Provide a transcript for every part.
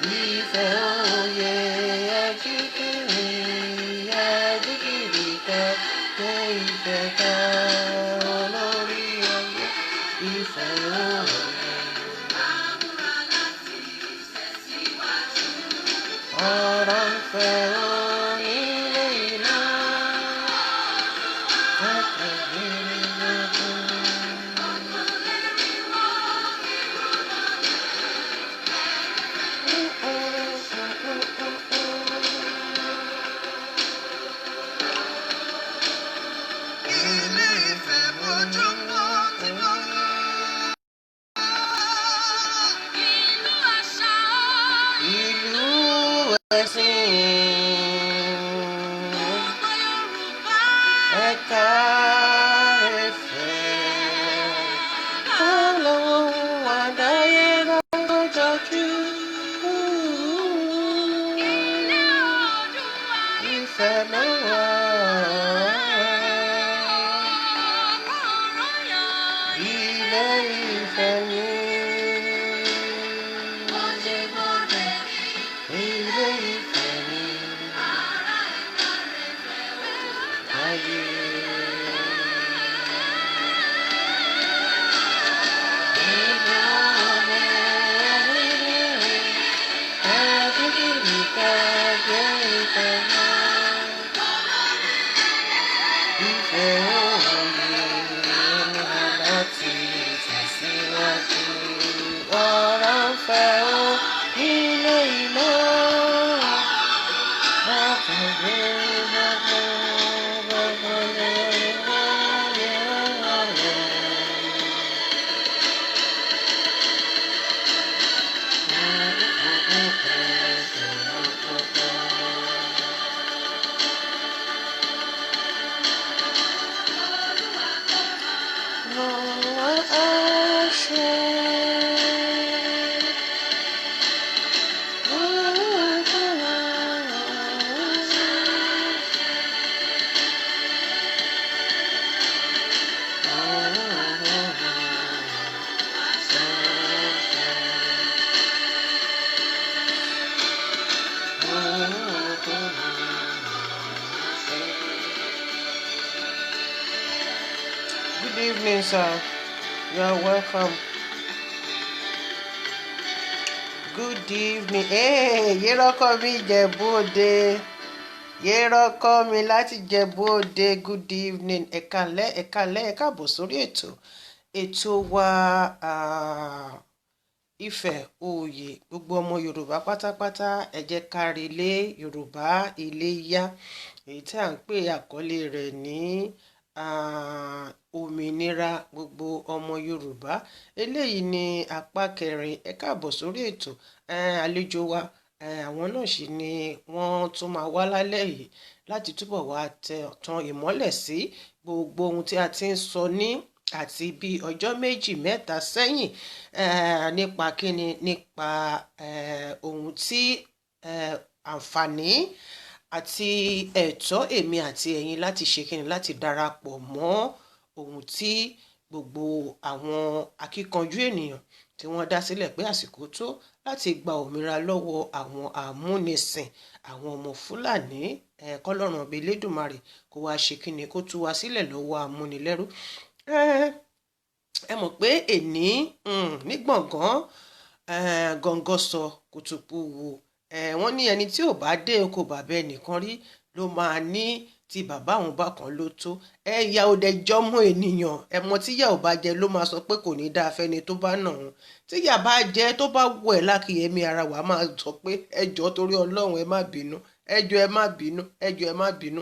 ìfẹ́ òye ajíkiri kan gbé ìfẹ́ kan lórí ayé ìfẹ́ òye. Ọ̀rọ̀ ìfẹ́ onílé iná ìlú ẹ̀sìn ẹ̀ka ẹ̀fẹ̀ ọlọ́run àdáyé lọ́jọ́jú ìfẹ́ ló wà. Ilé ìfẹ́ mi. Ilé ìfẹ́ mi. Ayé. Good evening, sir. You are welcome. Good evening. Hey, Yérọ́kọ́ mi Ìjẹ̀bú Òde. Yérọ́kọ́ mi láti Ìjẹ̀bú Òde. Good evening. Ẹ káalẹ́, ẹ káàbọ̀ sórí ètò wa Ìfẹ́ Òye. Gbogbo ọmọ Yorùbá pátápátá ẹ jẹ́ ká relé Yorùbá Iléyá. Èyí tí à ń pè àkọlé rẹ̀ ní òmìnira gbogbo ọmọ Yorùbá. Eléyìí ni apá kẹrin. Ẹ káàbọ̀ sórí ètò. Àlejò wa àwọn náà sì ni wọ́n tún máa wá lálẹ́ yìí láti túbọ̀ wá tan ìmọ́lẹ̀ sí gbogbo ohun tí a ti ń sọ ní àti bí ọjọ́ méjì mẹ́ta sẹ́yìn nípa kíni, nípa ohun tí àǹfààní àti ẹ̀tọ́ èmi àti ẹ̀yin láti ṣe kíni, láti darapọ̀ mọ́ ohun tí gbogbo àwọn akíkanjú ènìyàn tí wọ́n dá sílẹ̀ pé àsìkò tó láti gba òmìnira lọ́wọ́ àwọn amúnisìn, àwọn ọmọ Fúlàní. Kọ́lọ́run ọba Elédùmarè kó wá ṣe kíni, kó tú wa sílẹ̀ lọ́wọ́ amúnilẹ́rú. Ẹ mọ̀ pé èní ní gbọ̀ngàn sọ kùtùkù wò. Wọ́n ní ẹni tí ò bá dé oko bàbá ẹnìkan rí ló máa ní tí bàbá àwọn bá kan ló tó. Ìyà ò dẹ̀ jọmọ ènìyàn. Ẹmọ tí ìyà ò bá jẹ ló máa sọ pé kò ní dáa fẹ́ni tó bá nà òun. Tí ìyà bá jẹ tó bá wọ ẹ̀ lákìyẹmí ara wa máa sọ pé ẹjọ́ torí Ọlọ́run ẹ má bínú, ẹjọ́ ẹ má bínú, ẹjọ́ ẹ má bínú.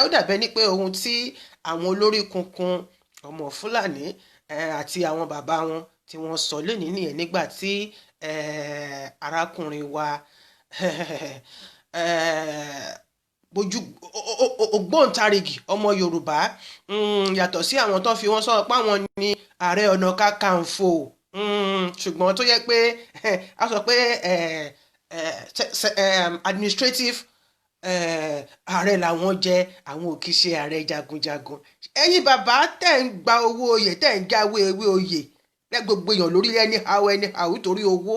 Ó dàbẹ́ ní pé ohun tí àwọn olórí kunkun ọmọ Fúlàní àti àwọn bàbá wọn tí wọ́n sọ lónìí nìyẹn nígbà tí arákùnrin wa ògbóǹtarìgì ọmọ Yorùbá yàtọ̀ sí àwọn tó fi wọ́n sọ̀rọ̀ pé àwọn ní Ààrẹ Ọ̀nà Kakanfò, ṣùgbọ́n tó yẹ pé a sọ pé administrative ààrẹ làwọn jẹ, àwọn ò kì í ṣe ààrẹ jagunjagun. Ẹ̀yin bàbá tẹ̀ ń gba owó oyè, tẹ̀ ń jáwé ewé oyè gbogbo èèyàn lórí anyhow torí owó.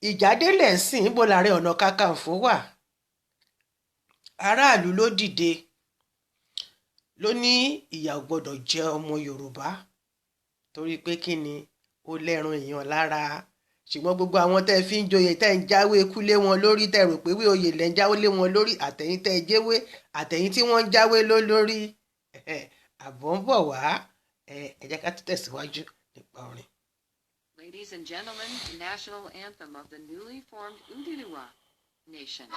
ìjádélẹ̀ ń sìn níbo l'Ààrẹ Ọ̀nà Kakanfò wà. Aráàlú ló dìde ló ní ìyà ò gbọ́dọ̀ jẹ ọmọ Yorùbá torí pé kí ni ó lẹ́ran èèyàn lára. Ṣùgbọ́n gbogbo àwọn tẹ́ fi ń joyè tẹ́ ń jáwé ikú lé wọn lórí, tẹ́ rò pé wí oyè lẹ́ ń jáwé lé wọn lórí, àtẹ̀yìn tẹ́ jẹ́wé àtẹ̀yìn tí wọ́n ń jáwé lórí àbọ̀ ń bọ̀ wá. Ẹ jẹ́ ká tún tẹ̀síwájú nípa orin. Ladies and gentlemen, the national anthem of the newly formed Udiluwa Nation.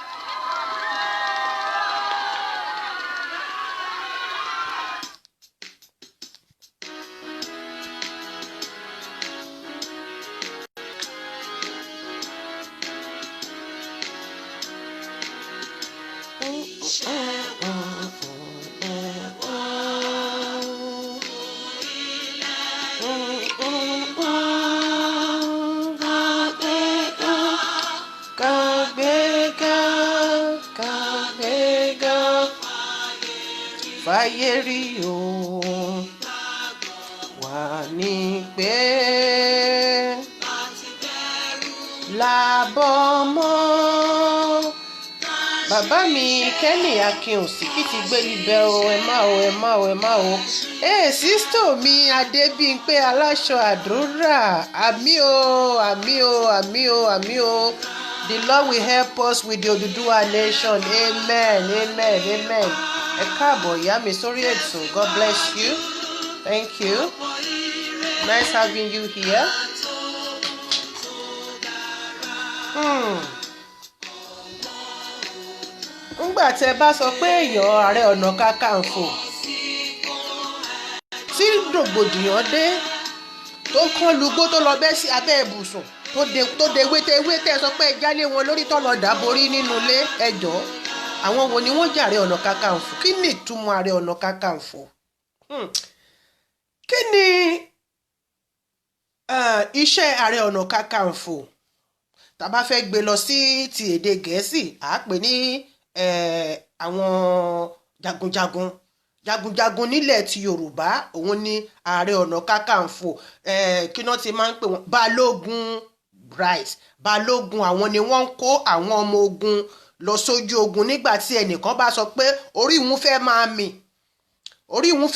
Fáyérí o wà ní pé làbọ̀ mọ́. Bàbá mi Kenny Akin Òsìkí ti gbé ibẹ̀ o, ẹ má o. Sísítò mi Adébímpé Aláṣọ Àdúrà, àmì o. The Lord will help us with the Oduduwa nation. Amen. Ẹ káàbọ̀ ìyá mi sórí ètò. God bless you. Thank you. Nice having you here. Ńgbà tẹ́ bá sọ pé èèyàn Ààrẹ Ọ̀nà Kakanfò tí rògbòdìyàn dé tó kán lugbó tó lọ bẹ́ sí abẹ́ ibùsùn tó de wété tẹ́ sọ pé jálé wọn lórí tó lọ dàborí nínú ilé ẹjọ́. Àwọn wo ni wọ́n jẹ́ Ààrẹ Ọ̀nà Kakanfò? Kí ni ìtumọ̀ Ààrẹ Ọ̀nà Kakanfò? Kí ni iṣẹ́ Ààrẹ Ọ̀nà Kakanfò? Tá bá fẹ́ gbé lọ sí ti èdè Gẹ̀ẹ́sì, à á pè ní àwọn jagunjagun nílẹ̀ ti Yorùbá. Òun ni Ààrẹ Ọ̀nà Kakanfò. Kí náà ti máa ń pè wọ́n? Balógun. Àwọn ni wọ́n ń kó àwọn ọmọ ogun lọ sójú ogun nígbà tí ẹnìkan bá sọ pé orí ìhun fẹ́ máa mì, orí ìhun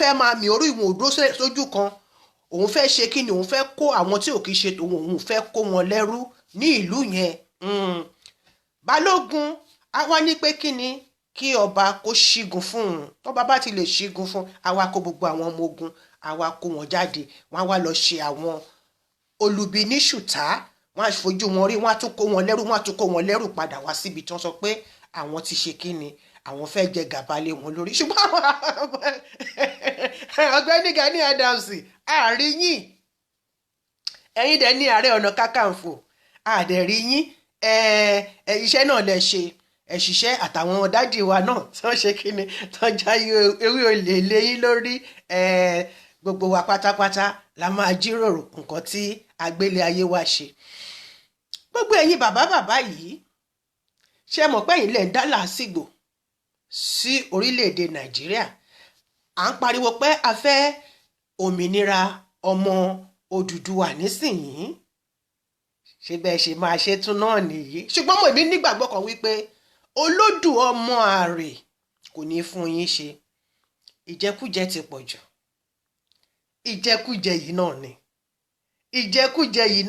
ò dúró sójú kan, òun fẹ́ ṣe kí ni? Òun fẹ́ kó àwọn tí ò kì í ṣe tòun, òun fẹ́ kó wọn lẹ́rú ní ìlú yẹn. Balógun á wá ní pé kí ni? Kí ọba kó ṣígun fún un. Tọ́ba bá ti lè ṣígun fún un, á wá kó gbogbo àwọn ọmọ ogun, á wá kó wọn jáde, wọ́n á wá lọ ṣe àwọn olubi ní ṣùtá, wọ́n á fojú wọn rí, wọ́n á tún kó wọn lẹ́rú, padà wá síbi tí wọ́n sọ pé àwọn ti ṣe kí ni? Àwọn fẹ́ jẹ gàba lé wọn lórí. Ṣùgbọ́n Ọ̀gbẹ́ni Gani Adams, àárín yín ẹ̀yin dẹ̀ ní Ààrẹ Ọ̀nà Kakanfò, àdẹ̀rí yín. Iṣẹ́ náà lẹ ṣe, ṣiṣẹ́ àtàwọn dádì wa náà tí wọ́n ṣe kí ni? Tí wọ́n já ewé olè léyìn lórí. Gbogbo wa pátápátá la máa jíròrò nǹkan tí agbélé ayé wa ṣe. Gbogbo ẹ̀yin bàbá yìí, ṣé mọ̀ pé ẹ̀yin lẹ̀ ń dá làásìgbò sí orílẹ̀-èdè Nàìjíríà? À ń pariwo pé a fẹ́ òmìnira ọmọ Odùduwà nísìnyí. Ṣé bẹ́ẹ̀ ṣe máa ṣe tún náà nìyí? Ṣùgbọ́n mo èmi nígbàgbọ́ kan wípé Olódù ọmọ àrè kò ní fún yín ṣe. Ìjẹkújẹ ti pọ̀ jù. Ìjẹkújẹ yìí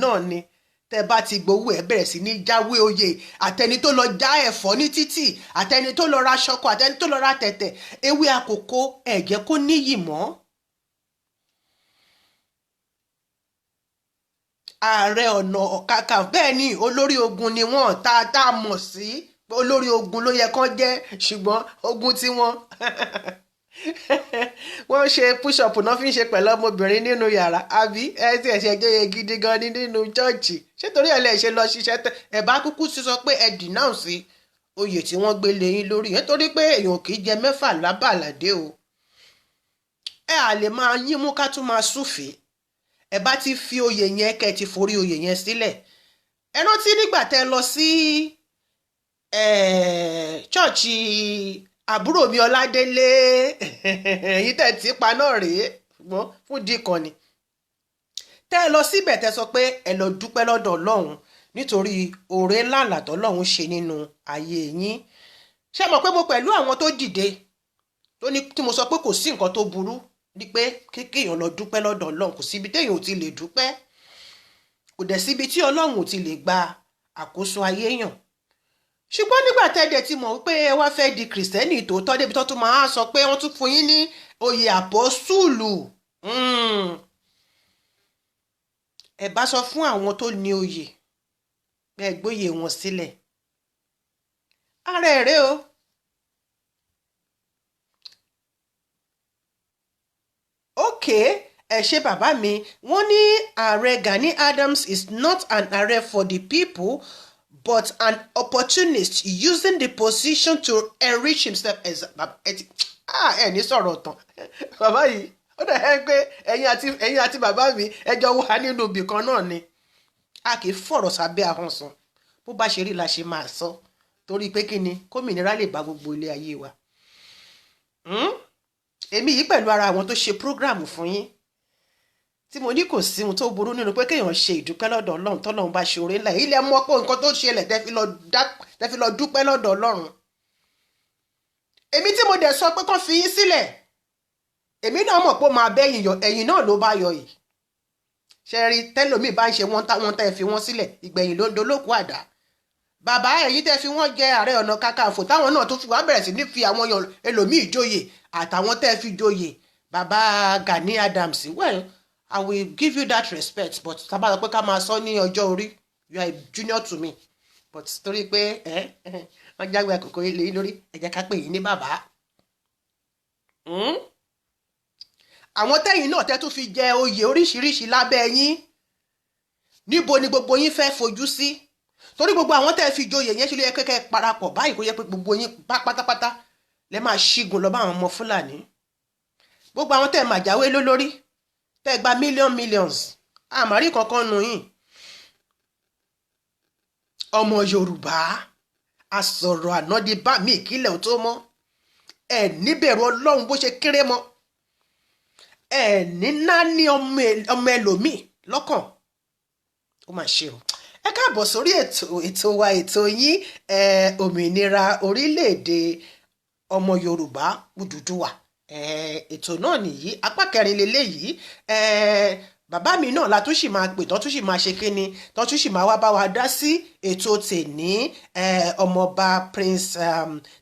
náà ni. Tẹ́ bá ti gbowó ẹ bẹ̀rẹ̀ sí ní jáwé oyè. Àtẹni tó lọ já ẹ̀fọ́ ní títì, àtẹni tó lọ ra ṣọkọ, àtẹni tó lọ ra tẹ̀tẹ̀, ewé àkókò ẹ jẹ́ kó níyì mọ́. Ààrẹ Ọ̀nà Kakanfò bẹ́ẹ̀ ni olórí ogun ni wọ́n tá a mọ̀ sí. Olórí ogun ló yẹ kán jẹ́, ṣùgbọ́n ogun tí wọ́n ṣe push up náà fi ń ṣe pẹ̀lú ọmọbìnrin nínú yàrá, àbí tí ẹ ṣe jẹ́ gidi gan ni nínú chọ́ọ̀chì. Ṣé torí ẹ̀ lẹ́ ṣe lọ ṣiṣẹ́ ẹ̀ bá kúkú sí sọ pé ẹ denounce oyè tí wọ́n gbé lé yín lórí yẹn, torí pé èèyàn kì í jẹ mẹ́fà lábàládé o. Ẹ à lè máa yín mú ká tún máa súfèé. Ẹ bá ti fi oyè yẹn kẹ́ ti forí oyè yẹn sílẹ̀. Ẹ rántí nígbà tẹ́ lọ sí chọ́ọ̀chì àbúrò mi Ọládélé, èyí tẹ̀ tí pa náà rèé fún díkan ni. Tẹ́ ẹ lọ síbẹ̀ tẹ́ sọ pé ẹ lọ dúpẹ́ lọ́dọ̀ Ọlọ́run nítorí oore ńláńlá tọ́lọ́run ṣe nínú ayé yín. Ṣé mọ̀ pé mo pẹ̀lú àwọn tó dìde tí mo sọ pé kò sí nǹkan tó burú ní pé kéèyàn lọ dúpẹ́ lọ́dọ̀ Ọlọ́run, kò síbi téèyàn ò ti lè dúpẹ́, kò dẹ̀ síbi tí Ọlọ́run ò ti lè gba àkóso ayé yàn. Ṣùgbọ́n nígbà tẹ́dẹ̀ ti mọ̀ wípé ẹ wá fẹ́ di kìrìsìtẹ́nì tòótọ́ débi tó tún máa sọ pé wọ́n tún fún yín ní oyè àpọ́sùlù, ẹ bá sọ fún àwọn tó ní oyè bẹ́ẹ̀ gbóyè wọn sílẹ̀. Ara ẹ̀rẹ́ o. Okay, ẹ ṣe bàbá mi, wọ́n ní ààrẹ Gani Adams is not an ààrẹ for the people but an opportunist using the position to enrich himself. Ẹ ní sọ̀rọ̀ tán bàbá yìí, ó dẹ̀ ẹ́ pé ẹ̀yin àti bàbá mi ẹjọ́ wà nínú ibì kan náà ni. A kì í fọ̀rọ̀ sábẹ́ ahọ́n sọ, bó bá ṣe rí la ṣe máa sọ, torí pé kí ni kómìnira lè bá gbogbo ilé ayé wa. Èmi yìí pẹ̀lú ara àwọn tó ṣe prógráàmù fún yín tí mo ní kò sí ohun tó burú nínú pé kéèyàn ṣe ìdúpẹ́ lọ́dọ̀ Ọlọ́run tọ́lọ́run bá ṣe oore ńlá. Ilẹ̀ mọ̀ pé nǹkan tó ṣẹlẹ̀ tẹ́ fi lọ dúpẹ́ lọ́dọ̀ Ọlọ́run. Èmi tí mo dẹ̀ sọ pé kán fi yín sílẹ̀, èmi náà mọ̀ pé ó máa bẹ́yìn yọ, ẹ̀yìn náà ló bá yọ yìí. Ṣe rí tẹ́lòmíì bá ń ṣe wọ́n tẹ́ fi wọ́n sílẹ̀, ìgbẹ̀yìn ló ń dolókùú àdá. Bàbá ẹ̀yin tẹ́ fi wọ́n jẹ Ààrẹ Ọ̀nà Kakanfò táwọn náà tó fi wá bẹ̀rẹ̀ sí ní fi àwọn ẹlòmíì joyè àtàwọn tẹ́ fi joyè. Bàbá Gani Adams, well, I will give you that respect, but tábà sọ pé ká máa sọ ní ọjọ́ orí, you are a junior to me, but torí pé wọ́n jágbe àkókò ilé lórí, ẹ jẹ́ ká pè yín ní bàbá. Àwọn tẹ́yìn náà tẹ́ tún fi jẹ oyè oríṣiríṣi lábẹ́ yín, níbo ni gbogbo yín fẹ́ fojú sí? Torí gbogbo àwọn tẹ́ fi joyè yẹn ṣe ló yẹ kẹ́kẹ́ parapọ̀ báyìí kó yẹ pé gbogbo yín pátápátá lẹ́ máa ṣígun lọ bá àwọn ọmọ Fúlàní. Gbogbo àwọn tẹ́ máa jáwé lólórí, tẹ́ gba millions, àmàrí kankan nù yín. Ọmọ Yorùbá asọ̀rọ̀ ànádì bá mi ìkílẹ̀ tó mọ́, ẹ níbẹ̀rù Ọlọ́run bó ṣe kéré mọ́, ẹ ní náání ọmọ ẹlòmíì lọ́kàn. Ó mà ṣe o. Ẹ káàbọ̀ sórí ètò wa, ètò yín òmìnira orílẹ̀-èdè ọmọ Yorùbá Odùduwà. Ètò náà nìyí, apá kẹrin leléyìí. Bàbá mi náà la tún sì máa pè, tó tún sì máa ṣe kíni, tó tún sì máa wá bá wa dá sí ètò tèní. Ọmọọba Prince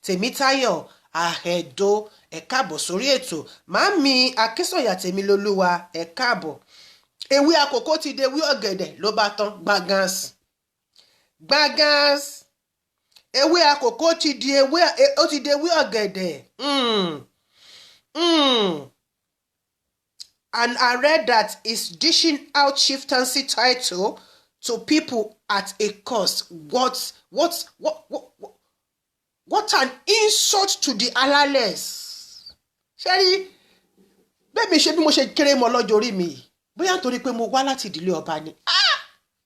Tèmítáyọ̀ Àhẹ̀dó, ẹ káàbọ̀ sórí ètò. Màámi Akínsọ̀yà Tèmilolúwa, ẹ káàbọ̀. Ewé àkókò ti de ewé ọ̀gẹ̀dẹ̀ ló bá tán gbàgans. Ewé àkókò ti di ewé ọ̀gẹ̀dẹ̀. An ààrẹ that is dishing out chieftaincy title to people at a cost. What an insult to the alálẹ̀. Ṣé rí bẹ́ẹ̀ mi ṣe bí mo ṣe kéré mọ́ lọ́jọ́ orí mi yìí, bóyá nítorí pé mo wá láti ìdílé ọba ni.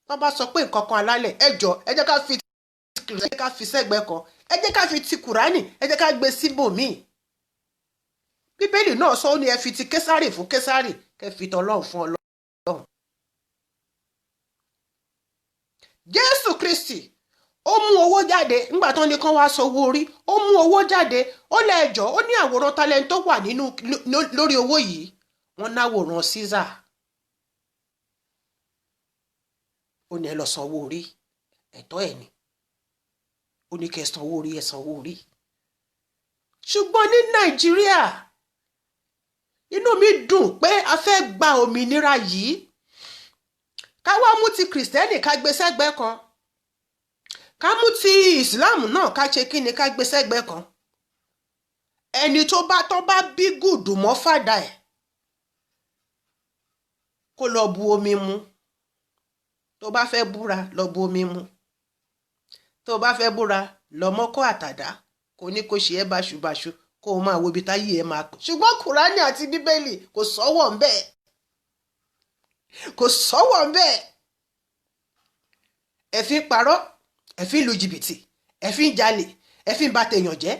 Wọ́n bá sọ pé nǹkan kan alálẹ̀, ẹ jọ̀ọ́ ẹ jẹ́ ká fi sẹ́gbẹ́ kan, ẹ jẹ́ ká fi ti Kùránì, ẹ jẹ́ ká gbé síbòmíì. Bíbélì náà sọ ó ní ẹ fi ti Késárì fún Késárì, kẹ́ fi tọlọ́run fún Ọlọ́run. Jésù Kristi ó mú owó jáde nígbà tó ní kán wá sọ owó orí, ó mú owó jáde, ó lẹ́ẹ̀jọ́, ó ní àwòrán talent tó wà lórí owó yìí, wọ́n náwòrán Caesar. Ó ní ẹ lọ sanwó orí, ẹ̀tọ́ ẹ̀ ni. Ó ní kẹ́ sanwó orí, ẹ sanwó orí. Ṣùgbọ́n ní Nàìjíríà, inú mi dùn pé a fẹ́ gba òmìnira yìí. Ká wá mú ti Kìrìsìtẹ́nì ká gbé sẹ́gbẹ́ kan, ká mú ti Ìsìláàmù náà ká ṣe kíni ká gbé sẹ́gbẹ́ kan. Ẹni tó bá bí gùdù mọ́ fàdà ẹ̀ kó lọ bu omi mu. Tó bá fẹ́ búra lọ bu omi mu. Tó bá fẹ́ búra lọ mọ́kọ́ àtàdá, kò ní kó ṣe ẹ́ báṣubàṣu kó o máa wo ibi táyé ẹ máa pọ̀. Ṣùgbọ́n Kùránì àti Bíbélì kò sọ́wọ́ ń bẹ́ẹ̀. Kò sọ́wọ́ ń bẹ́ẹ̀. Ẹ fi ń parọ́, ẹ fi ń lu jìbìtì, ẹ fi ń jalè, ẹ fi ń bà tèèyàn jẹ́.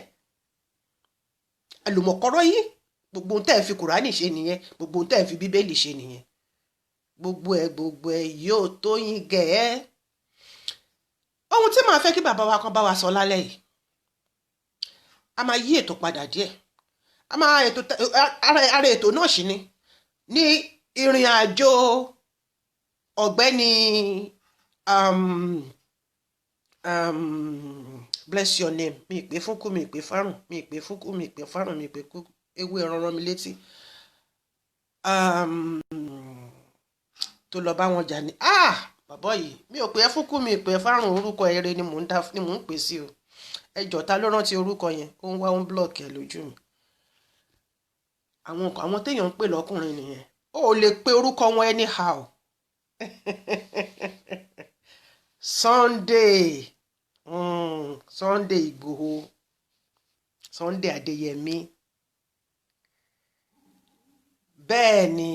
Àlùmọ̀kọ́rọ́ yìí, gbogbo ohun tẹ́ ẹ fi Kùránì ṣe nìyẹn, gbogbo ohun tẹ́ ẹ fi Bíbélì ṣe nìyẹn. Gbogbo ẹ yóò tó yín gẹ̀ ẹ́. tí màá fẹ́ kí bàbá wa kan bá wa sọ lálẹ́ yìí, a máa yí ètò padà díẹ̀, a máa ara ètò náà sì ni ní ìrìn àjò ọ̀gbẹ́ni bless your name, mi ìpè fúnkú, mi ìpè fárùn, mi ìpè fúnkú, mi ìpè fárùn, mi ìpè ewé ẹran rán mi létí, tó lọ bá wọn jà ní bàbá yìí, mi ò pè é fúnkú, mi ìpè fárùn, orúkọ eré ni mò ń pè sí o. ẹjọ́ ta ló rántí orúkọ yẹn? Ó ń wá ń blọọkì ẹ lójú mi. àwọn téèyàn ń pè lọ́kùnrin nìyẹn. ó lè pe orúkọ wọn anyhow. Sunday Ìgbòho, Sunday Adéyẹmí, bẹ́ẹ̀ ni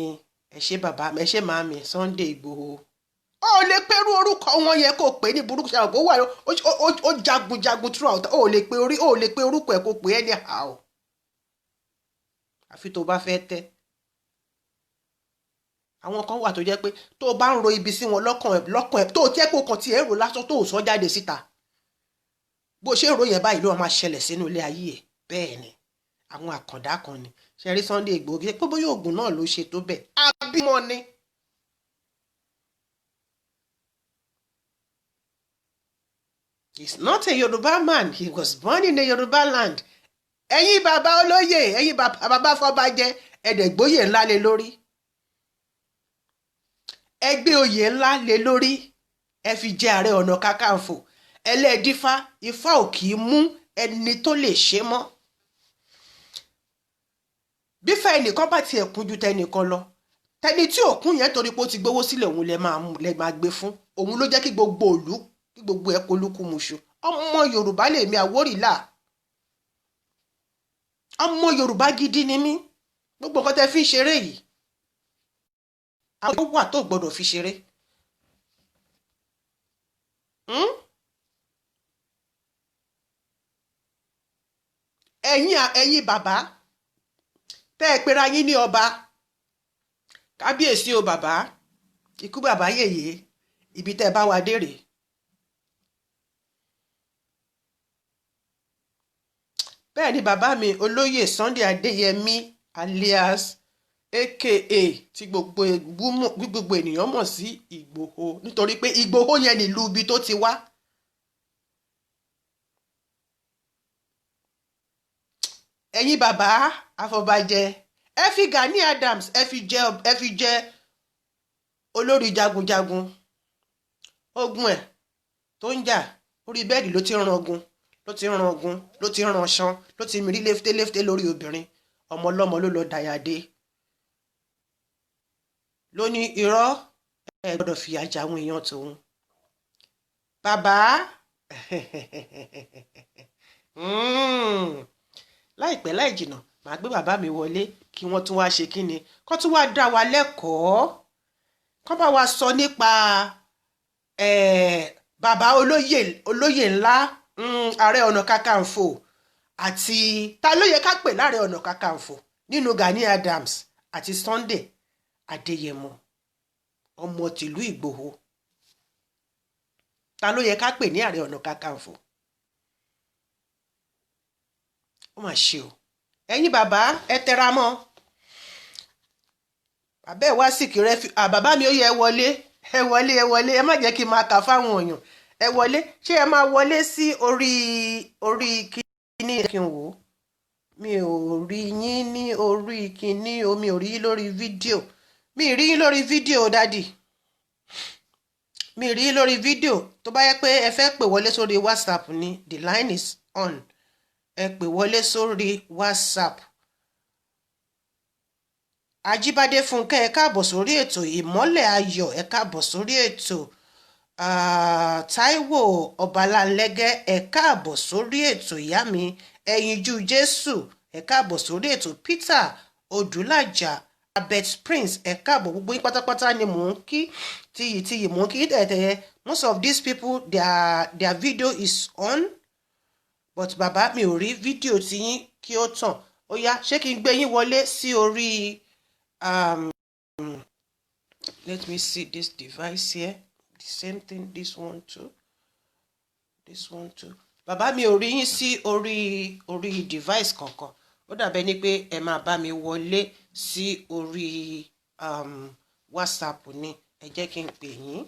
ẹ ṣé bàbá, ẹ ṣé màámi, Sunday Ìgbòho. ó lè pẹ̀rú orúkọ wọn yẹn kó pè ní burúkú ṣáà kó wà ó jagunjagun throughout. ó lè pe orúkọ ẹ̀ kó pè anyhow, àfi tó bá fẹ́ tẹ́. àwọn kan wà tó jẹ́ pé tó o bá ń ro ibi sí wọn lọ́kàn ẹ̀ tó o tiẹ̀ kó kàn tí ẹ̀ rò lásán tó o sọ jáde síta, bó ṣe ń ro yẹn báyìí ló máa ṣẹlẹ̀ sínú ilé ayé ẹ̀. bẹ́ẹ̀ ni àwọn àkàndá kan ni ṣe rí Sunday Ìgbòho pé bóyá oògùn náà ló ṣe tó bẹ́ẹ̀, abímọ ni. He's not a Yoruba man, he was born in a Yoruba land. ẹ̀yin bàbá olóyè, ẹ̀yin bàbá fọbajẹ, ẹ̀dẹ̀gbóyè ńlá lé lórí, ẹgbẹ́ oyè ńlá lé lórí, ẹ fi jẹ Ààrẹ Ọ̀nà Kakanfò. ẹlẹ́ẹ̀dífá, ifá ò kì í mú ẹni tó lè ṣe mọ́. bífẹ́ ẹnìkan bá tiẹ̀ kún ju tẹnìkan lọ, tẹni tí ò kún yẹn torí pé ó ti gbowó sílẹ̀ òun lẹ máa gbé fún. òun ló jẹ́ kí gbogbo ìlú, kí gbogbo ẹ̀ polúkú muṣu. ọmọ Yorùbá lèmi, Àwórìlà, ọmọ Yorùbá gidi ni mí. gbogbo nǹkan tẹ́ fi ń ṣeré yìí, àwọn wà tó gbọ́dọ̀ fi ṣeré. ẹ̀yin bàbá tẹ́ ẹ pera yín ní ọba, kábíyèsí o bàbá, ikú bàbá yèyé, ibi tẹ́ ẹ bá wa dé rèé. bẹ́ẹ̀ ni bàbá mi olóyè Sunday Adéyẹmí alias aka tí gbogbo ènìyàn mọ̀ sí Ìgbòho, nítorí pé Ìgbòho yẹn nílùú ibi tó ti wá. ẹ̀yin bàbá afọbajẹ, ẹ fi Gani Adams ẹ fi jẹ olórí jagunjagun. ogun ẹ̀ tó ń jà orí bẹ́ẹ̀dì ló ti ń rangun, ló ti ń rangun, ló ti ń ranṣan, ló ti mìírí léftéléfté lórí obìnrin. ọmọ ọlọ́mọ ló lọ dàyàdé, ló ní irọ́ ẹ gbọ́dọ̀ fìyà jẹ àwọn èèyàn tòun. bàbá láìpẹ́ láì jìnnà màá gbé bàbá mi wọlé kí wọ́n tún wá ṣe kí ni, kó tún wá dá wa lẹ́kọ̀ọ́, kó bá wa sọ nípa bàbá olóyè ńlá, Ààrẹ Ọ̀nà Kakanfò, àti ta ló yẹ ká pè láàrẹ Ọ̀nà Kakanfò nínú Gani Adams àti Sunday Adéyẹmọ ọmọ tìlú Ìgbòho. ta ló yẹ ká pè ní Ààrẹ Ọ̀nà Kakanfò? ó mà ṣe o. ẹ̀yin bàbá ẹ tẹra mọ́. bàbá ẹ wá sìkì rẹ bàbá mi ó yẹ ẹ wọlé ẹ má jẹ́ kí n máa kà fáwọn èèyàn. ẹ wọlé, ṣé ẹ máa wọlé sí orí kíní kí n wò ó? mi ò rí yín ní orí kíní o, mi ò rí yín lórí fídíò. mi ì rí yín lórí fídíò dádì, mi ì rí yín lórí fídíò. tó bá yẹ pé ẹ fẹ́ pè wọlé sórí WhatsApp ni, the line is on. ẹ pè wọlé sórí WhatsApp. Ajíbádé Fúnkẹ́ ẹ káàbọ̀ sórí ètò. Ìmọ́lẹ̀ Ayọ̀ ẹ káàbọ̀ sórí ètò. Táíwò Ọbalálẹ́gẹ́ ẹ káàbọ̀ sórí ètò. ìyá mi Ẹyinjú Jésù ẹ káàbọ̀ sórí ètò. Peter Odúlàjà, Abet Prince ẹ káàbọ̀. gbogbo yín pátápátá ni mò ń kí tiyìtiyì, mò ń kí tẹ̀tẹ̀. most of these people their video is on, but bàbá mi ò rí fídíò tiyín kí ó tàn. ó yá, ṣé kí n gbé yín wọlé sí orí let me see this device here, the same thing, this one too. this one too. Bàbá mi ò rí yín sí orí device kankan. Ó dàbẹ́ ní pé ẹ máa bá mi wọlé sí orí WhatsApp ni. Ẹ jẹ́ kí n pè yín.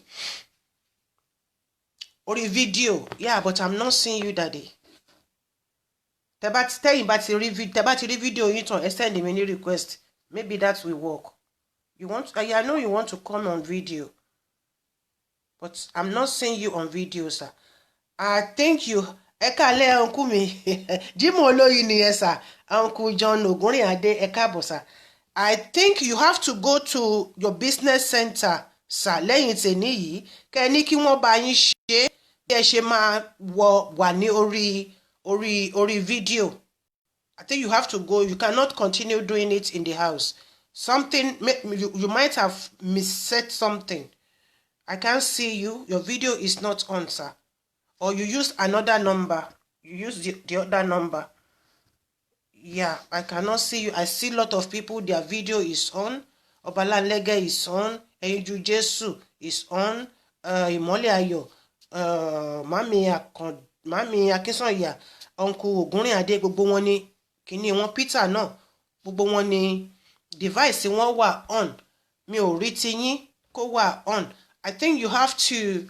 Orí video. Yeah, but I'm not seeing you, Daddy. Tẹ́yìn bá ti rí video yín tán, ẹ send me any request. Maybe that will work. I know you want to come on video. But I'm not seeing you on video, sir. I think you... Ẹ káalẹ́ uncle mi. Jimoh Olóyin nìyẹn, sir. Uncle John Ogunrinade, ẹ káàbọ̀, sir. I think you have to go to your business center, sir. Lẹ́yìn tèmi yìí, kẹ́ ní kí wọ́n bá yín ṣe bí ẹ ṣe máa wà ní orí video. I think you have to go. You cannot continue doing it in the house. You might have misset something. I can't see you. Your video is not on, sir. Or you use another number. You use the other number. Yeah, I cannot see you. I see a lot of people, their video is on. Obalanlege is on. Eyiju Jesu is on. Imole Ayo. Mami Akinsanya. Uncle Ogunrinade, gbogbo wọn ni kíní wọn Peter náà. Gbogbo wọn ni device wọn wà on. Mi ò rí ti yín kó wà on. I think you have to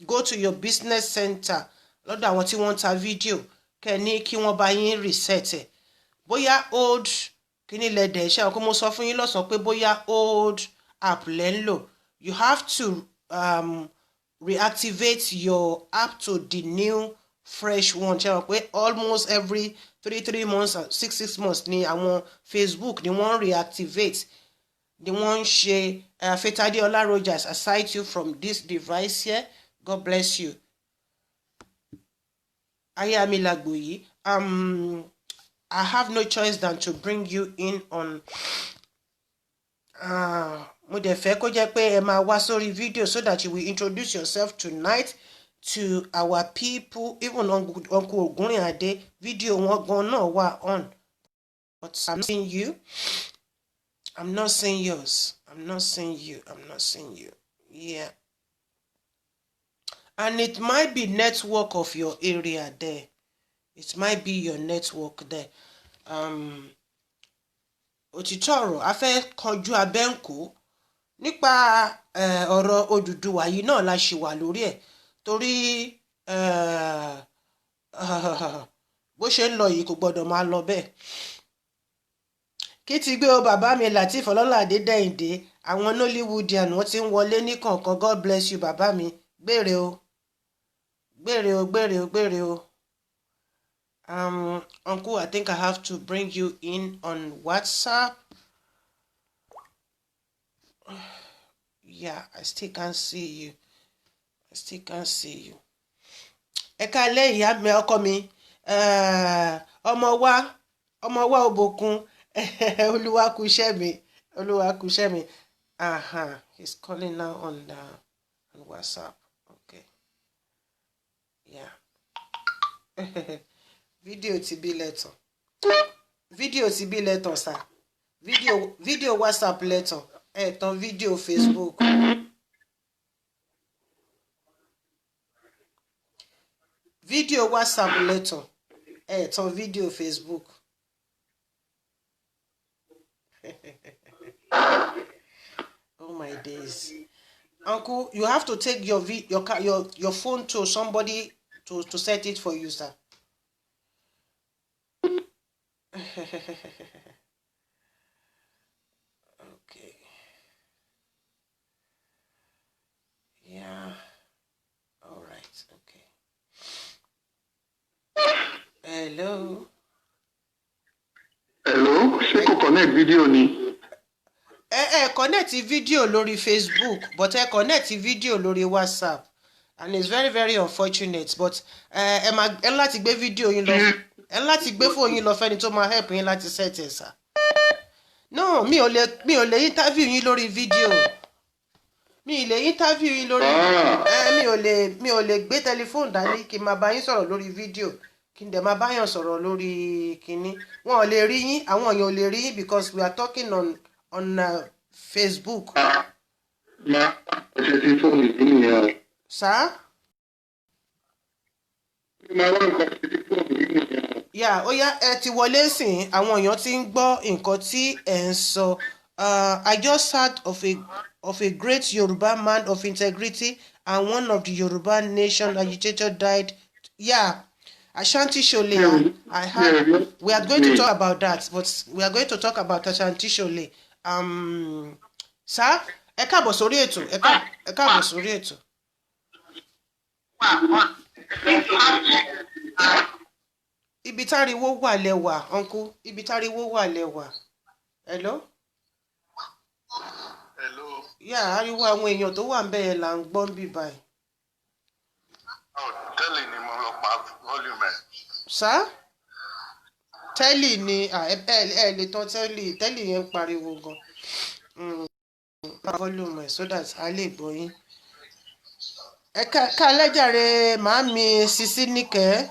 go to your business center lọ́dọ̀ àwọn tí wọ́n ń ta video kẹ́ ní kí wọ́n bá yín reset ẹ̀. Bóyá old kíní lẹ́dẹ̀ ṣe àwọn kó mo sọ fún yín lọ́sàn-án pé bóyá old app lẹ́ ń lò. You have to reactivate your app to the new fresh one. Ṣe àwọn pé almost every 3 months and 6 months ni àwọn Facebook ni wọ́n reactivate. Ni wọ́n ń ṣe Fetade Ola Rogers, I cite you from this device here. God bless you. Ayami Lagboyi. I have no choice than to bring you in on. Mo dẹ̀ fẹ́ kó jẹ́ pé ẹ máa wá sórí video so that you will introduce yourself tonight to our people. Even Uncle Ogunrinade video wọn gan náà wà on. But I'm not seeing you. I'm not seeing yours. I'm not seeing you. Yeah. And it might be network of your area there. It might be your network there. Òtítọ́ ọ̀rọ̀ a fẹ́ kọjú abẹ́ǹkó nípa ọ̀rọ̀ Odùduwà yìí náà la ṣì wà lórí ẹ̀ torí bó ṣe ń lọ yìí kò gbọ́dọ̀ máa lọ bẹ́ẹ̀. Kí ti gbé o bàbá mi Lateef Ọlọ́ládé Dẹ́yìndé àwọn Nollywoodian wọ́n ti ń wọlé ní kọ̀ọ̀kan. God bless you bàbá mi. Gbére o. Uncle, I think I have to bring you in on WhatsApp. Yeah, I still can't see you. Ẹ káalẹ́ ìyá mi ọkọ mi. Ọmọ wa Òbòkun. Olúwakúṣẹ́mi. He's calling now on WhatsApp. Okay. Yeah. Video ti bí lẹ́tọ̀ sir. Video WhatsApp lẹ́tọ̀. Tán video Facebook. Video WhatsApp lẹ́tọ̀. Tán video Facebook. Oh my days. Uncle, you have to take your phone to somebody to set it for you, sir. Okay. Yeah. All right. Okay. Hello. Ṣé kò connect video ni? Connect video lórí Facebook, but connect video lórí WhatsApp. And it's very, very unfortunate, but ẹ láti gbé video yín lọ. Ẹ láti gbé phone yín lọ fẹ́ni tó máa help yín láti set ẹ̀ sir. No, mi ò lè interview yín lórí video. Mi ò lè gbé telephone dání kí n máa bá yín sọ̀rọ̀ lórí video. Kí n dẹ̀ máa bá yàn sọ̀rọ̀ lórí kíní. Wọn ò lè rí yín, àwọn èèyàn ò lè rí yín because we are talking on Facebook. Sir? yà ó yá ẹ ti wọlé sìn àwọn èèyàn ti ń gbọ́ nǹkan tí ẹ̀ ń sọ. I just heard of a great Yoruba man of integrity and one of the Yoruba nation agitator died. Yeah, Ashanti Shole. I heard. We are going to talk about that, but we are going to talk about Ashanti Shole. Sir, ẹ káàbọ̀ sórí ètò. Ẹ káàbọ̀ sórí ètò. Ibi táriwo wà lẹ́wà, uncle. Ibi táriwo wà lẹ́wà. Hello? Hello. Yeah, ariwo àwọn èèyàn tó wà ńbẹ̀ yẹn là ń gbọ́ bí báyìí. Tẹ́lì ni mo lọ pa volume ẹ̀. Sir? Tẹ́lì ni ẹ lè tán tẹ́lì yẹn ń pariwo gan. Pa volume ẹ̀ so that a lè gbọ́ yín. Ẹ ká lẹ́jàre màámi Sisi Níkẹ́.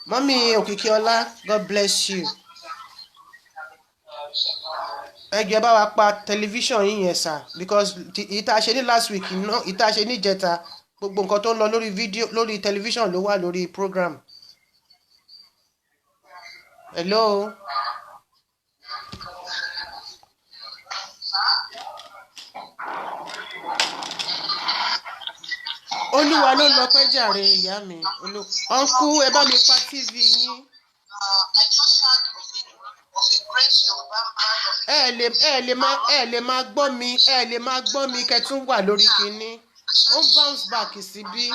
Mọ́mí Òkìkíọlá, God bless you. Ẹ jẹ́ bá wa pa tẹlifíṣàn yín yẹn sà because ìta ṣe ní last week ìta ṣe ní ìjẹta gbogbo nǹkan tó ń lọ lórí fídíò lórí tẹlifíṣàn ló wà lórí program. Hello. Olúwa ló lọ pẹ́ jàre ìyá mi. Ọ̀nkú ẹ bá mi pa TV yín. Ẹ lè máa gbọ́ mi kẹtún wà lórí kinní. Ó bounce back síbí.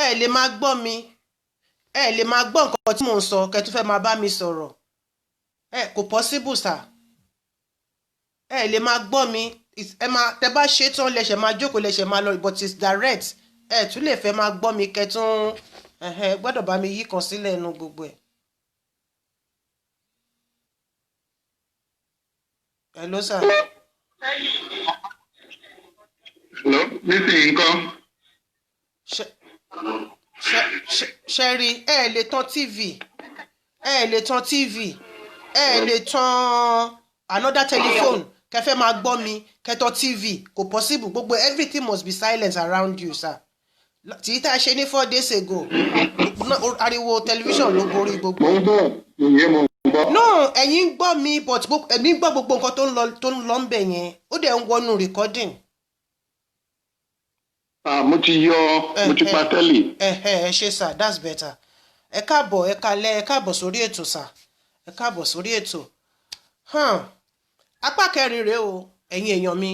Ẹ lè máa gbọ́ mi. Ẹ lè máa gbọ́ nǹkan tí mò ń sọ kẹtún fẹ́ máa bá mi sọ̀rọ̀. Kò possible sir. Ẹ lè máa gbọ́ mi. Tẹ bá ṣe tán lẹ̀ṣẹ̀ máa jókòó lẹ̀ṣẹ̀ máa lọ but it's direct. Ẹ tún lè fẹ́ máa gbọ́ mi kẹtún gbọ́dọ̀ bá mi yí kan sílẹ̀ inú gbogbo ẹ̀. Hello sir. Hello, nísìnyí nǹkan. Ṣẹ́rí ẹ lè tan TV. Ẹ lè tan TV. Ẹ lè tan another telephone kẹfẹ́ máa gbọ́ mi kẹtọ TV kò possible gbogbo everything must be silent around you sir. Tí tá a ṣe ní 4 days ago ariwo television ló borí gbogbo. Mo ń bọ̀ ìyẹn mo ń gbọ́. No ẹ̀yin ń gbọ́ mi but ẹ̀mí ń gbọ́ gbogbo nǹkan tó ń lọ ń bẹ̀ yẹn ó dẹ̀ ń wọnú recording. Mo ti pa tẹ́lì. Ẹ ṣe sir that's better. Ẹ káàbọ̀ ẹ kalẹ̀ ẹ káàbọ̀ sórí ètò sir. Ẹ káàbọ̀ sórí ètò. Apá kẹrin rèé o ẹ̀yin èèyàn mi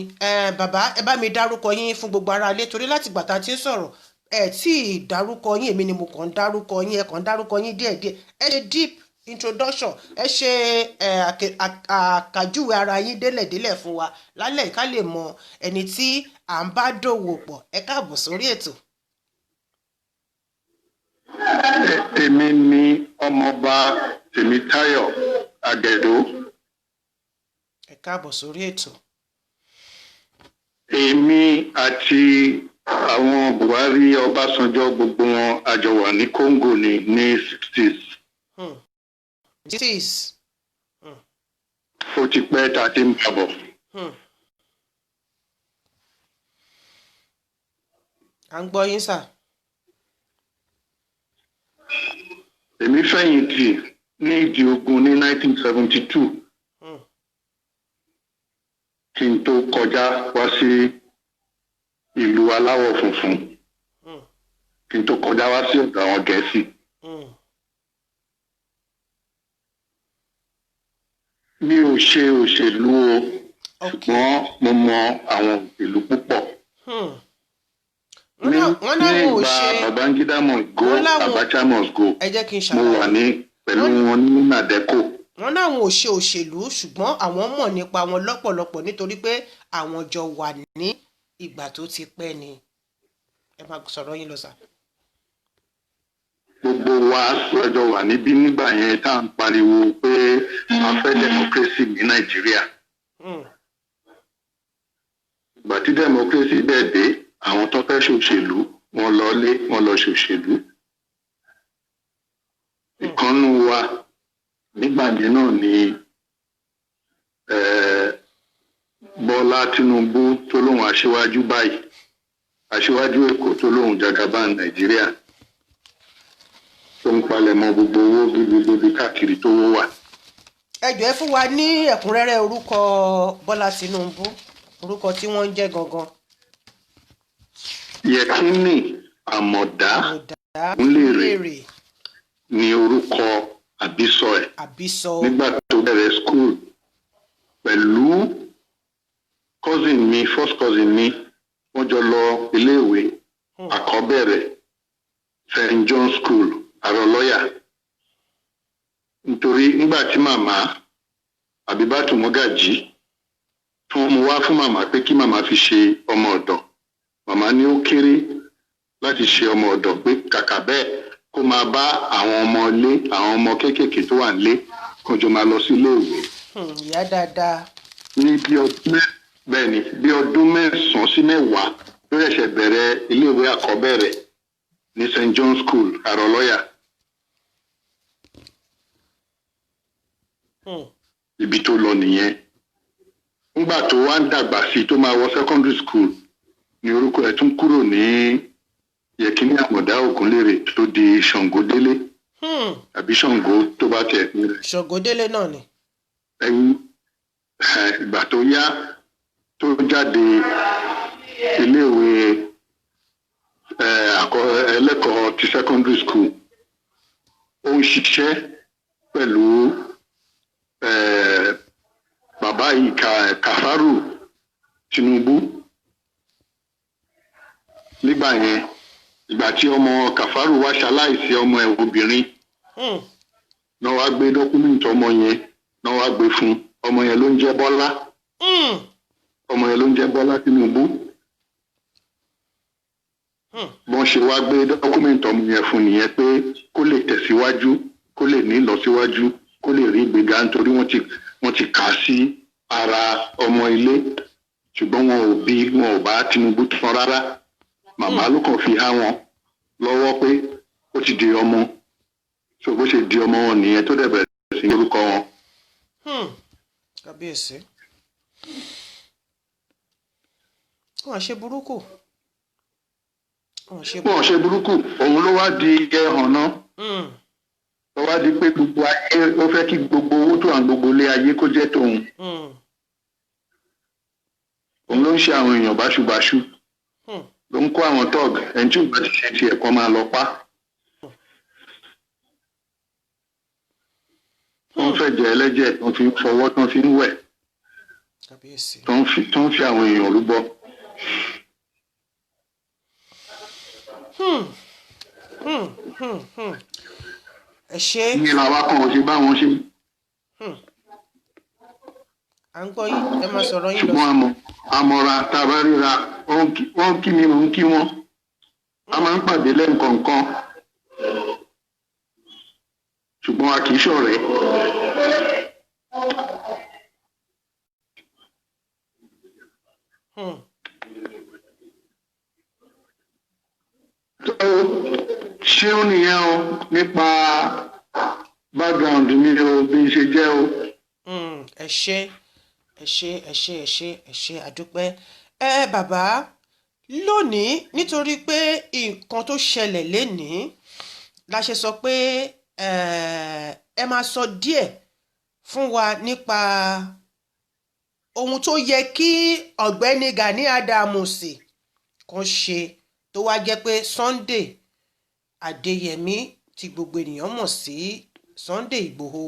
bàbá ẹ bá mi dárúkọ yín fún gbogbo ará ilé torí láti gbà tá a ti ń sọ̀rọ̀ ẹ tí ì dárúkọ yín èmi ni mo kàn ń dárúkọ yín ẹ kàn ń dárúkọ yín díẹ̀díẹ̀ ẹ ṣe deep introduction ẹ ṣe àkàjúwe ara yín délẹ̀délẹ̀ fún wa lálẹ́ ká lè mọ ẹni tí à ń bá dòwò pọ̀ ẹ káàbọ̀ sórí ètò. Èmi ni ọmọọba Tèmítáyọ̀ Àgẹ̀dó. Ẹ káàbọ̀ sórí ètò. Èmi àti àwọn Buhari Ọbásanjọ́ gbogbo wọn a jọ wà ní Congo ní 60s. 60s. Ó ti pẹ́ tá a ti ń bàbọ̀. À ń gbọ́ yín sà. Èmi fẹ̀yìntì ní ìdí ogun ní 1972. Kí n tó kọjá wá sí ìlú aláwọ̀ funfun. Kí n tó kọjá wá sí ọ̀dọ̀ àwọn Gẹ̀ẹ́sì. Mi ò ṣe òṣèlú o, ṣùgbọ́n mo mọ àwọn òṣèlú púpọ̀. Ní ìgbà Babangida must go, Abacha must go. Mo wà ní pẹ̀lú wọn ní Nàdẹ́kò. Wọ́n náwọn ò ṣe òṣèlú ṣùgbọ́n àwọn mọ̀ nípa wọn lọ́pọ̀lọpọ̀ nítorí pé àwọn jọ wà ní ìgbà tó ti pẹ́ ni. Ẹ máa sọ̀rọ̀ yín lọ sà. Gbogbo wa lọ́jọ́ wà níbí nígbà yẹn tá à ń pariwo pé a fẹ́ democracy ní Nàìjíríà. Ìgbà tí democracy bẹ́ẹ̀ dé àwọn tó fẹ́ ṣòṣèlú wọ́n lọ ṣòṣèlú. Ìkànnù wa nígbà yẹn náà ni Bọ́lá Tinubu tó lóun aṣíwájú báyìí, aṣíwájú Èkó tó lóun Jagaban Nàìjíríà, tó ń palẹ̀mọ́ gbogbo owó gbígbé káàkiri tó wó wà. ẹ jọ̀ọ́ ẹ fún wa ní ẹ̀kúnrẹ́rẹ́ orúkọ Bọ́lá Tinubu, orúkọ tí wọ́n ń jẹ́ gangan. Yẹkínì Àmọ̀dá Gúnlérè ni orúkọ àbísọ ẹ̀ nígbà tó bẹ̀rẹ̀ school pẹ̀lú first cousin mi, wọ́n jọ lọ iléèwé àkọ́bẹ̀rẹ̀ St. John School Arọlọ́yà. Nítorí nígbà tí màmá Àbíbátù Mọ́gàjí tún mú wá fún màmá pé kí màmá fi ṣe ọmọ ọ̀dọ̀, màmá ní ó kéré láti ṣe ọmọ ọ̀dọ̀, pé kàkà bẹ́ẹ̀ kó máa bá àwọn ọmọ ilé, àwọn ọmọ kéékèèké tó wà nílé kó jọ máa lọ sí iléèwé. Ìyá dáadáa. Ní bí ọdún 9 sí 10 ló ṣẹ̀ṣẹ̀ bẹ̀rẹ̀ iléèwé àkọ́bẹ̀rẹ̀ ní St. John School Arọlọ́yà. Ibi tó lọ nìyẹn. Nígbà tó wá ń dàgbà sí tó máa wọ secondary school ni orúkọ ẹ̀ tún kúrò ní Yẹkínì Àmọ̀dá Ògúnlérè tó di Ṣàngódélé àbí Ṣàngó tó bá tẹ̀ ní rẹ̀. Ṣàngódélé náà ni. Ẹ̀yìn ìgbà tó yá tó jáde iléèwé ẹlẹ́kọ̀ọ́ ti secondary school, ó ń ṣiṣẹ́ pẹ̀lú bàbá yìí Kàfárù Tinubu. Nígbà yẹn, ìgbà tí ọmọ Kàfárù wá ṣaláìsí ọmọ ẹ̀ obìnrin, náà wá gbé dọ́kúmẹ̀ntì ọmọ yẹn náà wá gbé fún ọmọ yẹn ló ń jẹ́ Bọ́lá. Ọmọ yẹn ló ń jẹ́ Bọ́lá Tinubu. Wọ́n ṣe wá gbé dọ́kúmẹ̀ntì ọmọ yẹn fún nìyẹn pé kó lè tẹ̀síwájú, kó lè ní ìlọsíwájú, kó lè rí ìgbéga, nítorí wọ́n ti kà á sí ara ọmọ ilé, ṣùgbọ́n wọn ò bá Tinubu tán rárá. Màmá ló kàn fi há wọn lọ́wọ́ pé ó ti di ọmọ, so bó ṣe di ọmọ wọn nìyẹn tó dẹ̀ bẹ̀rẹ̀ sí orúkọ wọn. Kábíyèsí. Wọ́n ṣe burúkú. Wọ́n ṣe burúkú, òun ló wá di ẹ̀hàn náà. Ó wá di pé gbogbo ayé, ó fẹ́ kí gbogbo owó tó hàn gbogbo ilé ayé kó jẹ́ tòun. Òun ló ń ṣe àwọn èèyàn báṣubàṣu, ló ń kó àwọn tọ́ọ̀gì, ẹni tí ò bá ti ṣe ti ẹ̀kọ́ máa lọ pa. Wọ́n fẹ́ jẹ ẹlẹ́jẹ̀ tó fi ń fọwọ́ tó fi ń wẹ̀, tó ń fi àwọn èèyàn rúbọ. Ẹ ṣe. Ní làwa kan ò ṣe bá wọn ṣe. À ń gbọ́ yín, ẹ máa sọ̀rọ̀ yín lọ. Ṣùgbọ́n àmọ̀ra tàbá ríra, wọ́n kí mi, mò ń kí wọn. A máa ń pàdé lẹ́ǹkọ̀ọ̀kan. Ṣùgbọ́n a kì í ṣọ̀rẹ́. Ṣé ó nìyẹn o nípa background mi o bí n ṣe jẹ́ o. Ẹ ṣé àdúpẹ́. Bàbá, lónìí nítorí pé nǹkan tó ṣẹlẹ̀ lénìí la ṣe sọ pé ẹ máa sọ díẹ̀ fún wa nípa ohun tó yẹ kí ọ̀gbẹ́ni Gani Adams kan ṣe tó wá jẹ́ pé Sunday Adéyẹmí tí gbogbo ènìyàn mọ̀ sí Sunday Ìgbòho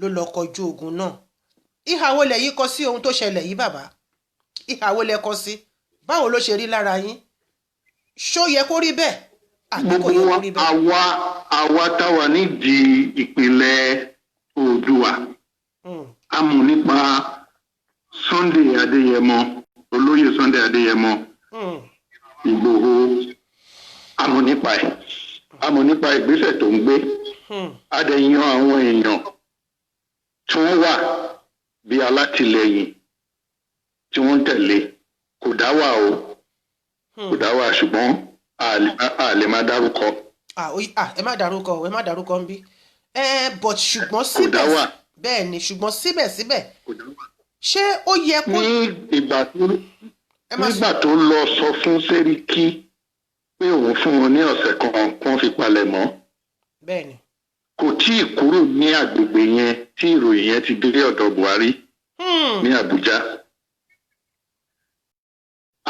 ló lọ kọjú ogun náà. Ìhà wo lẹ yí kọ sí ohun tó ṣẹlẹ̀ yìí bàbá? Ìhà wo lẹ kọ sí? Báwo ló ṣe rí lára yín? Ṣó yẹ kó rí bẹ́ẹ̀? Gbogbo àwa táwa nídìí ìpínlẹ̀ Oòduà a mọ̀ nípa Sunday Adéyẹmọ, olóyè Sunday Adéyẹmọ Ìgbòho, a mọ̀ nípa ẹ̀, a mọ̀ nípa ìgbésẹ̀ tó ń gbé, a dẹ̀ yan àwọn èèyàn tí wọ́n wà bí alátìlẹyìn tí wọ́n ń tẹ̀lé. Kò dá wà o, kò dá wà, ṣùgbọ́n a lè má dárúkọ. Ẹ má dárúkọ ń bí. But ṣùgbọ́n síbẹ̀ bẹ́ẹ̀ ni, ṣùgbọ́n síbẹ̀síbẹ̀ ṣé ó yẹ kó. nígbà tó lọ sọ fún Sẹ́ríkì pé òun fún wọn ní ọ̀sẹ̀ kan fi palẹ̀ mọ́. bẹ́ẹ̀ni. kò tí ì kúrò ní àgbègbè yẹn tí ìròyìn yẹn ti dé ọ̀dọ̀ Buhari ní Àbújá.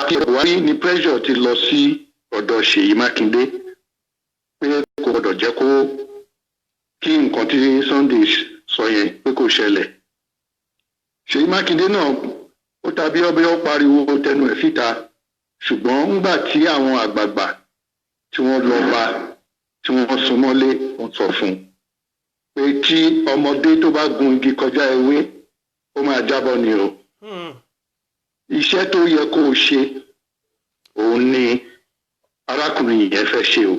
àti Buhari ni pressure ti lọ sí ọ̀dọ̀ Ṣèyí Mákindé pé kò gbọdọ̀ jẹ́ kí nǹkan tí Sunday sọ yẹn pé kò ṣẹlẹ̀. Ṣèyí Mákindé náà ó tàbí ọbẹ̀ ó pariwo tẹnu ẹ̀ síta ṣùgbọ́n ńgbà tí àwọn àgbààgbà tí wọ́n lọ bá tí wọ́n sún mọ́lé wọ́n sọ fún un pé tí ọmọdé tó bá gun igi kọjá ewé ó máa jábọ́ ni o. iṣẹ́ tó yẹ kó o ṣe òun ni arákùnrin yẹn fẹ́ ṣe o.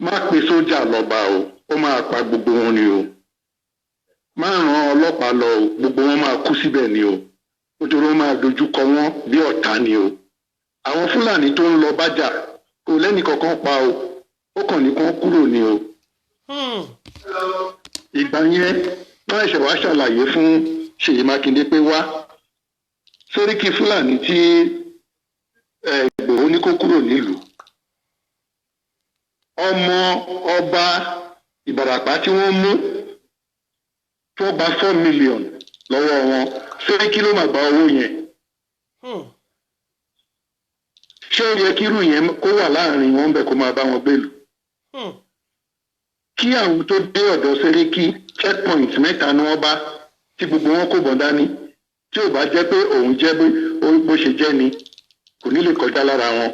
má pe sójà lọ́ba o ó máa pa gbogbo wọn ni o. má ràn ọlọ́pàá lọ o gbogbo wọn máa kú síbẹ̀ ni o. nítorí wọn máa dojú kọ wọn bí ọ̀tá ni o. àwọn Fúlàní tó ń lọ bájà kò lẹ́nì kankan pa o ó kàn ní kán kúrò ni o. ìgbà yẹn wọ́n ẹ̀ṣẹ̀ wá ṣàlàyé fún Ṣèyí Mákindé pé wá Sẹ́ríkì Fúlàní tí Ìgbòho ní kó kúrò nílùú ọmọ ọba Ìbàràpá tí wọ́n mú tó gba 4 million lọ́wọ́ wọn Sẹ́ríkì ló máa gba owó yẹn. ṣé ó yẹ kírú yẹn kó wà láàrin wọn bẹ́ẹ̀ kó máa bá wọn gbèlú. kí àwọn tó dé ọ̀dọ̀ Sẹ́ríkì checkpoint 3 ni wọ́n bá tí gbogbo wọn kò bọ̀ dání tí ò bá jẹ́ pé òun jẹ́ bó ṣe jẹ́ ni kò ní lè kọjá lára wọn.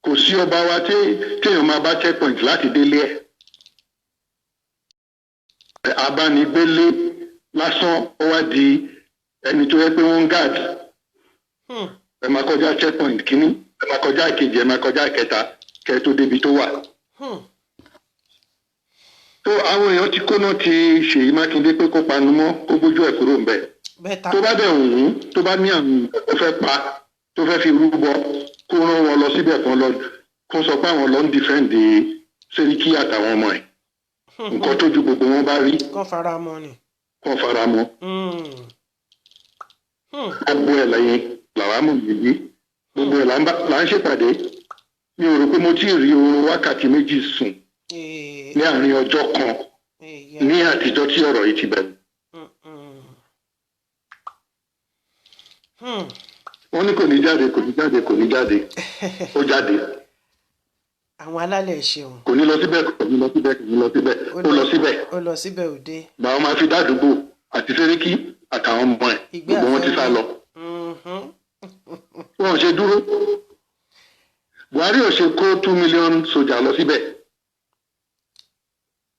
kò sí ọba wa téèyàn máa bá checkpoint láti délé ẹ̀. abánigbélé lásán ó wá di ẹni tó yẹ pé wọ́n ń guard. ẹ máa kọjá checkpoint kínní ẹ máa kọjá ìkejì ẹ máa kọjá ìkẹta kẹ tó débi tó wà. tó àwọn èèyàn ti kóná ti Ṣèyí Mákindé pé kó panu mọ́ kó gbójú ẹ̀ kúrò ńbẹ̀. tó bá dẹ̀ wùn tó bá ní àmì tó fẹ́ pa tó fẹ́ fi rúbọ kó rán wọn lọ síbẹ̀ kó sọ pé àwọn lọ ń dìfẹ́ǹdì Sẹ́ríkì àtàwọn ọmọ ẹ̀. nǹkan tójú gbogbo wọn bá rí. kán fara mọ́ ni. kán fara mọ́. gbogbo ẹ̀ lẹ́yìn làwámù yìí gbogbo ẹ̀ là ń ṣèpàdé mi ò rò pé mo tí ì rí oorun wákàtí 2 sùn ní àárín ọjọ́ kan ní àtijọ́ tí ọ̀rọ̀ yìí ti bẹ̀rẹ̀. wọ́n ní kò ní jáde ó jáde. àwọn alálẹ̀ ṣeun. kò ní lọ síbẹ̀ ó lọ síbẹ̀ òde. báwọn máa fi dádúgbò àti Sẹ́ríkì àtàwọn ọmọ ẹ̀ gbogbo wọn ti sá lọ. wọn ò ṣe dúró. Buhari ò ṣe kó 2 million sójà lọ síbẹ̀.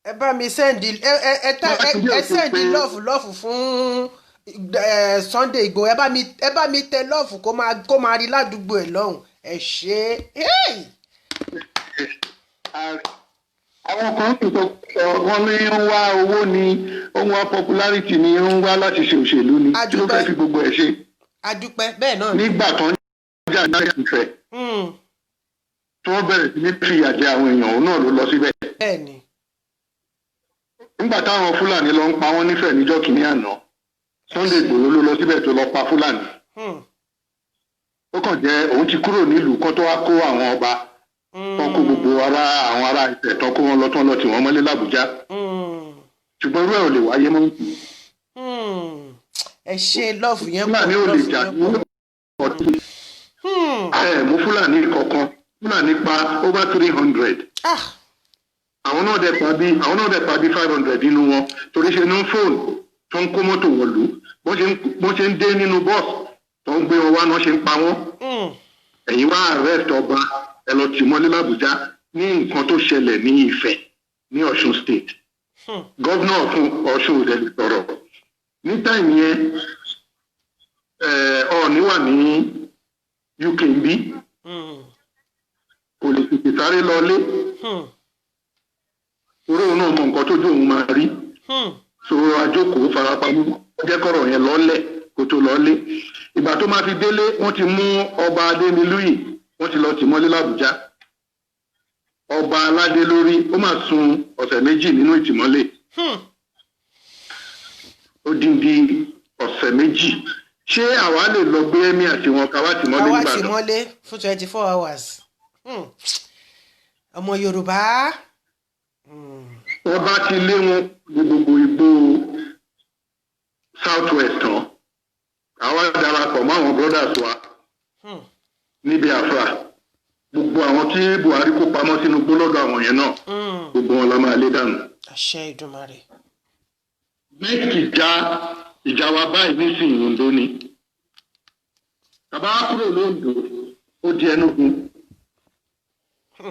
ẹ bá mi sẹ́ndì lọ́ọ̀fù fún Sunday Igboho ẹ bá mi tẹ lọ́ọ̀fù kó máa rí ládùúgbò ẹ̀ lọ́hùn ẹ ṣe. àwọn kan tó wọn ní ń wá owó ni ó ń wá popularity ni ń wá láti ṣe òṣèlú ni tí ló fẹ́ fi gbogbo ẹ̀ ṣe. adúpẹ́ bẹ́ẹ̀ náà. nígbà tó ń jà ní ìfẹ́ tí wọ́n bẹ̀rẹ̀ sí ní fi àjẹ àwọn èèyàn òun náà ló lọ síbẹ̀. bẹ́ẹ̀ni. nígbà táwọn Fúlàní lọ ń pa wọ́n nífẹ̀ẹ́ níjọ́ kìíní àná Sunday Igboho ló lọ síbẹ̀ tó lọ pa Fúlàní. ó kàn jẹ́ òun ti kúrò nílùú kan tó wá kó àwọn ọba tán kó gbogbo àwọn ará Ifẹ̀ tán kó wọn lọ tán lọ tì wọ́n mọ́lé l'Àbújá. ṣùgbọ́n irú ẹ̀ ò lè wáyé mọ́. ẹ ṣe lọ́ọ̀fù yẹn pọ̀ Fúlàní ò lè jà ní ọdún. mú Fúlàní kankan Fúlàní pa over 300. àwọn náà dẹ̀ pa bí 500 nínú wọn torí ṣe ní fóònù tó ń kó mọ́tò wọ̀lú bọ́n ṣe ń dé nínú bọ́ọ̀sì tó ń gbé wọn wá náà ṣe ń pa wọ́n. ẹ̀yin wá arrest ọba ẹ lọ tì mọ́lé l'Àbújá ní nǹkan tó ṣẹlẹ̀ ní Ifẹ̀ ní Ọ̀ṣun state. gọ́vnà Ọ̀ṣun ò dẹ̀ lè sọ̀rọ̀. ní táìmù yẹn Ọọ̀ni wà ní UK ń bí kò lè tètè sáré lọlé orí òun náà mọ nǹkan tójú òun máa rí sọ̀rọ̀ àjókòó farapamọ́ jẹ́ kọ́rọ̀ yẹn lọ́lẹ̀ kó tó lọ́lé ìgbà tó máa fi délé wọ́n ti mú ọba Adémilúyì wọ́n ti lọ tì mọ́lé l'Àbújá ọba aládé lórí ó máa sun ọ̀sẹ̀ 2 nínú ìtìmọ́lé ó odindi ọ̀sẹ̀ méjì ṣé àwa lè lọ gbé ẹ̀mí àti wọn káwá tì mọ́lé káwá nígbàdàn. tì mọ́lé fún 24 hours ọmọ Yorùbá. wọ́n bá ti lé wọn ní gbogbo igbó south west tán àwa darapọ̀ mọ́ àwọn brothers wa ní Biafra gbogbo àwọn tí Buhari kó pamọ́ sínú gbólọ́dọ̀ àwọn yẹn náà gbogbo wọn la máa lé dànù. àṣẹ Ìdùmarè. next ìjà wa báyìí nísìnyí Oǹdó ni bàbá kúrò lóńdó ó di Ẹnúgu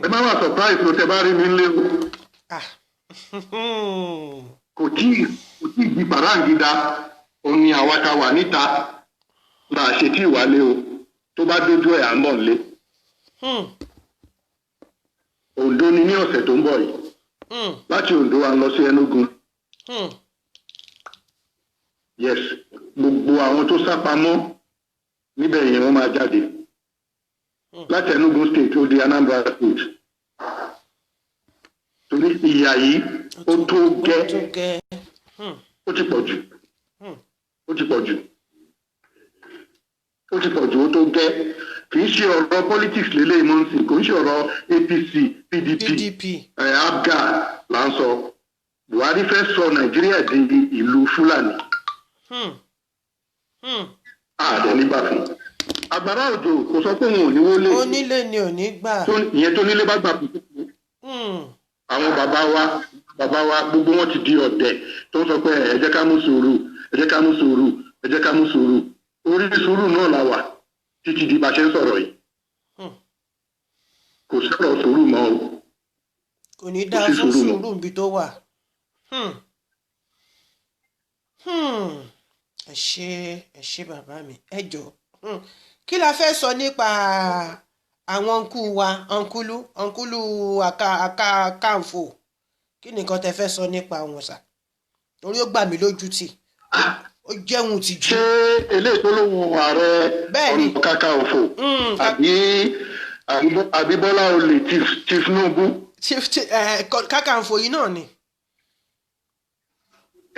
ẹ má wà surprise ló tẹ bá rí mi lé o kò tí ì di bàráǹgídá òun ni àwa ta wà níta là á ṣe tí ìwálé o tó bá dójú ẹ̀ à ń bọ̀ nílé. Oǹdó ni ní ọ̀sẹ̀ tó ń bọ̀ yìí láti Oǹdó à ń lọ sí Ẹnúgu. Yes gbogbo àwọn tó sá pamọ́ níbẹ̀ yẹn wọ́n máa jáde láti Enugu state ó di Anambra state torí ìyà yìí ó tó gẹ́ ó ti pọ̀ jù ó ti pọ̀ jù ó tó gẹ́ kì í ṣe ọ̀rọ̀ politics lélẹ́yìn mọ́ sí kò ń ṣe ọ̀rọ̀ APC PDP APGA là ń sọ Buhari fẹ́ sọ Nàìjíríà di ìlú Fúlàní. Àdẹ nígbà fún agbára òjò kò sọ pé òun ò ní wọlé onílé ni ò ní gbà ìyẹn tó nílé bá gbà kúkú àwọn bàbá wa gbogbo wọn ti di ọ̀dẹ̀ tó ń sọ pé ẹ jẹ́ ká mú sùúrù ẹ jẹ́ ká mú sùúrù ẹ jẹ́ ká mú sùúrù orí sùúrù náà la wà títí di bá ṣe ń sọ̀rọ̀ yìí kò sọ̀rọ̀ sùúrù mọ́ o kò ní dáa fún sùúrù níbi tó wà. ẹ ṣé bàbá mi ẹ jọ̀ọ́ kí la fẹ́ sọ nípa àwọn ọ̀nkúlú Akáǹfò kí ni nǹkan tẹ fẹ́ sọ nípa wọn sà torí ó gbà mí lójú tì ó jẹun ti jù. ṣé eléyìí tó lóun ààrẹ Ọ̀nà Kakanfò àbí Bọ́lá Olè Tinubu. Kakanfò yìí náà ni.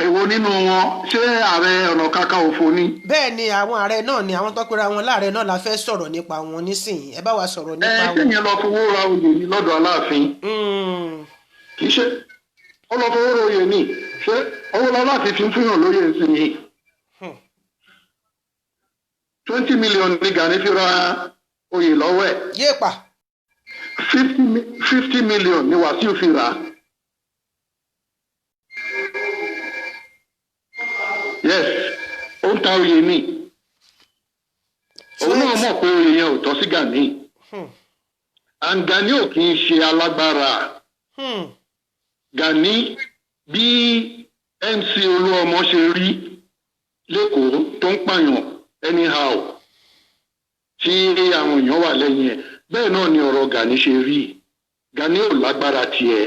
Èwo nínú wọn ṣé ààrẹ Ọ̀nà Kakanfò ni. bẹ́ẹ̀ ni àwọn ààrẹ náà ni àwọn tó pera wọn láàrẹ náà la fẹ́ sọ̀rọ̀ nípa wọn nísìnyí ẹ bá wa sọ̀rọ̀ nípa wọn. ṣé yẹn lọ fowó ra oyè ní lọ́dọ̀ Aláàfin. kì í ṣe ó lọ fowó ra oyè ní ṣé owó Aláàfin fi ń fúnyàn lóye nísìnyí. 20 million ní Gani fi ra oyè lọ́wọ́ ẹ̀. yéèpà. 50 million ní Wàsíù fi rà á. Yes, ó ń ta oyè ní. Òun náà mọ̀ pé oyè yẹn ò tọ́ sí Gani. And Gani ò kì í ṣe alágbára. Gani bí MC Olúọmọ ṣe rí lẹ́kọ̀ọ́ tó ń pààyàn anyhow tí àwọn èèyàn wà lẹ́yìn ẹ̀ bẹ́ẹ̀ náà ni ọ̀rọ̀ Gani ṣe rí. Gani ò lágbára tiẹ̀.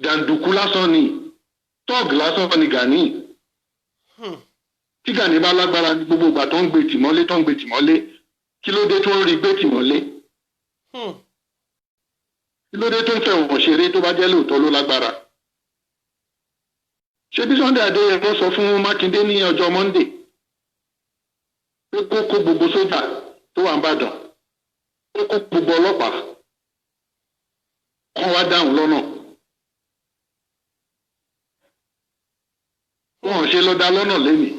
Jàǹdùkú lásán ni tọ́ọ̀gì lásán ni Gani. Tí Gani bá lágbára ní gbogbo ìgbà tó ń gbé tìmọ́lé kí ló dé tó ń rí gbé tìmọ́lé kí ló dé tó ń fẹ́ wọ̀n ṣeré tó bá jẹ́ lóòótọ́ ló lágbára. Ṣé bí Sunday Adéyẹmọ sọ fún Mákindé ní ọjọ́ Monday pé kó kó gbogbo sójà tó wà ń bàdàn kó kó gbogbo ọlọ́pàá kán wá dáhùn lọ́nà. Wọn ò ṣe lọ dá lọ́nà lénìí.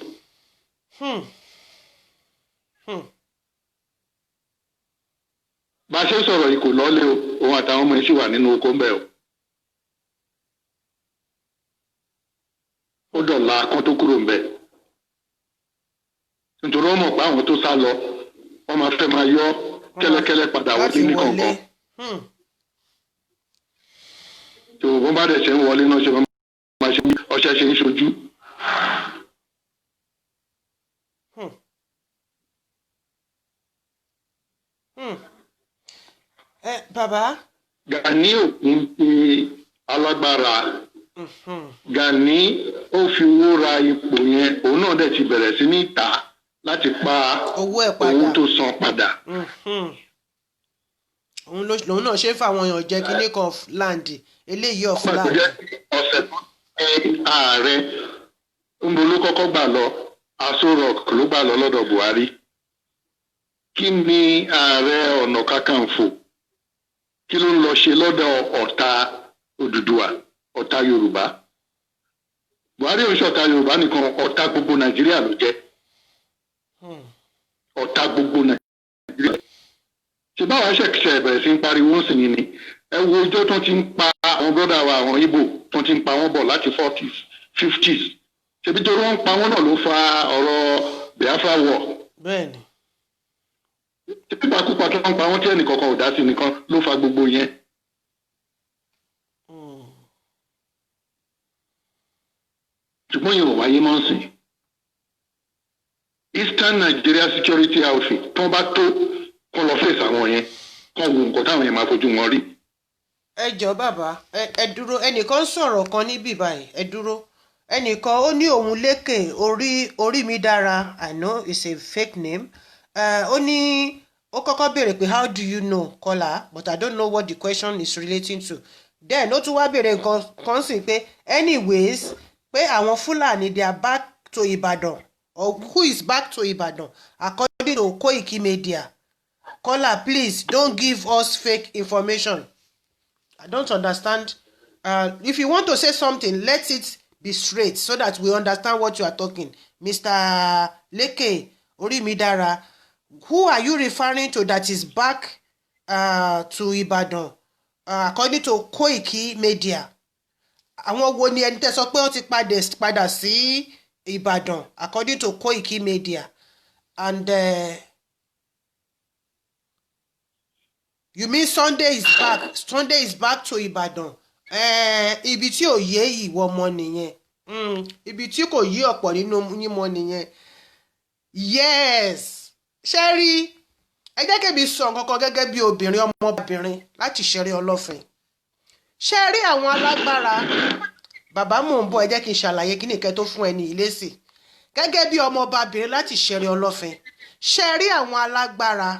Bá a ṣe sọ̀rọ̀ yìí kò lọ́lé o òun àtàwọn ọmọ yìí sì wà nínú oko ń bẹ̀ o. Ó dọ̀la kán tó kúrò ń bẹ̀. Nítorí wọ́n mọ̀ pé àwọn tó sá lọ wọ́n máa fẹ́ máa yọ kẹ́lẹ́kẹ́lẹ́ padà wọlé ní kọ̀ọ̀kan. Tó wọ́n bá dẹ̀ ṣe ń wọlé náà ṣe máa ṣe ọṣẹ ṣe ń ṣojú. Bàbá. Gani ò kí ń pe alágbára. Gani ó fi owó ra ipò yẹn òun náà dẹ̀ ti bẹ̀rẹ̀ sí ní ìta láti pa owó tó san padà. Òun náà ṣe ń fa àwọn èèyàn jẹ kíní kan láǹdì eléyìí ọ̀fúnláǹdì. Ọ̀sẹ̀ tó ṣe ààrẹ ń bo ló kọ́kọ́ gbà lọ Aso Rock ló gbà lọ lọ́dọ̀ Buhari. Kí ni Ààrẹ Ọ̀nà Kakanfò kí ló ń lọ ṣe lọ́dọ̀ ọ̀tá Odùduwà, ọ̀tá Yorùbá? Buhari ò ń ṣọ̀tá Yorùbá nìkan, ọ̀tá gbogbo Nàìjíríà ló jẹ́. Ọ̀tá gbogbo Nàìjíríà. Ṣé báwa ṣẹ̀ṣẹ̀ bẹ̀rẹ̀ sí ń pariwo sí ni? Ẹ wo ọjọ́ tó ti ń pa àwọn brọ́dà wa àwọn Ìgbò tó ti ń pa wọ́n bọ̀ láti 40s 50s. Ṣebí torí wọ́n ń pa wọ́n náà ló fa ọ̀rọ̀ Biafra war. Bẹ́ẹ̀ni. Pípakúpa tó ń pa wọ́n tí ẹnìkankan ò dá sí nìkan ló fa gbogbo yẹn. Ṣùgbọ́n yẹn ò wáyé mọ́ sí. Eastern Nigeria Security Outfit tó bá tó kọ́ lọ fèsì àwọn yẹn kọ́ wo nǹkan táwọn yẹn máa fojú wọn rí. Ẹ jọ̀ọ́ bàbá ẹ dúró, ẹnìkan ń sọ̀rọ̀ kan níbí báyìí, ẹ dúró. Ẹnìkan ó ní òun lékè orí mi dára, I know it's a fake name. Ó ní ó kọ́kọ́ béèrè pé how do you know Kọ́lá, but I don't know what the question is relating to. Then ó tún wá béèrè nǹkan kan sí pé anyways pé àwọn Fúlàní they are back to Ibadan, or who is back to Ibadan according to Koiki Media. Kọ́lá, please don't give us fake information. I don't understand. If you want to say something, let it be straight so that we understand what you are talking. Mr. Leke Orimidara, who are you referring to that is back to Ibadan according to Koiki Media? Àwọn wo ni ẹni tẹ́ sọ pé ó ti padà sí Ibadan according to Koiki Media? And you mean Sunday is back? Sunday is back to Ibadan. Ibi tí ò yé ìwọ ọmọ nìyẹn. Ibi tí kò yí ọ̀pọ̀ nínú yín mọ́ nìyẹn. Yes. Ṣẹ́rí, ẹ jẹ́ kí mi sọ nǹkan kan gẹ́gẹ́ bí obìnrin ọmọbìnrin láti ṣeré ọlọ́fin. Ṣẹ́rí àwọn alágbára, bàbá mò ń bọ̀, ẹ jẹ́ kí n ṣàlàyé kí nìkẹ́ tó fún ẹni ìlésì. Gẹ́gẹ́ bí ọmọbìnrin láti ṣeré ọlọ́fin. Ṣẹ́rí àwọn alágbára.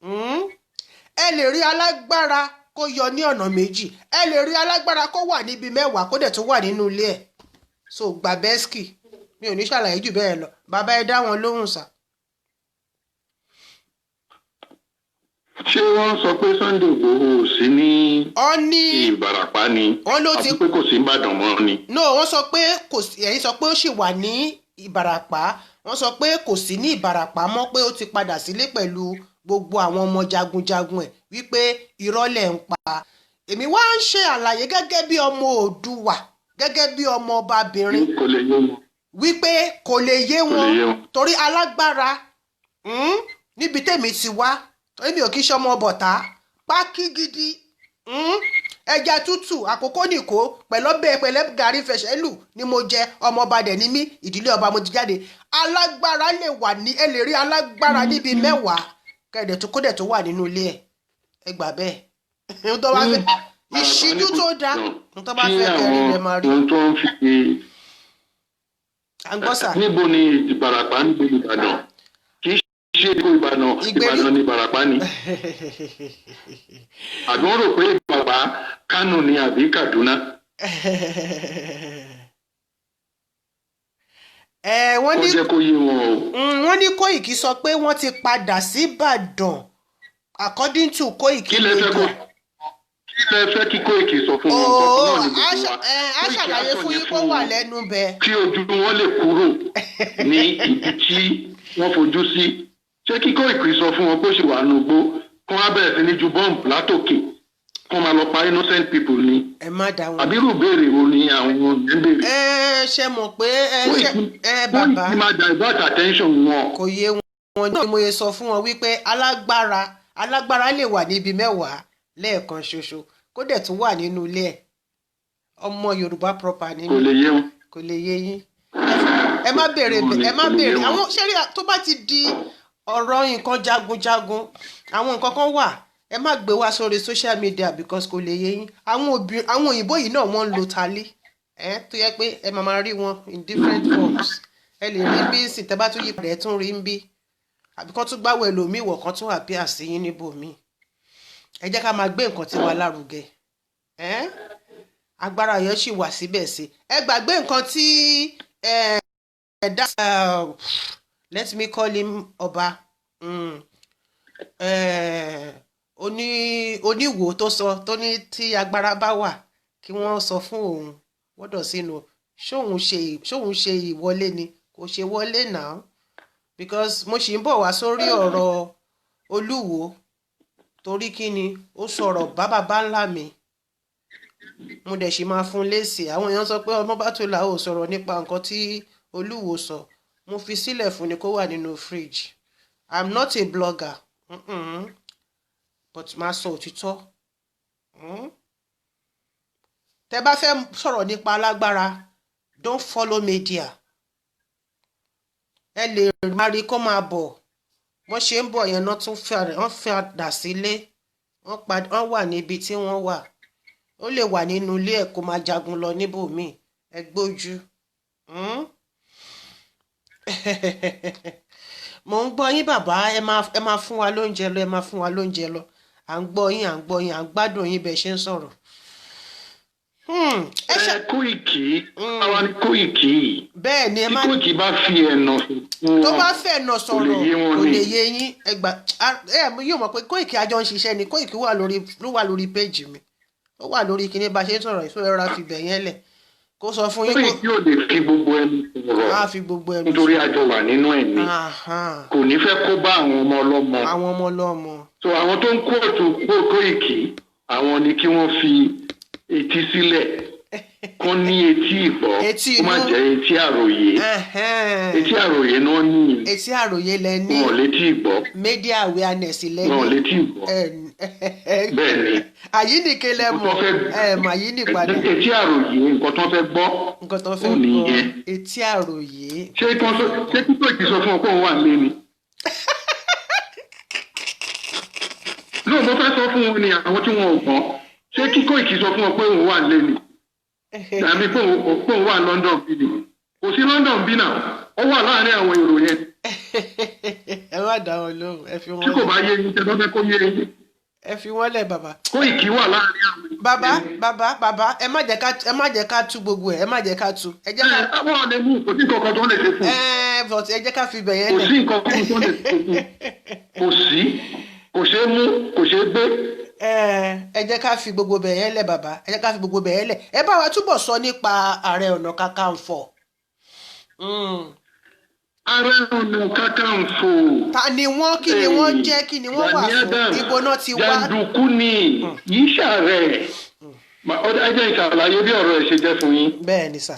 Ẹ lè rí alágbára kó yọ ní ọ̀nà méjì. Ẹ lè rí alágbára kó wà níbi mẹ́wàá kó dẹ̀ tó wà nínú ilé ẹ̀. So Gbàbẹ́sìkì, mi ò ní ṣàlàyé jù bẹ́ẹ̀ lọ. Bàbá ẹ dá wọn lóhùn sà. Ṣé wọ́n sọ pé Sunday Igboho ò sí ní Ìbàràpá ni? Àti pé kò sí Ìbàdàn mọ́ ni? No, wọ́n sọ pé kò sí, ẹ̀yin sọ pé ó sì wà ní Ìbàràpá. Wọ́n sọ pé kò sí ní Ìbàràpá mọ́, pé ó ti padà sílé pẹ̀lú gbogbo àwọn ọmọ jagunjagun ẹ̀, wípé irọ́ lẹ̀ ń pa. Èmi wá ń ṣe àlàyé gẹ́gẹ́ bí ọmọ Oòduà, gẹ́gẹ́ bí ọmọ ọbabìnrin, wípé kò lè yé wọn torí alágbára níbi tèmi ti wá. Èmi ò kí ṣe ọmọ bọ̀tá, pákí gidi, ẹja tútù, àkókò nìkó, pẹ̀lẹ́ gàrí fẹ̀ṣẹ́lù ni mo jẹ, ọmọ ọba dẹ̀ ni mí, ìdílé ọba mo ti jáde. Alágbára lè wà ní, ẹ lè rí alágbára níbi mẹ́wàá, kẹ̀dẹ̀ tó kódẹ̀ tó wà nínú ilé ẹ̀. Ẹ gbà bẹ́ẹ̀. Ìṣíjú tó dá, tó bá fẹ́ kẹrin rẹ̀ máa rí. Àǹgbọ́sà. Níbo ni Ìbàràpá níbo ni Ìbàdàn? Ṣé Ìbàdàn ní Ìbàràpá ni? Àdúrà rò pé Ìbàràpá Kánò ni àbí Kaduna? Wọ́n ní ó jẹ́ kó yé wọn o. Wọ́n ní Koiki sọ pé wọ́n ti padà sí Ìbàdàn according to Koiki Media. Kí lẹ fẹ́ kí Koiki sọ fún wọn? A ṣàlàyé fún yín kó wà lẹ́nu bẹ́ẹ̀. Kí ojú wọn lè kúrò ní ibi tí wọ́n fojú sí. Ṣé kí Koiki sọ fún wọn pé ó ṣì wà nùgbó kí wọ́n á bẹ̀rẹ̀ sí ní ju bọ́ǹbù látòkè kí wọ́n máa lọ pa innocent people ni? Ẹ má dá wọn. Àbí irú ìbéèrè wo ni àwọn ọ̀gbìn béèrè? Ṣe mọ̀ pé bàbá Koiki máa divert attention wọn. Kò yé wọn náà. Mo yẹ sọ fún wọn wípé alágbára lè wà níbi mẹ́wàá lẹ́ẹ̀kan ṣoṣo kó dẹ̀ tún wà nínú ilé ẹ̀. Ọmọ Yorùbá proper ni. Kò lè yé wọn. Kò lè yé yín. Ẹ má béèrè àwọn ṣẹ́rí tó bá ti di ọ̀rọ̀ nǹkan jagunjagun, àwọn nǹkan kan wà ẹ má gbé wá sórí social media because kò lè yé yín. Àwọn òyìnbó yìí náà wọ́n ń lo tálí tó yẹ pé ẹ máa rí wọn in different forms. Ẹ lè rí bí sì tẹ́ bá tún yí padà ẹ tún rí ń bí, àbí kán tún gbáwọ ẹlòmíì wọ̀ kán tún àpíà sí yín níbòmíì. Ẹ jẹ́ ká máa gbé nǹkan tiwa lárugẹ. Agbára yẹn sì wà síbẹ̀ sí. Ẹ gbàgbé nǹkan tí let me call him Ọba. Oníwo tó sọ tó ní tí agbára bá wà kí wọ́n sọ fún òun wọ́dọ̀ sínú ṣóun ṣe ìwọlé ni kò ṣe wọlé náà because mo ṣì ń bọ̀ wá sórí ọ̀rọ̀ Olúwo torí kí ni ó sọ̀rọ̀ bàbá ńlá mi mo dẹ̀ ṣì máa fún lésì àwọn èèyàn sọ pé Ọmọbátólá ò sọ̀rọ̀ nípa nǹkan tí Olúwo sọ mo fi sílẹ̀ fún ni kó wà nínú fridge I'm not a blogger but máa sọ òtítọ́ tẹ́ bá fẹ́ sọ̀rọ̀ nípa alágbára don't follow media ẹ lè máa rí kó máa bọ̀ wọ́n ṣe ń bọ̀ yẹn náà tún wọ́n fẹ́ sílé wọ́n wà níbi tí wọ́n wà ó lè wà nínú ilé ẹ̀ kó máa jagun lọ níbòmíì ẹ gbójú. Mo ń gbọ́ yín bàbá ẹ máa fún wa lóúnjẹ lọ ẹ máa fún wa lóúnjẹ lọ à ń gbọ́ yín à ń gbádùn yín bẹ́ẹ̀ ṣe ń sọ̀rọ̀. Kóìkì àwa ni Kóìkì bẹ́ẹ̀ ni ẹ má tí Kóìkì bá fi ẹ̀nà tó bá fẹ́ ẹ̀nà sọ̀rọ̀ kò lè yé yín yóò mọ̀ pé Kóìkì àjọ ń ṣiṣẹ́ ni Kóìkì ló wà lórí péjì mi ó wà lórí kíní bá ṣe ń sọ̀rọ̀ ìṣó ẹ̀rọ àfi bẹ̀ yẹn lẹ̀ kó sọ fún yín. Kóìkì ò lè fi gbogbo ẹnu sọ̀rọ̀ nítorí àjọ wà nínú ẹ̀mí kò ní fẹ́ kó bá àwọn ọmọ ọlọ́mọ. so àwọn tó ń kóòtù Kóìkì àwọn ni kí wọ́n fi etí sílẹ̀ kó ní etí ìgbọ́ kó má jẹ́ etí àròyé etí àròyé náà ní etí àròyé lẹ ní wọn létí ìgbọ́ media awareness lẹ ní wọn létí ìgbọ́ bẹ́ẹ̀ ni àyíníke lẹ mọ̀ àyínípadà etí àròyé nǹkan tó fẹ́ gbọ́ ó nìyẹn etí àròyé. ṣé kíkọ́ ìtì sọ fún ọ pé òun wà nílé ni lóòótọ́ fẹ́ sọ fún wọn ni àwọn tí wọn ò gbọ́n ṣé kíkọ́ ìkì sọ fún ọ pé òun wà nílé ni tàbí pé òun wà London bí ni kò sí London bí náà ó wà láàárín àwọn èrò yẹn. ẹ má dá wọn lóhùn ẹ fi wọn lẹ. tí kò bá yé yín tẹ́lọ́ fẹ́ kó yé yín. ẹ fi wọn lẹ bàbá. Kóìkì wà láàárín àwọn. bàbá ẹ má jẹ́ ká tú gbogbo ẹ má jẹ́ ká tú. àwọn ọ̀nà mú kò sí nǹkan tó lè ṣe fún un. but ẹ jẹ́ ká fi bẹ̀ yẹn lẹ̀. kò sí nǹkan tó lè ṣe fún un kò sí kò ṣeé mú kò ṣeé gbé. ẹ jẹ́ ká fi gbogbo bẹ̀ yẹn lẹ̀ bàbá ẹ jẹ́ ká fi gbogbo bẹ̀ yẹn lẹ̀ ẹ bá wa túbọ̀ sọ nípa Ààrẹ Ọ̀nà Kakanfò. Ààrẹ Ọ̀nà Kakanfò. ta ni wọ́n kí ni wọ́n jẹ́ kí ni wọ́n wà fún ibo náà ti wá. jàǹdùkú ni yìí ṣàrẹ̀ ẹ jẹ́ ìṣàlàyé bí ọ̀rọ̀ ẹ̀ ṣe jẹ́ fún yín. bẹ́ẹ̀ ni sà.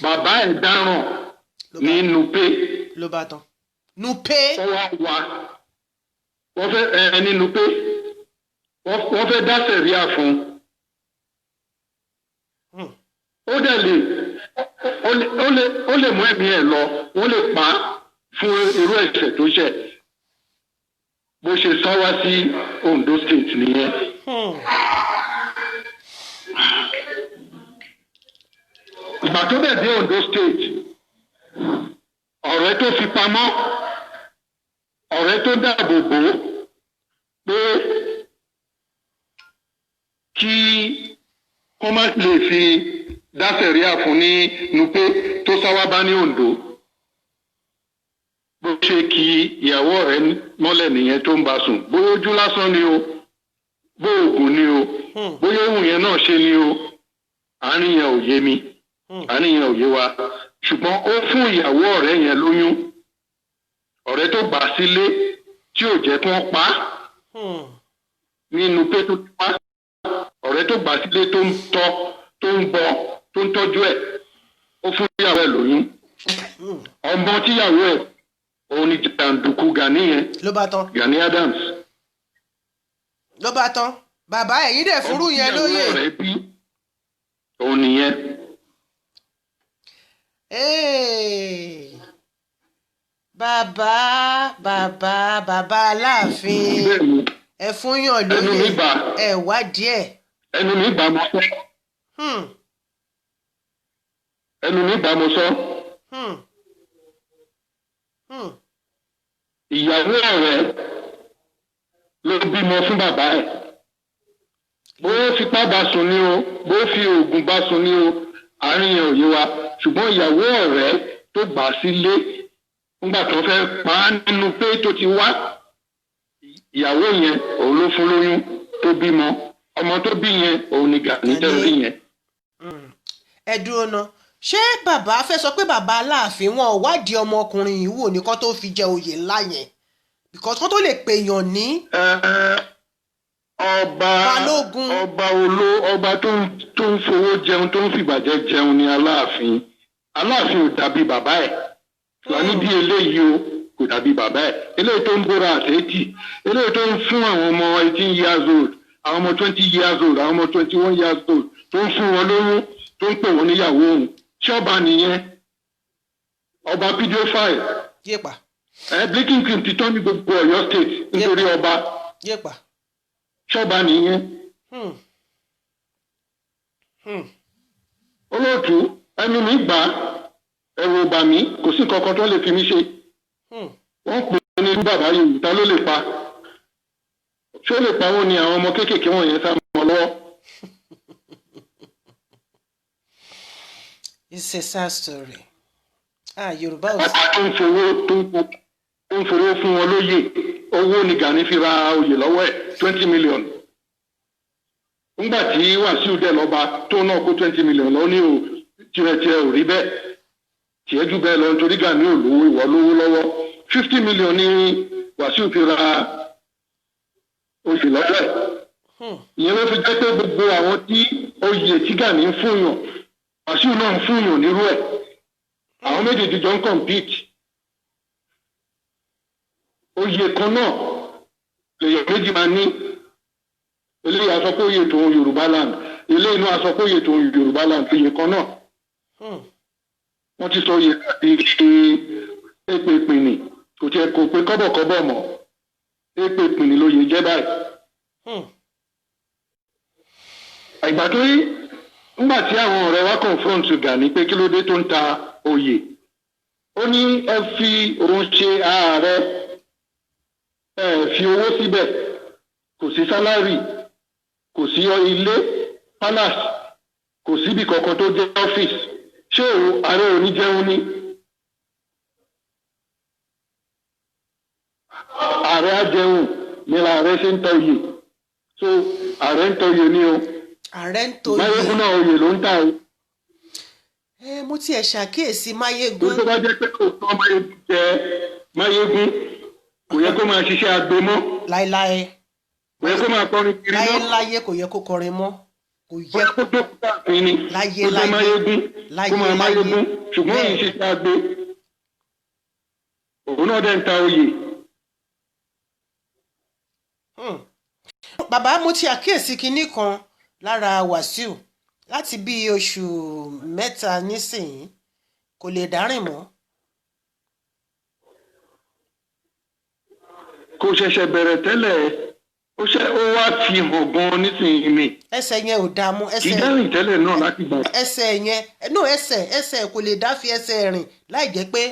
bàbá ẹ̀ dáràn ní Nupe. ló bá tán. Nupe. wọ́n fẹ́ ní Nupe wọ́n fẹ́ dá sẹ̀ríà fún ó dẹ̀ ó lè mú ẹ̀mí ẹ̀ lọ wọ́n lè pa á fún irú ẹ̀ṣẹ̀ tó ṣẹ̀ bó ṣe sá wá sí Ondo State nìyẹn. ìgbà tó dẹ̀ dé Ondo State ọ̀rẹ́ tó fi pamọ́ ọ̀rẹ́ tó dáàbò bò ó pé kí wọ́n má lè fi dá sẹ̀ríà fún ní Nupe tó sáwá bá ní Ondo bó ṣe kí ìyàwó rẹ̀ mọ́lẹ̀ nìyẹn tó ń bá sùn bóyá ojú lásán ni o bóyá oògùn ni o bóyá ohun yẹn náà ṣe ni o àárín yẹn ò yé mi àárín yẹn ò yé wa ṣùgbọ́n ó fún ìyàwó ọ̀rẹ́ yẹn lóyún ọ̀rẹ́ tó gbà sílé tí ò jẹ́ kí wọ́n pa á ní Nupe tó ti pa ọ̀rẹ́ tó gbà sílé tó ń tọ́ tó ń bọ́ tó ń tọ́jú ẹ̀ ó fún ìyàwó ẹ̀ lóyún ọmọ tíyàwó ẹ̀ òun ni jàǹdùkú Gani yẹn ló bá tán Gani Adams ló bá tán bàbá ẹ̀yìn dẹ̀ fúrú yẹn lóye ọmọ tíyàwó rẹ̀ bí òun nìyẹn. bàbá Aláàfin ẹ fún yàn lóye ẹ wádìí ẹ. ẹnu mi bá mo sọ. ẹnu mi bá mo sọ. ìyàwó ọ̀rẹ́ ló bímọ fún bàbá ẹ̀ bó fipá bá sùn ni o bó fi oògùn bá sùn ni o àárín yẹn ò yé wa ṣùgbọ́n ìyàwó ọ̀rẹ́ tó gbà sílé nígbà tó fẹ́ pa á nínú pé tó ti wá ìyàwó yẹn òun ló fún lóyún tó bímọ ọmọ tó bí yẹn òun ni Gani tẹ́lẹ̀ yẹn. ẹ dúró ná ṣé bàbá fẹ́ sọ pé bàbá Aláàfin wọn ò wádìí ọmọkùnrin yìí wò nìkan tó fi jẹ oyè ńlá yẹn because kó tó lè pèèyàn ní. ọba tó ń fowó jẹun tó ń fìbàjẹ́ jẹun ni Aláàfin ò dàbí bàbá ẹ̀ wà níbi eléyìí o kò dàbí bàbá ẹ̀ eléyìí tó ń bóra àtẹ́tì eléyìí tó ń fún àwọn ọmọ 18 years old àwọn ọmọ 20 years old àwọn ọmọ 21 years old tó ń fún wọn lóyún tó ń pè wọ́n níyàwó òun ṣọ́ba nìyẹn ọba pedophile. yéèpà. Blinking cream ti tán ní gbogbo Ọ̀yọ́ state nítorí ọba. yéèpà. ṣọ́ba nìyẹn. olóòtú ẹnu mi gbà ẹ̀rù ọba mi kò sí nǹkan kan tó lè fi mí ṣe. wọ́n pè é ní bàbá yìí ta ló lè pa ṣé ó lè pa wọn ni àwọn ọmọ kéékèèké wọ̀nyẹn sá mọ́ lọ́wọ́. It's a sad story. Yorùbá ò sí. bàbá tó ń fowó fún wọn lóyè owó ni Gani fi ra oyè lọ́wọ́ ẹ̀ 20 million. nígbà tí Wàsíù dẹ̀ lọ́ba tó náà kó 20 million lọ ní o tirẹ̀ ò rí bẹ́ẹ̀ tiẹ̀ jù bẹ́ẹ̀ lọ nítorí Gani ò lówó ìwọ lówó lọ́wọ́ 50 million ni Wàsíù fi ra oyè lọ́wọ́ ẹ̀. ìyẹn ló fi jẹ́ pé gbogbo àwọn tí oyè tí Gani ń fún yàn Wàsíù náà ń fún yàn nírú ẹ̀ àwọn méjèèjì jọ ń compete oyè kan náà lèyàn méjì máa ní eléyìí aṣọ pé oyè tòun Yorùbá land eléyìí náà aṣọ pé oyè tòun Yorùbá land oyè kan náà wọ́n ti sọ oyè láti ṣe èpè ìpìnì kò tiẹ̀ kò pé kọ́bọ̀kọ́bọ̀ mọ́ èpè ìpìnì lóye jẹ́ báyìí. ìgbà tó rí nígbà tí àwọn ọ̀rẹ́ wa confront Gani pé kí ló dé tó ń ta oyè ó ní ẹ fi òun ṣe ààrẹ ẹ fi owó síbẹ̀ kò sí sálárì kò sí ilé palace kò síbi kankan tó jẹ́ ọ́fíìsì ṣé ààrẹ ò ní jẹun ni ààrẹ á jẹun ní ààrẹ ṣe ń ta oyè so ààrẹ ń ta oyè ni o ààrẹ ń toyè Máyégún náà oyè ló ń tà o. mo tiẹ̀ ṣàkíyèsí Máyégún. tó bá jẹ́ pé kò tán Máyégún jẹ Máyégún kò yẹ kó máa ṣiṣẹ́ agbe mọ́. láéláé. kò yẹ kó máa kọrin kiri mọ́. láyé kò yẹ kó kọrin mọ́. kò yẹ kó tó kó káàkiri ni. láyé kó tó Máyégún kó máa Máyégún ṣùgbọ́n òun ṣiṣẹ́ agbe. òun náà dẹ̀ ń ta oyè. bàbá mo ti àkíyèsí kinní kan lára Wàsíù láti bí oṣù mẹ́ta nísìnyí kò lè dárìn mọ́. kò ṣẹ̀ṣẹ̀ bẹ̀rẹ̀ tẹ́lẹ̀ ó wá fi hàn gan-an nísìnyí mi. ẹsẹ̀ yẹn ò dáa mọ́. kì í dárìn tẹ́lẹ̀ náà láti gbà. ẹsẹ̀ yẹn ẹsẹ̀ kò lè dá fi ẹsẹ̀ rìn láì jẹ́ pé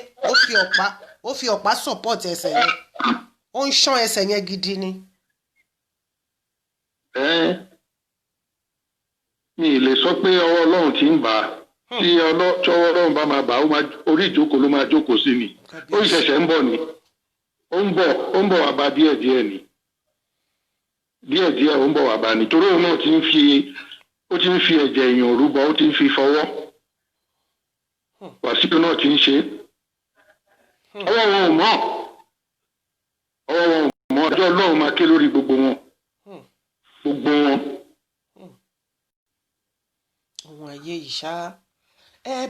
ó fi ọ̀pá support ẹsẹ̀ yẹn ó ń ṣán ẹsẹ̀ yẹn gidi ni. mi ì lè sọ pé ọwọ́ Ọlọ́run ti ń bà á tí ọwọ́ Ọlọ́run bá máa bà á orí ìjókòó ló máa jókòó sí ni ó ṣẹ̀ṣẹ̀ ń bọ̀ ni ó ń bọ̀ wá bá díẹ̀díẹ̀ ni díẹ̀díẹ̀ ó ń bọ̀ wá bá ni torí òun náà ti ń fi ẹ̀jẹ̀ èèyàn rúbọ ó ti ń fi fọwọ́ Wàsíù náà ti ń ṣe ọwọ́ wọn ò mọ̀ ọjọ́ Ọlọ́run máa ké lórí gbogbo wọn. ohun ayé yìí ṣá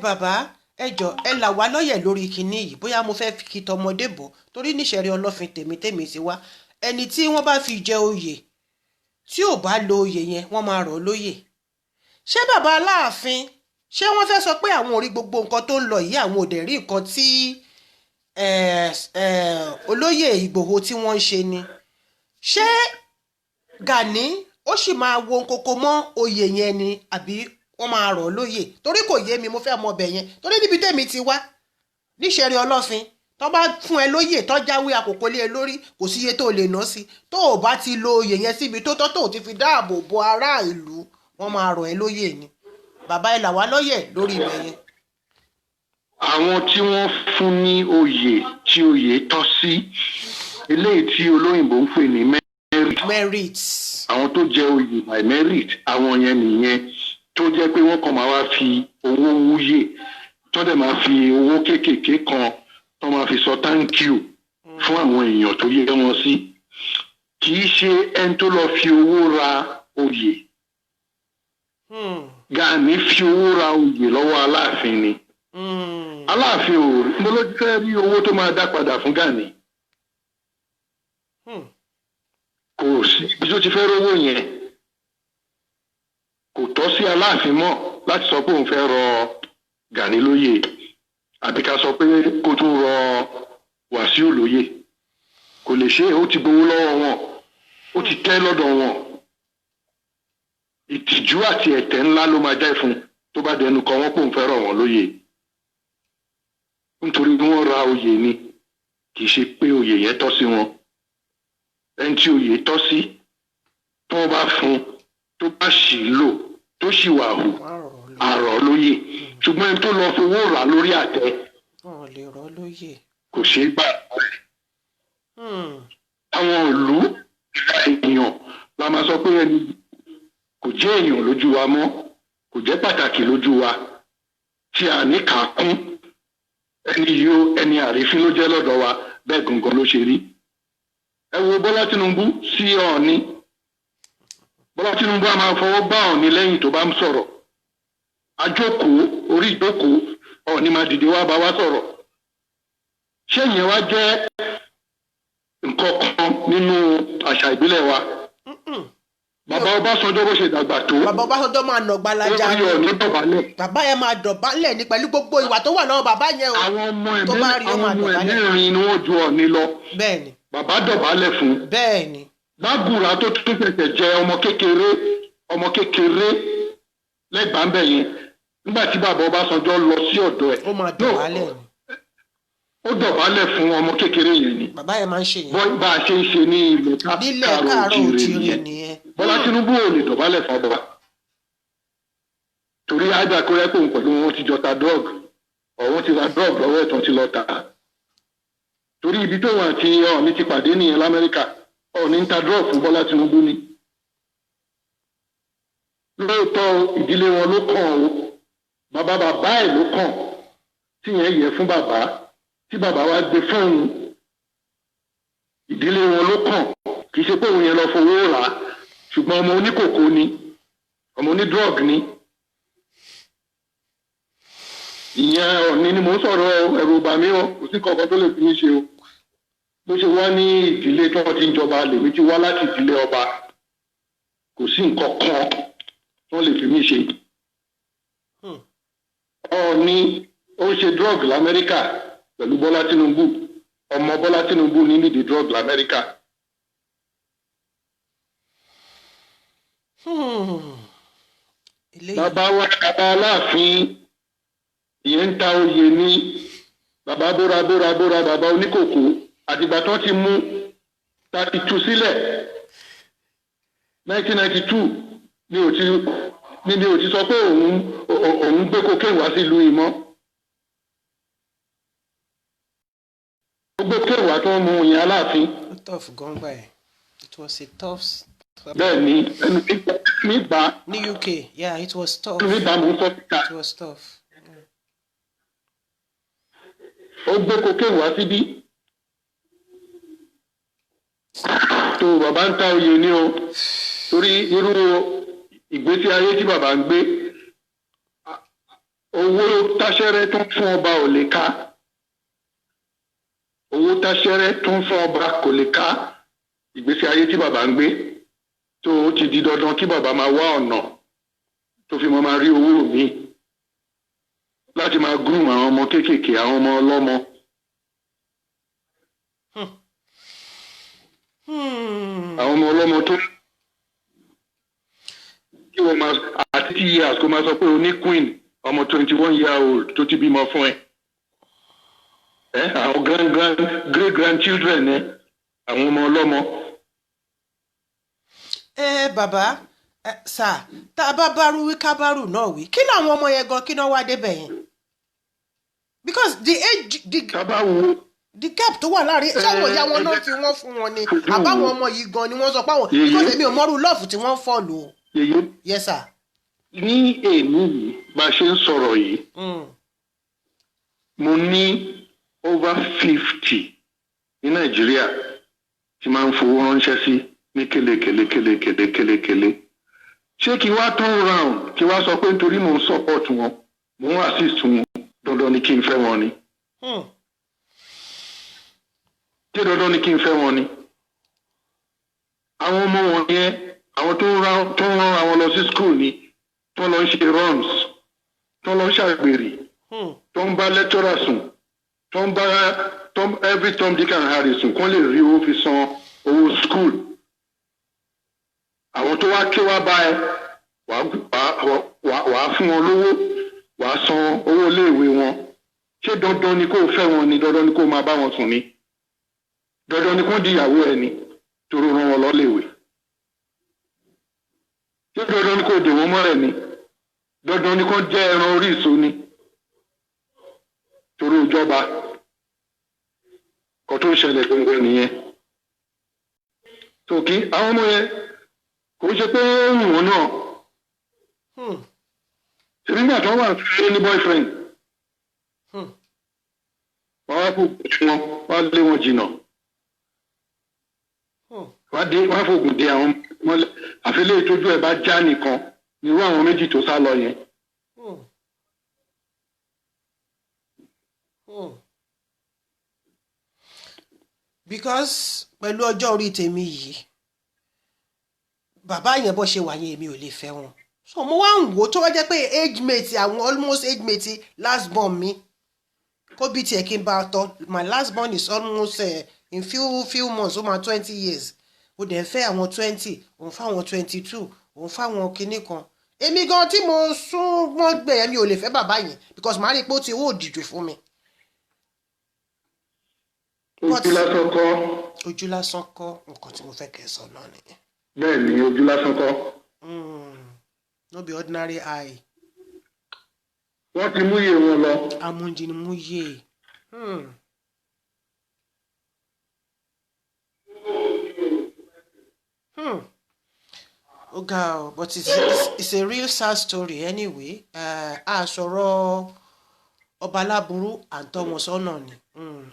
bàbá ẹ jọ̀ọ́ ẹ là wá lọ́yẹ̀ lórí kinní yìí bóyá mo fẹ́ fi kí tọmọdé bọ̀ torí níṣẹ̀rí ọlọ́fin tèmi sí wa ẹni tí wọ́n bá fi jẹ oyè tí ò bá lo oyè yẹn wọ́n máa rọ̀ lóyè ṣé bàbá Aláàfin ṣé wọ́n fẹ́ sọ pé àwọn ò rí gbogbo nǹkan tó ń lọ yìí àwọn ò dẹ̀ rí nǹkan tí olóyè Ìgbòho tí wọ́n ń ṣe ni ṣé Gani ó sì máa wo kókó mọ́ oyè yẹn ni àbí wọ́n máa rọ̀ lóyè torí kò yé mi mo fẹ́ mọ ọbẹ̀ yẹn torí níbi tèmi ti wá níṣẹ̀rí ọlọ́fin tó bá fún ẹ lóyè tó jáwé àkókò lé e lórí kò sí iye tó lè ná sí tó o bá ti lo oyè yẹn síbi tó tọ́ tó o ti fi dáàbò bo ará ìlú wọ́n máa rọ̀ ẹ́ lóyè ni bàbá ẹ là wá lọ́yẹ̀ lórí ibẹ̀ yẹn. àwọn tí wọ́n fún ní oyè tí oyè tọ́ sí eléyìí tí olóyìnbó ń pè ní merit àwọn tó jẹ oyè by merit àwọn yẹn nìyẹn tó jẹ́ pé wọ́n kàn máa wá fi owó wúyè tó dẹ̀ máa fi owó kéékèèké kan tó máa fi sọ thank you fún àwọn èèyàn tó yẹ wọn sí kì í ṣe ẹni tó lọ fi owó ra oyè Gani fi owó ra oyè lọ́wọ́ Aláàfin ni Aláàfin ò mo ló fẹ́ rí owó tó máa dá padà fún Gani kò sí ibi tó ti fẹ́ rówó yẹn kò tọ́ sí Aláàfin mọ́ láti sọ pé òun fẹ́ rọ Gani lóyè àbí ká sọ pé kó tún rọ Wàsíù lóyè kò lè ṣe é ó ti gbowó lọ́wọ́ wọn ó ti tẹ́ lọ́dọ̀ wọn ìtìjú àti ẹ̀tẹ́ ńlá ló máa jẹ́ fún tó bá dẹnu kọ wọ́n pò ń fẹ́ rọ̀ wọ́n lóyè nítorí wọ́n ra oyè ni kì í ṣe pé oyè yẹn tọ́ sí wọn ẹni tí oyè tọ́ sí tó bá fún tó bá ṣì lò tó ṣì wà hù àrọ̀ lóyè ṣùgbọ́n ẹni tó lọ fowó rà lórí àtẹ kò ṣeé gbà àwọn ìlú ìlà èèyàn la máa sọ pé ẹni kò jẹ́ èèyàn lójú wa mọ́ kò jẹ́ pàtàkì lójú wa tí a ní kà kún ẹni yóò ẹni àrífín ló jẹ́ lọ́dọ̀ wa bẹ́ẹ̀ gangan ló ṣe rí ẹ wo Bọ́lá Tinubu sí Ọọ̀ni Bọ́lá Tinubu a máa fọwọ́ bá Ọọ̀ni lẹ́yìn tó bá ń sọ̀rọ̀ ajókòó orí ìjókòó Ọọ̀ni máa dìde wá bá wa sọ̀rọ̀ ṣé ìyẹn wá jẹ́ nǹkan kan nínú àṣà ìbílẹ̀ wa bàbá Ọbásanjọ́ bó ṣe dàgbà tó bàbá Ọbásanjọ́ máa nà gbalaja ó rí Ọọ̀ni dọ̀bálẹ̀ bàbá yẹn máa dọ̀bálẹ̀ ní pẹ̀lú gbogbo ìwà tó wà lọ́wọ́ bàbá yẹn o àwọn ọmọ ẹ̀mẹ́rin ni wọ́n ju Ọọ̀ni lọ bẹ́ẹ̀ni bàbá dọ̀bálẹ̀ fún bẹ́ẹ̀ni Lágùrà tó tún ṣẹ̀ṣẹ̀ jẹ ọmọ kékeré lẹ́gbàá ń bẹ̀ yẹn nígbà tí bàbá Ọbásanjọ́ lọ sí ọ̀dọ̀ ẹ̀ ó máa dọ̀bálẹ̀ ni ó dọ̀bálẹ̀ fún ọmọ kékeré yẹn ni bàbá yẹn máa ń ṣe yẹn bá a ṣe ń ṣe ní ilẹ̀ káàárọ̀ òjìrè nìyẹn Bọ́lá Tinubu ò lè dọ̀bálẹ̀ fún ọba torí ájà kó rẹ́ pòun pẹ̀lú wọn ti jọ ta drug ọ̀hún ti ra drug lọ́wọ́ ẹ̀tàn ti lọ tà á torí ibi tó wọn àti Ọọ̀ni ti pàdé nìyẹn l'Amẹ́ríkà Ọọ̀ni ń ta drug fún Bọ́lá Tinubu ni lóòótọ́ ìdílé wọn ló kàn ó bàbá ẹ̀ ló kàn tíyẹn yẹ fún bàbá tí bàbá wa gbé fóònù ìdílé wọn ló kàn kì í ṣe pé òun yẹn lọ fowó rà á ṣùgbọ́n ọmọ oníkòkó ni ọmọ onídrọ́g ni ìyẹn Ọọ̀ni ni mò ń sọ̀rọ̀ ẹ̀rù bà mí o kò sí kankan tó lè fi mí ṣe o bó ṣe wá ní ìdílé tí wọ́n ti ń jọba lèmi ti wá láti ìdílé ọba kò sí nǹkan kan tó lè fi mí ṣe Ọọ̀ni ó ń ṣe drug l'Amẹ́ríkà pẹ̀lú Bọ́lá Tinubu ọmọ Bọ́lá Tinubu ní nídìí drug l'Amẹ́ríkà. Bàbá wa bàbá Aláàfin ìyẹn ń ta oyè ní bàbá bóra bàbá oníkòkó àtìgbà tó ti mú 32 sílẹ̀ 1992 ni ò ti sọ pé òun gbé cocaine wá sí ìlú ìmọ̀. Ó gbé cocaine wá tó ń mu ìyẹn Aláàfin. ó tough gan gbà ẹ̀ it was a tough. Bẹ́ẹ̀ni ẹnu nígbà. ní UK yeah it was tough. nígbà mo ń sọ síta. it was tough. Ó gbé cocaine wá síbí. tó bàbá ń ta oyè ní o torí irú ìgbésí ayé tí bàbá ń gbé owó táṣẹ́rẹ́ tó ń fún ọba ò lè ká owó táṣẹ́rẹ́ tó ń fún ọba kò lè ká ìgbésí ayé tí bàbá ń gbé tó ti di dandan kí bàbá máa wá ọ̀nà tó fi máa rí owó mi láti máa groom àwọn ọmọ kéékèèké àwọn ọmọ ọlọ́mọ. àwọn ọmọ ọlọ́mọ tó kí wọ́n máa àti years kó máa sọ pé o ní queen ọmọ 21-year-old tó ti bímọ fún ẹ àwọn great grandchildren ẹ àwọn ọmọ ọlọ́mọ. Bàbá sà tá a bá bárú wí ká bárù náà wí kí làwọn ọmọ yẹn gan kí náà wá débẹ̀ yẹn. because the age tábà wo the gap tó wà láàrin ṣáwọn ìyá wọn náà fi wọ́n fún wọn ni àbáwọn ọmọ yìí gan ni wọ́n sọ pé àwọn because èmi ò mọrú lọ́ọ̀fù tí wọ́n fọ́ọ̀lù o. yèyé yes sir. ní èmi yìí bá a ṣe ń sọ̀rọ̀ yìí mo ní over 50 ní Nàìjíríà tí máa ń fowó ránṣẹ́ sí ní kélekèlé ṣé kí wá turn round kí wá sọ pé nítorí mò ń support wọn mò ń assist wọn dandan ni kí n fẹ́ wọn ni. ṣé dandan ni kí n fẹ́ wọn ni. àwọn ọmọ wọn yẹn àwọn tó ń rán àwọn lọ sí school ni tó lọ ń ṣe runs tó lọ ń ṣàgbèrè tó ń bá lecturer sùn tó ń bá every Tom Dick and Harry sùn kó lè rí owó fi san owó school. àwọn tó wá ké wá bá ẹ wàá fún wọn lówó wàá san owó iléèwé wọn ṣé dandan ni kó fẹ́ wọn ni dandan ni kó máa bá wọn sùn ni dandan ni kó di ìyàwó ẹ ni torí rán wọn lọ léèwé ṣé dandan ni kó dè wọ́n mọ́lẹ̀ ni dandan ni kó jẹ́ ẹran orí ìso ni torí ìjọba kò tó ń ṣẹlẹ̀ gbọ̀ngàn nìyẹn tòkí àwọn ọmọ yẹn kò ń ṣe pé ó wù wọ́n náà ṣe nígbà tí wọ́n wà fún ní boyfriend wọ́n wá fògùn wọn wá lé wọn jìnnà wọ́n fògùn dé àwọn mọ́lẹ̀ àfilẹ́ ìtọ́jú ẹ̀ bá já nìkan nírú àwọn méjì tó sá lọ yẹn. because pẹ̀lú ọjọ́ orí tèmi yìí bàbá yẹn bó ṣe wà yẹn èmi ò lè fẹ́ wọn so mo wá ń wò tó wá jẹ́ pé age mate àwọn almost age mate last born mi kó bí tiẹ̀ kí n bá tọ́ my last born is almost in few months ó máa 20 years ó dẹ̀ fẹ́ àwọn 20 òun fáwọn 22 òun fáwọn kinní kan èmi gan tí mo sún mọ́ gbẹ̀yẹ́ mi ò lè fẹ́ bàbá yẹn because màá rí i pé ó ti owó òdìjù fún mi. ojú lásán kọ́. ojú lásán kọ́ nǹkan tí mo fẹ́ kẹ́ sọ náà nìyẹn. bẹ́ẹ̀ ni ojú lásán kọ́. no be ordinary eye. wọ́n ti múyè wọn lọ. amúnjí ni múyè. ó ga ọ but it's a real sad story anyway. a sọ̀rọ̀ ọba láburú à ń tọ́ wọn sọ́nà ni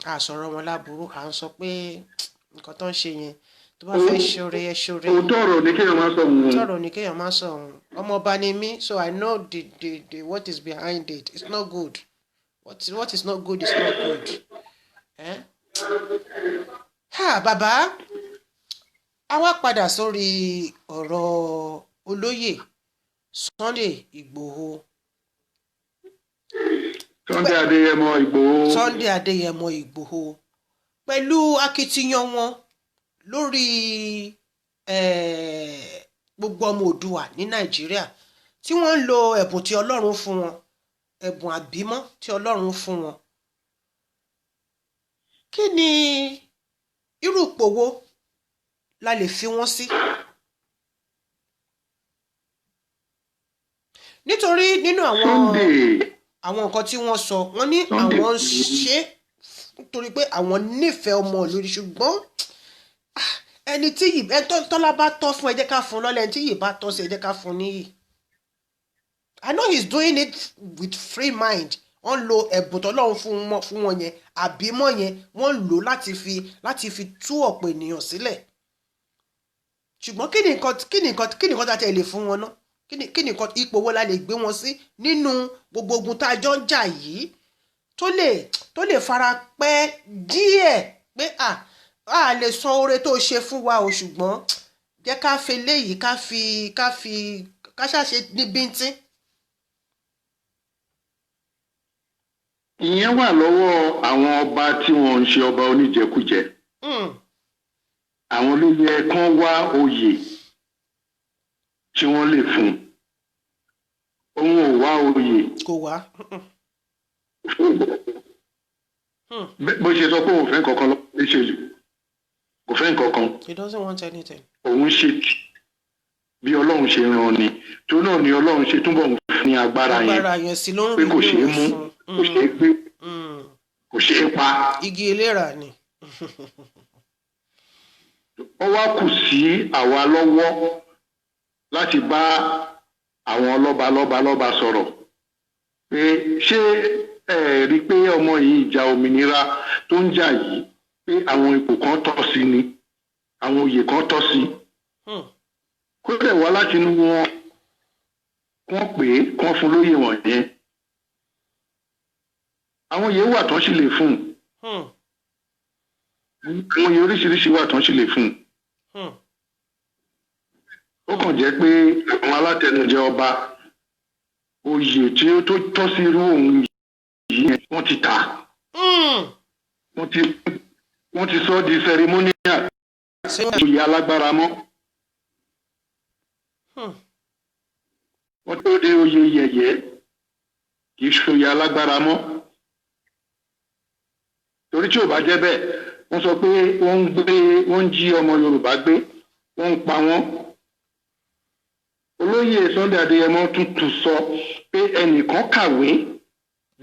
a sọ̀rọ̀ wọn láburú à ń sọ pé nǹkan tó ń ṣe yẹn tó bá fẹ́ ṣoore ẹ ṣoore. òótọ́ ọ̀rọ̀ ni kéèyàn máa sọ òun. òótọ́ ọ̀rọ̀ ni kéèyàn máa sọ òun. ọmọọba ni mí so I know the what is behind it. It's not good. What is not good is not good. Bàbá a wá padà sórí ọ̀rọ̀ olóyè Sunday Ìgbòho. Sunday Adéyẹmọ Ìgbòho. Sunday Adéyẹmọ Ìgbòho pẹ̀lú akitiyan wọn lórí gbogbo ọmọ Oòduà ní Nàìjíríà tí wọ́n ń lo ẹ̀bùn tí Ọlọ́run fún wọn ẹ̀bùn àbímọ́ tí Ọlọ́run fún wọn. Kí ni irú ipò wo la lè fi wọ́n sí? Nítorí nínú àwọn nǹkan tí wọ́n sọ wọ́n ní àwọn ń ṣe nítorí pé àwọn nífẹ̀ẹ́ ọmọ lórí ṣùgbọ́n ẹni tí yìí tọ́lá bá tọ́ fún ẹ jẹ́ ká fún lọ́lẹ̀ ẹni tí yìí bá tọ́ sí ẹ jẹ́ ká fún níyì. I know he's doing it with free mind. Wọ́n lo ẹ̀bùn tọ́lọ́run fún wọn yẹn àbímọ́ yẹn wọ́n lò láti fi tú ọ̀pọ̀ ènìyàn sílẹ̀. Ṣùgbọ́n kí ni nǹkan tá a tẹ̀ lè fún wọn náà? Kí ni nǹkan ipò wo la lè gbé wọn sí nínú gbogbo ogun tá a jọ ń jà yìí tó lè fara pẹ́ díẹ̀ pé a lè san oore tó ṣe fún wa o ṣùgbọ́n jẹ́ ká fi léyìí ká ṣàṣe ní bíntín. ìyẹn wà lọ́wọ́ àwọn ọba tí wọ́n ń ṣe ọba oníjẹkújẹ. àwọn ló yẹ kán wá oyè tí wọ́n lè fún. òun ò wá oyè. kò wá. bó ṣe sọ pé òun fẹ́ kankan lọ́wọ́ níṣèlú kò fẹ́ kankan. He doesn't want anything. òun ṣe bí Ọlọ́run ṣe rán ni tó náà ni Ọlọ́run ṣe túbọ̀ ń fún ní agbára yẹn sí ló ń pé kò ṣeé mú kò ṣeé gbé kò ṣeé pa. igi eléra ni. ó wá kù sí àwa lọ́wọ́ láti bá àwọn lọ́ba sọ̀rọ̀ pé ṣé ẹ rí i pé ọmọ yìí ìjà òmìnira tó ń jà yìí pé àwọn ipò kan tọ́ sí ni àwọn oyè kan tọ́ sí kó lè wá láti inú wọn wọ́n pè é kán fún lóyè wọ̀nyẹn àwọn oyè wà tán sì lè fún àwọn oyè oríṣiríṣi wà tán sì lè fún ó kàn jẹ́ pé àwọn alátẹnujẹ ọba oyè tí ó tó tọ́ sí irú òun yìí wọ́n ti tà wọ́n ti sọ di ceremonial oyè alágbára mọ́ wọ́n tó dé oyè yẹ̀yẹ́ kì í ṣe oyè alágbára mọ́ torí tí ò bá jẹ́ bẹ́ẹ̀ wọ́n sọ pé wọ́n ń jí ọmọ Yorùbá gbé wọ́n ń pa wọ́n olóyè Sunday Adéyẹmọ tuntun sọ pé ẹnìkan kàwé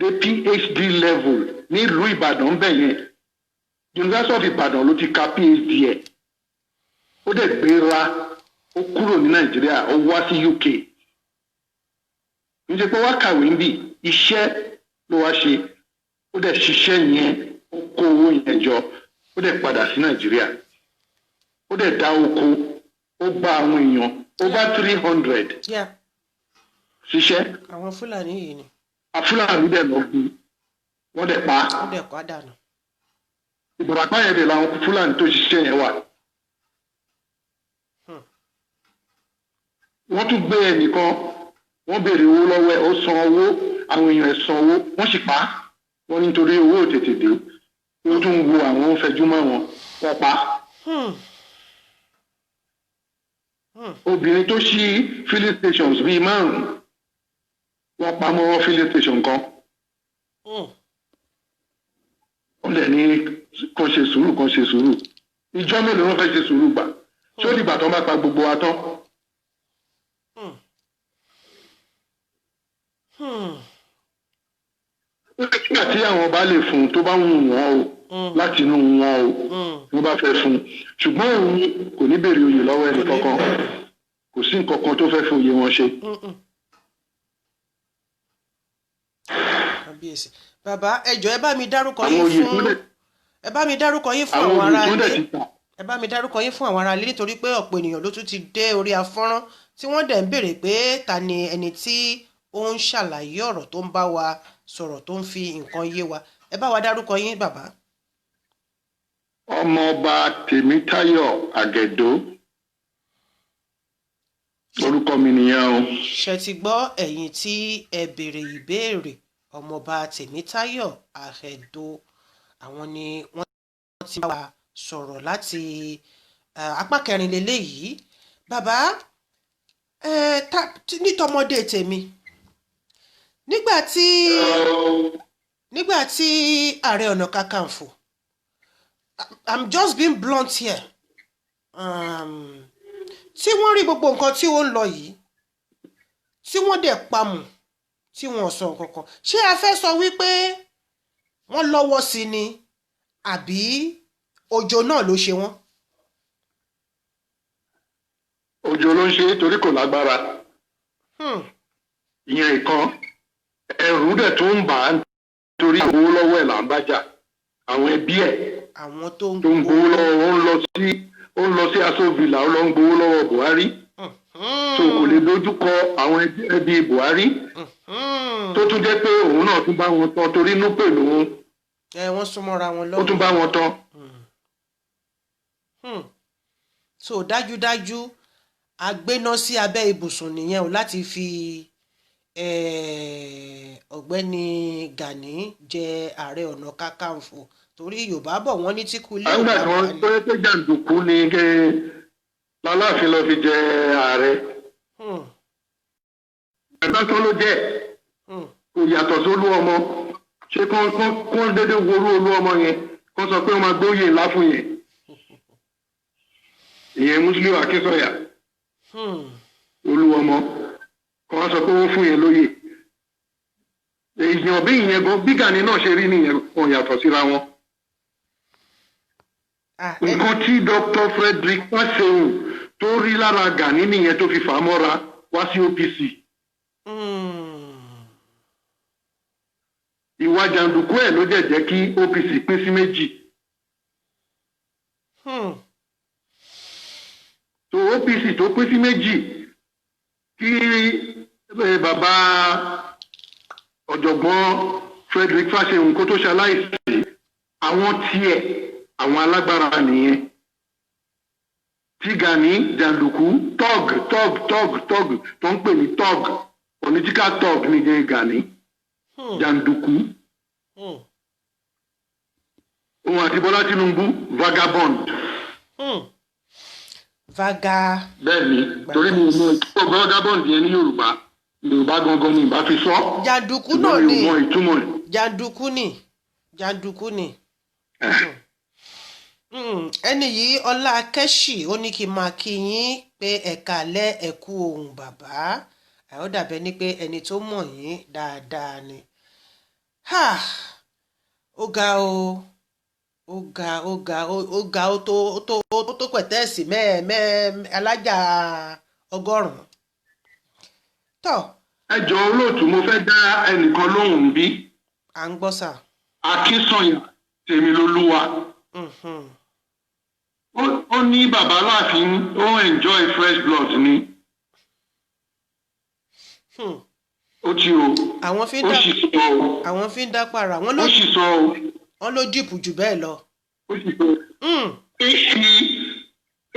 dé PhD level nílùú Ìbàdàn bẹ́ẹ̀ yẹn University of Ìbàdàn ló ti ka PhD ẹ̀ ó dẹ̀ gbéra ó kúrò ní Nàìjíríà ó wá sí UK níṣẹ́ pé wá kàwé ń bì iṣẹ́ ló wá ṣe ó dẹ̀ ṣiṣẹ́ yẹn ó kó owó yẹn jọ ó dẹ̀ padà sí Nàìjíríà ó dẹ̀ dá oko ó bá àwọn èèyàn over 300 ṣiṣẹ́. àwọn Fúlàní yìí ni. Fúlàní dẹ̀ lọ bí wọ́n dẹ̀ pa. wọ́n dẹ̀ pa dànù. Ìbàràpá yẹn dẹ̀ làwọn Fúlàní tó ṣiṣẹ́ yẹn wà. wọ́n tún gbé ẹnìkan wọ́n béèrè owó lọ́wọ́ ẹ̀ ó san owó àwọn èèyàn ẹ̀ san owó wọ́n sì pa wọ́n nítorí owó ò tètè dé wọ́n tún wo àwọn ó fẹjú mọ́ wọn wọ́n pa. obìnrin tó ṣí filling stations bíi 5 wọ́n pa mọ́ filling station kan wọ́n lẹ̀ ní kàn ṣe sùúrù ìjọ mélòó wọ́n fẹ́ ṣe sùúrù gbà tí ó dìgbà tó bá pa gbogbo wa tán. nígbà tí àwọn bá lè fún tó bá wù wọ́n o láti inú wọn o wọ́n bá fẹ́ fún ṣùgbọ́n òun kò ní béèrè oyè lọ́wọ́ ẹnì kankan kò sí nǹkan kan tó fẹ́ fi oyè wọn ṣe. bàbá ẹ jọ̀ọ́ ẹ bá mi dárúkọ yín fún àwọn aráalé nítorí pé ọ̀pọ̀ ènìyàn ló tún ti dé orí afọ́nrán tí wọ́n dẹ̀ ń béèrè pé ta ni ẹni tí ó ń ṣàlàyé ọ̀rọ̀ tó ń bá wa sọ̀rọ̀ tó ń fi nǹkan yé wa ẹ bá wa dárúkọ yín bàbá. ọmọọba Tèmítáyọ̀ Àgẹ̀dó orúkọ mi nìyẹn o. ṣe ti gbọ́ ẹ̀yin tí ẹ béèrè ìbéèrè ọmọọba Tèmítáyọ̀ Àgẹ̀dó àwọn ni wọ́n ti bá wa sọ̀rọ̀ láti apá kẹrin lélẹ́yìí bàbá nítọmọdé tèmi nígbà tí Ààrẹ Ọ̀nà Kakanfò I'm just being blunt here tí wọ́n rí gbogbo nǹkan tí ó ń lọ yìí tí wọ́n dẹ̀ pamọ́ tí wọ́n sọ kankan ṣé a fẹ́ sọ wípé wọ́n lọ́wọ́ sí ni àbí òjò náà ló ṣe wọ́n. òjò ló ń ṣe torí kò lágbára ìyẹn ìkan ẹ̀rù dẹ̀ tó ń bà á torí owó lọ́wọ́ ẹ̀ là ń bájà àwọn ẹbí ẹ̀ tó ń gbowó lọ́wọ́ ó ń lọ sí Aso Villa ó lọ ń gbowó lọ́wọ́ Buhari tó kò lè dojúkọ àwọn ẹbí Buhari tó tún jẹ́ pé òun náà tún bá wọn tán torí inú pè lòun wọ́n súnmọ́ra wọn lọ́wọ́ ó tún bá wọn tán. so dájúdájú agbéná sí abẹ́ ibùsùn nìyẹn o láti fi ọ̀gbẹ́ni Gani jẹ Ààrẹ Ọ̀nà Kakanfò torí Yorùbá bọ̀ wọ́n ní tí kú lé ọ̀gá ni wọ́n tó pé jàǹdùkú ni lọ́láàfin lọ fi jẹ ààrẹ ẹ̀dá tó ló jẹ́ kò yàtọ̀ sólú ọmọ ṣé kán dédé worú olú ọmọ yẹn kán sọ pé wọ́n máa gbóyè ńlá fún yẹn ìyẹn Musiliu Akínsọ̀yà olú ọmọ kán sọ pé wọ́n fún yẹn lóyè èèyàn bí ìyẹn gan bí Gani náà ṣe rí nìyẹn wọn yàtọ̀ síra wọn. nǹkan tí Dr. Frederick Fasehun tó rí lára Gani nìyẹn tó fi fà á mọ́ra wá sí OPC. ìwà jàǹdùkú ẹ̀ ló jẹ́ kí OPC pín sí méjì. tó OPC tó pín sí méjì kí bàbá ọ̀jọ̀gbọ́n Frederick Fasehun kó tó ṣaláìsí àwọn tiẹ̀ àwọn alágbára nìyẹn. tí Gani jàǹdùkú tọ́g tó ń pè ní tọ́g political tọ́g ní Gani jàǹdùkú. òun àti Bọ́lá Tinubu vagabond. bẹ́ẹ̀ni torí mi mọ ìtumọ̀ vagabond yẹn ní Yorùbá gangan ni ìbá fi sọ. jàǹdùkú náà ni jàǹdùkú ni. ẹni yìí Ọlá Akẹ́ṣì ó ní kí n máa kí yín pé ẹ̀ka alẹ́ ẹ̀kú ohùn bàbá ó dàbẹ́ ní pé ẹni tó mọ̀ yín dáadáa ni. ó ga ó tó pẹ̀tẹ́ẹ̀sì alájà 100. tọ́. ẹ jọ̀ọ́ olóòtú mo fẹ́ dá ẹnìkan lóhùn bí. à ń gbọ́ sà. Akínsànyà Tèmilolúwa. ó ní bàbá láàfin ó enjoy fresh blood ni. ó ti o. àwọn fi ń dá para wọn ló sì sọ o. wọn ló dìpù jù bẹ́ẹ̀ lọ. ó sì sọ.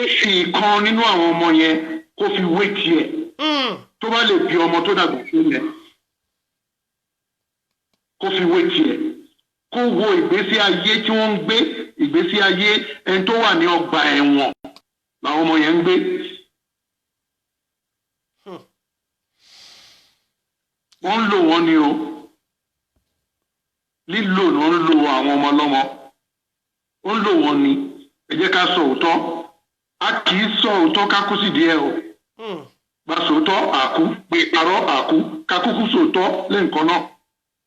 èsì kan nínú àwọn ọmọ yẹn kó fi wé tiẹ̀. tó bá lè bí ọmọ tó dàgbà fún yẹn kó fi wé tiẹ̀. kó wo ìgbésí ayé tí wọ́n ń gbé ìgbésí ayé ẹni tó wà ní ọgbà ẹ̀wọ̀n làwọn ọmọ yẹn ń gbé. wọ́n ń lò wọ́n ni o lílò ló ń lo àwọn ọmọ ọlọ́mọ ó ń lò wọ́n ni ẹ jẹ́ ká sọ òótọ́ a kì í sọ òótọ́ ká kú sí díẹ̀ o gba sòótọ́ àkú pé parọ́ àkú ká kúkú sòótọ́ lẹ́ǹkan náà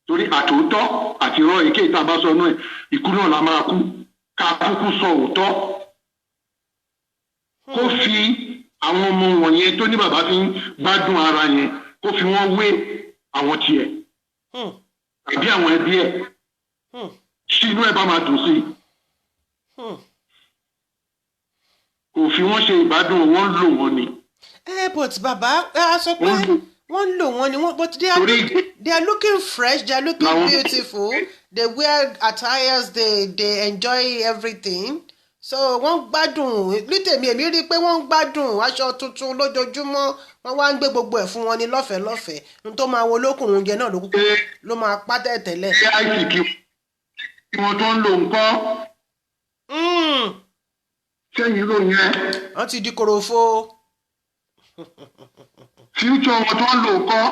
torí àtòótọ́ àti irọ́ èké ìta bá sọ náà ikú náà la máa kú ká kúkú sọ òótọ́. kó fi àwọn ọmọ wọ̀nyẹn tó ní bàbá fi ń gbádùn ara yẹn kó fi wọ́n wé àwọn tiẹ̀ àbí àwọn ẹbí ẹ̀ sínú ẹ̀ bá máa dùn sí kò fi wọ́n ṣe ìgbádùn wọ́n lò wọ́n ni. But bàbá a sọ pé wọ́n lò wọ́n ni wọ́n but they are looking fresh, they are looking beautiful, they wear attires, they enjoy everything, so wọ́n gbádùn nítèmi èmi rí i pé wọ́n gbádùn aṣọ tuntun lójoojúmọ́ wọ́n wá ń gbé gbogbo ẹ̀ fún wọn ní lọ́fẹ̀ẹ́ n tó máa wo olókùnrin oúnjẹ náà ló máa pátẹ́ tẹ́lẹ̀. ṣé àìsíkì kí wọ́n tó ń lo nǹkan sẹ́yìn ló yẹn. wọ́n ti di korofo. future wọn tó ń lo nǹkan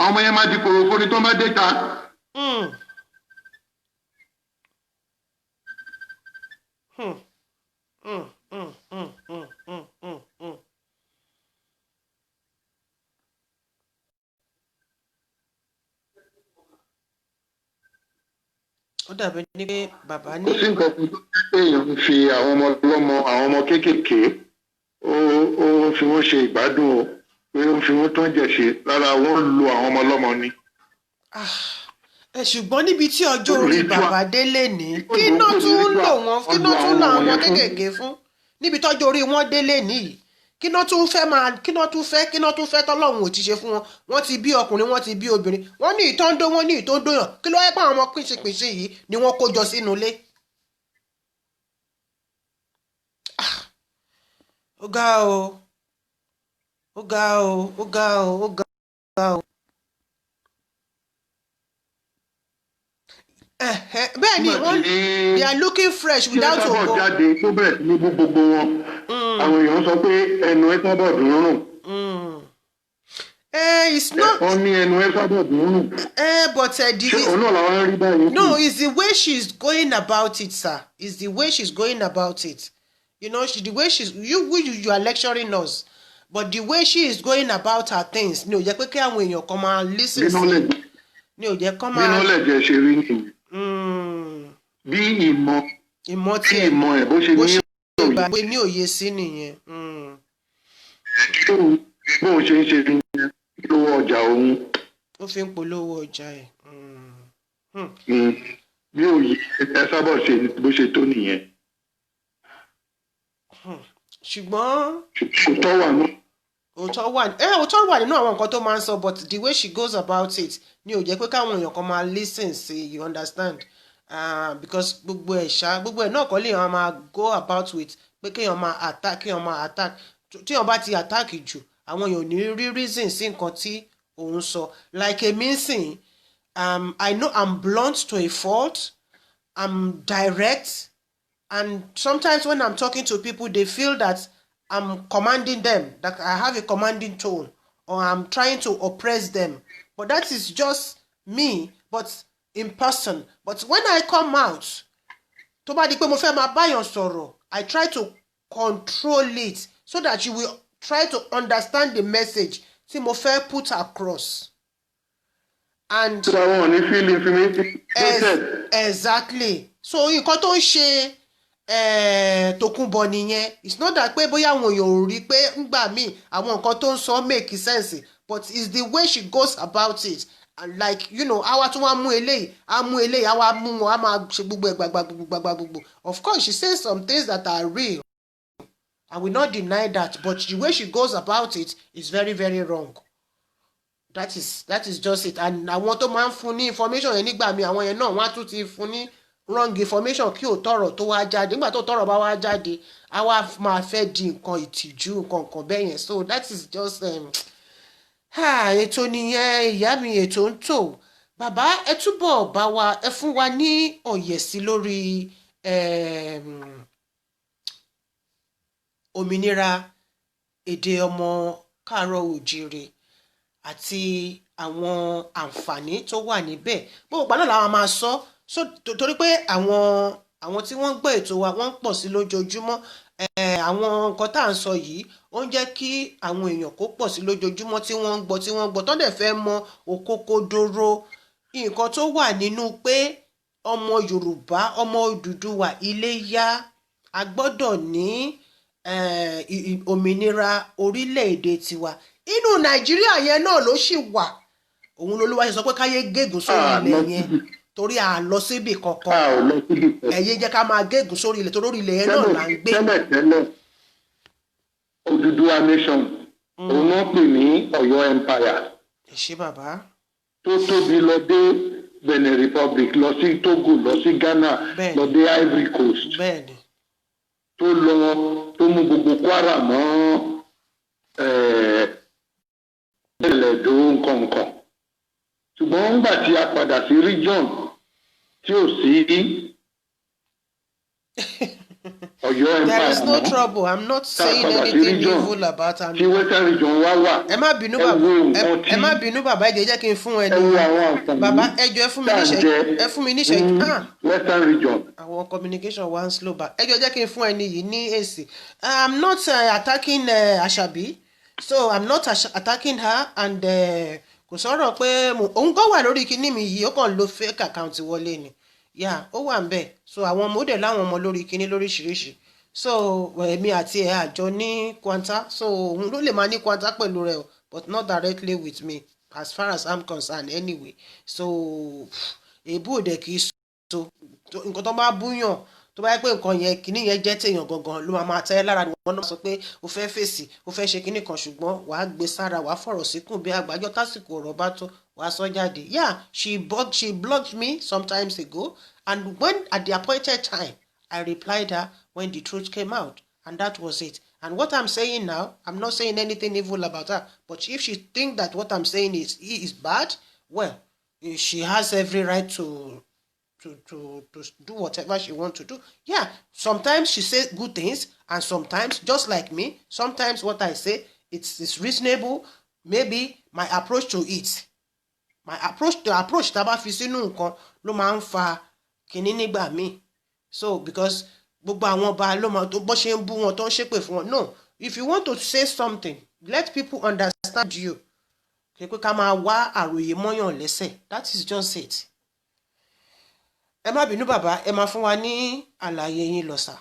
àwọn ọmọ yẹn máa di korofo ni tó bá dé ta. ó dàbí ní pé bàbá ní. kò sí nǹkan kan tó jẹ́ pé èèyàn ń fi àwọn ọmọ ọlọ́mọ àwọn ọmọ kéékèèké ó fi wọ́n ṣe ìgbádùn o pé ó fi wọ́n tán jẹ̀ ṣe lára wọ́n lo àwọn ọmọ ọlọ́mọ ni. ṣùgbọ́n níbi tí ọjọ́ orí bàbá délé ní kí náà tún lò wọ́n kí náà tún lò àwọn kéékèèké fún níbi tọ́jọ́ orí wọn délé nìyí kí náà tún fẹ́ tọ́lọ́run ò ti ṣe fún wọn wọ́n ti bí ọkùnrin wọ́n ti bí obìnrin wọ́n ní ìtọ́ndó wọ́n ní ìtọ́ndóyàn kí ló yẹ pé àwọn ọmọ pínṣínpínṣín yìí ni wọ́n kó jọ sínú ilé. ó ga o ó ga o ó ga o ó ga o. bẹ́ẹ̀ ni they are looking fresh without ògo. kí ẹ sábà jáde tó bẹ̀rẹ̀ sí ní gbogbo wọn àwọn èèyàn sọ pé ẹnu ẹ sábà dùn rùn. It's not. wọ́n ní ẹnu ẹ sábà dùn rùn. But ṣé òun náà làwọn rí báyìí. No, it's the way she's going about it, sir. It's the way she's going about it. You know, the way you are lecturing us, but the way she is going about her things, no, jẹ́ pé kí àwọn èèyàn kan máa listen sí. ní ò jẹ́ kán bí máa. knowledge ẹ̀ ṣe rí nìyẹn. bí ìmọ̀ tí ìmọ̀ ẹ̀ bó ṣe ní òye sí nìyẹn. bóun ṣe ń ṣe fi polówó ọjà òun. ó fi ń polówó ọjà ẹ̀. bí òye ẹ sábà ṣe bó ṣe tó nìyẹn. ṣùgbọ́n òótọ́ wà òótọ́ wà nínú àwọn nǹkan tó máa ń sọ, but the way she goes about it ni ò jẹ́ pé káwọn èèyàn kan máa listen sí, you understand. Because gbogbo ẹ̀ náà kọ́ lè yàn máa go about with pé kéèyàn máa attack tí wọ́n bá ti attack jù àwọn èèyàn ò ní rí reason sí nǹkan tí òun sọ. Like èmi ń sìn, I know I'm blunt to a fault, I'm direct, and sometimes when I'm talking to people they feel that I'm commanding them, that I have a commanding tone, or I'm trying to oppress them, but that is just me, but in person. But when I come out, tó bá di pé mo fẹ́ máa báyàn sọ̀rọ̀, I try to control it so that you will try to understand the message tí mo fẹ́ put across. And exactly. So nǹkan tó ń ṣe Tòkunbọ̀ nìyẹn. It's not that pé bóyá àwọn èèyàn ò rí pé ńgbà míì àwọn nǹkan tó ń sọ make sense, but it's the way she goes about it. And like, you know, àwa tún wá mú eléyìí àwa mú wọn, a máa ṣe gbogbo ẹ̀ gbogbo. Of course she says some things that are real, I will not deny that, but the way she goes about it is very, very wrong. That is just it. And àwọn tó máa ń fún ní information yẹn nígbà míì àwọn yẹn náà wọ́n á tún ti fún ní wrong information kí òótọ́rọ̀ tó wá jáde. Nígbà tó tọ́rọ̀ bá wá jáde á wá máa fẹ́ di nǹkan ìtìjú nǹkan bẹ́ẹ̀ yẹn. So that is just ètò nìyẹn ìyá mi, ètò ń tò. Bàbá ẹ túbọ̀ bá wa ẹ fún wa ní òye sí lórí òmìnira èdè ọmọ káàárọ̀ oòjíire àti àwọn àǹfààní tó wà níbẹ̀. Gbogbo ìgbà náà làwọn máa sọ torí pé àwọn tí wọ́n ń gbọ́ ètò wa wọ́n ń pọ̀ sí lójoojúmọ́. Àwọn nǹkan tá à ń sọ yìí ó ń jẹ́ kí àwọn èèyàn kó pọ̀ sí lójoojúmọ́ tí wọ́n ń gbọ́ tó dẹ̀ fẹ́ mọ òkòkòdoro nǹkan tó wà nínú pé ọmọ Yorùbá, ọmọ Odùduwà Iléyá, a gbọ́dọ̀ ní òmìnira orílẹ̀-èdè tiwa. Inú Nàìjíríà yẹn náà ló ṣì wà. Òun lolúwa ṣe sọ pé káyé gégùn sórí ilẹ̀ yẹn torí a lọ síbì kankan. Ẹ̀yẹ jẹ́ ká máa gégùn sórí ilẹ̀ torí ilẹ̀ yẹn náà là ń gbé. tẹ́lẹ̀ Odùduwà nation òun náà pè ní Ọ̀yọ́ empire. ẹ ṣé bàbá. tó tóbi lọ dé Benin Republic, lọ sí Togo, lọ sí Ghana, lọ dé Ivory Coast. Bẹ́ẹ̀ni. tó mú gbogbo Kwara mọ́ ẹlẹ́dọ̀ nǹkan. ṣùgbọ́n nígbà tí a padà sí region tí ò sí Ọ̀yọ́ empire. There is no trouble. I'm not saying anything evil about am. tí western region wá wà. ẹ má bínú bàbá ẹ jẹ́ kí n fún ẹ ní. bàbá ẹ jọ̀ọ́ ẹ fún mi níṣẹ́. western region. àwọn communication wa ń slow back. ẹ jọ̀ọ́ jẹ́ kí n fún ẹ ní yìí ní èsì. I'm not attacking Àṣàbí, so I'm not attacking her, and kò sọ̀rọ̀ pé òun kọ́ wà lórí kinní mi yìí ó kàn lo fake account wọlé ni. Ó wà ń bẹ̀. So àwọn ọmọ òde láwọn ọmọ lórí kinní lóríṣiríṣi. So èmi àti ẹ̀ àjọ ní kwanta, so òun ló lè máa ní kwanta pẹ̀lú rẹ̀ o, but not directly with me as far as I'm concerned anyway. So èébú òde kì í so nǹkan tó bá búyàn tó bá yẹ pé nǹkan yẹn kinní yẹn jẹ́ tèèyàn gangan ló máa tẹ́ lára ni wọ́n náà sọ pé o fẹ́ fèsì o fẹ́ ṣe kinní kan ṣùgbọ́n wàá gbé sára wàá fọ̀rọ̀ síkùn bí àgbájọ tásìkò ọ̀rọ̀ bá tó wàá sọ jáde. She blocked me some times ago, and when at the appointed time I replied her when the truth came out, and that was it. And what I'm saying now, I'm not saying anything evil about her, but if she thinks that what I'm saying is bad, well, she has every right to do whatever she wants to do. Sometimes she says good things, and sometimes, just like me, sometimes what I say it's reasonable. Maybe my approach to it, the approach tá bá fi sínú nǹkan ló máa ń fa kinní nígbà míì. So because gbogbo àwọn ọba ló máa tó bó ṣe ń bú wọn tó ń ṣépè fún wọn. No, if you want to say something, let people understand you. pé ká máa wá àròyé mọ́yàn lẹ́sẹ̀. That is just it. Ẹ má bínú bàbá, ẹ máa fún wa ní àlàyé yín lọ sà.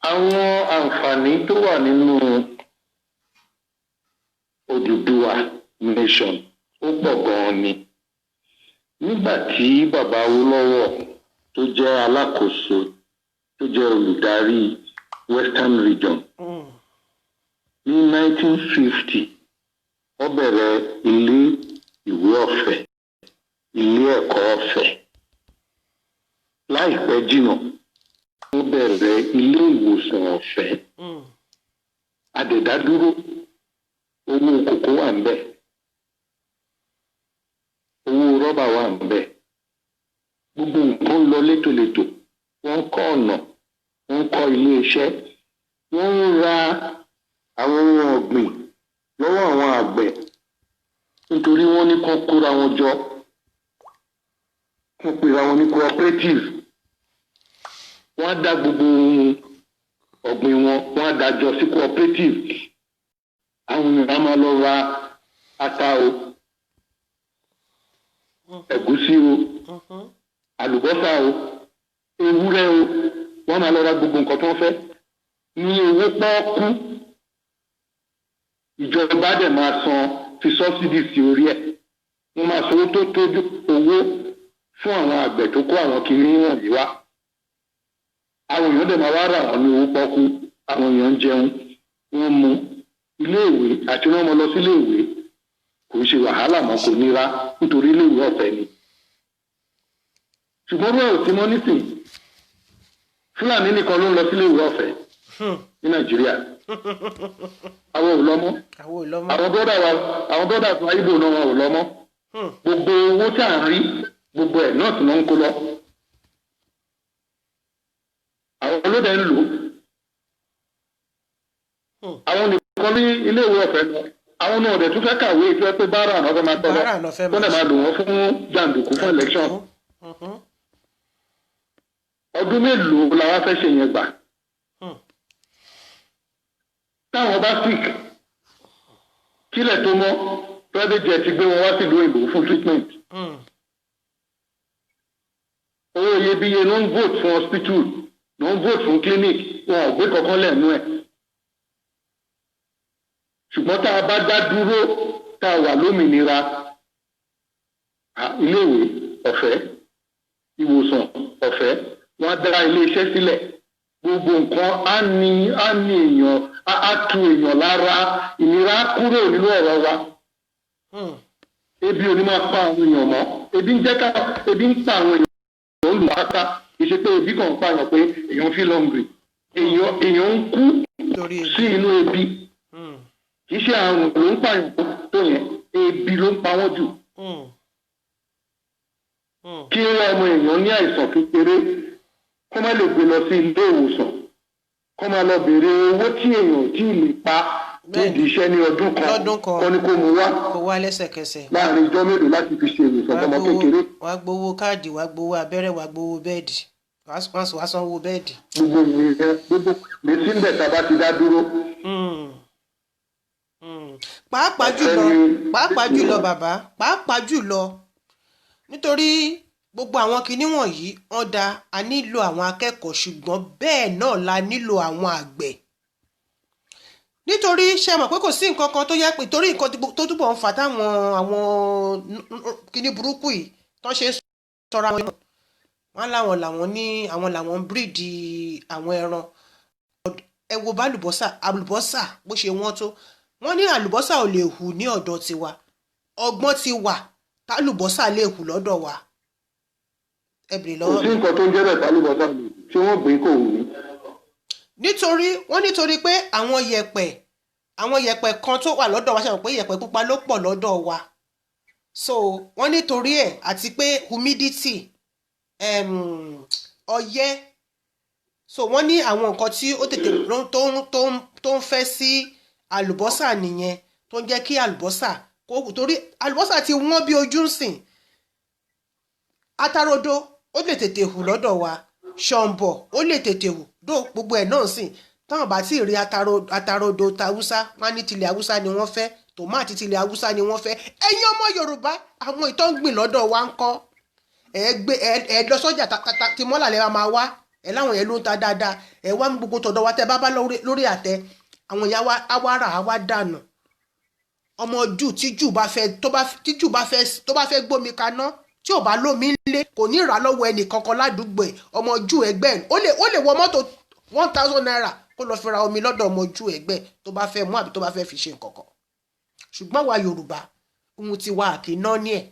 Àwọn àǹfààní tó wà nínú Odùduwà nation ó pọ̀ gan-an ni. Nígbà tí bàbá Awólọ́wọ̀ tó jẹ́ alákòóso tó jẹ́ olùdarí Western Region ní 1950 ó bẹ̀rẹ̀ ilé ìwé ọ̀fẹ́, ilé ẹ̀kọ́ ọ̀fẹ́. Láìpẹ́ jìnnà ó bẹ̀rẹ̀ ilé ìwòsàn ọ̀fẹ́. Adẹ̀dádúró, owó kòkó wà ń bẹ̀, owó rọ́bà wà ń bẹ̀, gbogbo nǹkan lọ létòlétò. Wọ́n ń kọ́ ọ̀nà, wọ́n ń kọ́ ilé iṣẹ́, wọ́n ń ra àwọn ohun ọ̀gbìn lọ́wọ́ àwọn àgbẹ̀ nítorí wọ́n ní kán kóra wọn jọ, wọ́n pera wọn ní cooperative. Wọ́n á dá gbogbo ohun ọ̀gbìn wọn, wọ́n á dájọ́ sí cooperative. Àwọn èèyàn á máa lọ ra ata o, ẹ̀gúsí o, àlùbọ́sà o, ewúrẹ́ o, wọ́n máa lọ ra gbogbo nǹkan tó ń fẹ́ ní owó pọ́ọ́kú. Ìjọba dẹ̀ máa san fi subsidy sí orí ẹ̀. Wọ́n máa sanwó tó tójú owó fún àwọn àgbẹ̀ tó kó àwọn kiri wọ̀nyí wá. Àwọn èèyàn dẹ̀ máa wá rà wọ́n ní owó pọ́ọ́kú. Àwọn èèyàn ń jẹun, wọ́n mu. Iléèwé àti wọ́n mọ lọ sí iléèwé kò ń ṣe wàhálà mọ́, kò nira nítorí iléèwé ọ̀fẹ́ ni. Ṣùgbọ́n bẹ́ẹ̀ ò sí mọ́ nísìnyí. Fúlàní nìkan ló ń lọ sí iléèwé ọ̀fẹ́ ní Nàìjíríà. Àwọn ò lọ mọ́. Àwọn bọ́dà tó Ìgbò náà wọn ò lọ mọ́. Gbogbo owó tí à ń rí, gbogbo ẹ̀ náà tí wọ́n ń kó lọ. Àwọn olóde ń lò. Àwọn nìkan ní iléèwé ọ̀fẹ́ lọ. Àwọn náà ọ̀dẹ̀ tún fẹ́ kàwé tí wọ́n pé báárà náà fẹ́ máa tọ́ lọ. Wọ́n dẹ̀ máa lò wọ́n fún jàǹdùkú fún election. Ọdún mélòó la wá fẹ́ ṣe yẹn gbà? Táwọn bá sick, kílẹ̀ tó mọ́, private jet gbé wọn wá sílùú òyìnbó fún treatment. Owó iyebíye ló ń vote fún hospital, ló ń vote fún clinic, wọn ò gbé kankan lẹ́nu ẹ̀. Ṣùgbọ́n tá a bá dá dúró, tá a wà lómìnira, iléèwé ọ̀fẹ́, ìwòsàn ọ̀fẹ́, wọ́n á dá ilé iṣẹ́ sílẹ̀. Gbogbo nǹkan á ní èèyàn, á tu èèyàn lára, ìnira kúrò nínú ọ̀rọ̀ wa. Ebi ò ní máa pa àwọn èèyàn mọ́. Ebi ń pa àwọn èèyàn olùwàkà. Kì í ṣe pé ebi kàn ń pààyàn pé èèyàn feel hungry. Èèyàn ń kú sí inú ebi. Kì í ṣe àrùn ló ń pààyàn tó yẹn, ebi ló ń pa wọ́n jù. Kí ọmọ èèyàn ní àìsàn kékeré kó má lè gbé lọ sí ilé ìwòsàn, kó má lọ béèrè owó tí èèyàn tí ì lè pa nídìí iṣẹ́ ní ọdún kan kọ́ ni kó mu wá lẹ́sẹ̀kẹsẹ̀ láàrin ijọ́ mélòó láti fi ṣe ìwòsàn ọmọ kékeré. Wàá gbowó káàdì, wàá gbowó abẹ́rẹ́, wàá gbowó bẹ́ẹ̀dì, wàá sanwó bẹ́ẹ̀dì. Gbogbo ìyẹn gbogbo lèsì ń bẹ̀ tá a bá ti dá dúró. pàápàá jùlọ bàbá, pàápàá jùlọ nítorí gbogbo àwọn kinní wọ̀nyí wọ́n dá a nílò àwọn akẹ́kọ̀ọ́, ṣùgbọ́n bẹ́ẹ̀ náà la nílò àwọn àgbẹ̀. Nítorí ṣe mọ̀ pé kò sí nǹkan kan tó yẹ pé torí nǹkan tó túbọ̀ ń fà táwọn àwọn kinní burúkú yìí tó ṣe ń sọra wọn làwọn ní àwọn làwọn ń bíríìdì àwọn ẹran. Ẹ wo bá àlùbọ́sà bó ṣe wọ́n tó, wọ́n ní àlùbọ́sà ò lè hù ní ọ̀dọ̀ tiwa, ọgbọ́n ti wà tálùbọ́sà lè hù lọ́dọ̀ wa. Kò sí nǹkan tó ń jẹ́ bẹ́ẹ̀ tálùbọ́sà lè tí wọ́n gbé kò wù. Nítorí pé àwọn yẹ̀pẹ̀ kan tó wà lọ́dọ̀ wa, ṣe mọ̀ pé yẹ̀pẹ̀ pupa ló pọ̀ lọ́dọ̀ wa, so wọ́n nítorí ẹ̀ àti pé humidity ọyẹ́, so wọ́n ní àwọn nǹkan tí ó tètè tó ń fẹ́ sí àlùbọ́sà nìyẹn tó ń jẹ́ kí àlùbọ́sà kó hù, torí àlùbọ́sà ti wọ́n bí ojú ń sìn. Atarodo ó lè tètè hù lọ́dọ̀ wa, ṣọ̀ǹbọ̀ ó lè tètè hù dó gbogbo ẹ̀ náà sìn. Táwọn bá tí ì rí atarodo ta Haúsá, wọ́n á ní tilẹ̀ Haúsá ni wọ́n fẹ́ tòmátì tilẹ̀ haúsá ni wọ́n fẹ́. ẹ̀yin ọmọ Yorùbá àwọn ìtọ́ ń gbìn lọ́dọ̀ wa ń kọ́ ẹ lọ sọ́jà tí mọ́là lẹ́wà máa wá ẹ láwọn yẹn ló ń ta dáadáa ẹ wá ń gbogbo tọ̀dọ̀ wa tẹ́ bá lórí àtẹ àwọn ìyá wa á wá rà á wá dànù. ọmọ jù tí jù bá fẹ́ gbómi kaná tí ò bá lómi ńlé kò ní rà lọ́wọ́ ẹnì kankan ládùúgbò ẹ̀. ọmọ jù ẹgbẹ́ ó lè wọ mọ́tò 1,000 naira kó lọ fi ra omi lọ́dọ̀ ọmọ jù ẹgbẹ́ tó bá fẹ́ mú àbí tó bá fẹ́ fi ṣe nǹkan kan. ṣùgbọ́n wa Yorùbá ohun tí wa kì í ná ní ẹ̀.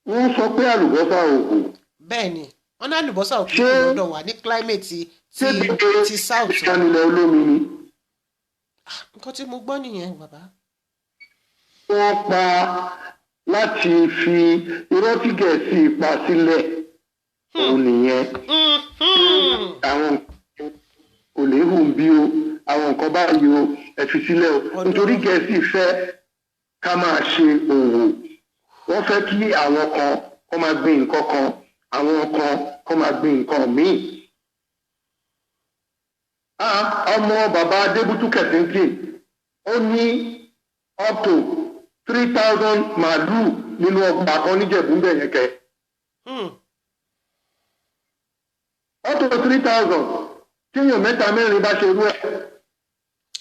wọ́n sọ pé àlùbọ́sà òkú. bẹ́ẹ̀ ni wọ́n ní àlùbọ́sà òkú lọ́dọ̀ wa ní climate ti south. ṣé ìṣànilẹ̀ olómi ni. nǹkan tí mo gbọ́ nìyẹn bàbá. wọ́n pa láti fi irọ́ tí Gẹ̀ẹ́sì pa sílẹ̀ òun nìyẹn. àwọn kò lè hù bí o àwọn nǹkan báyìí o ẹ fi sílẹ̀ o nítorí Gẹ̀ẹ́sì fẹ́ ká máa ṣe òwò wọ́n fẹ́ kí àwọn kan kó máa gbin nǹkan kan àwọn kan kó máa gbin nǹkan míì. ọmọ bàbá Adébútú Kẹ̀sìntì ó ní up to 3,000 màálùú nínú ọgbà kan níjẹ̀bú ń bẹ̀ yẹn kẹ́. up to 3,000 tíyàn mẹ́ta mẹ́rin bá ṣe irú ẹ̀.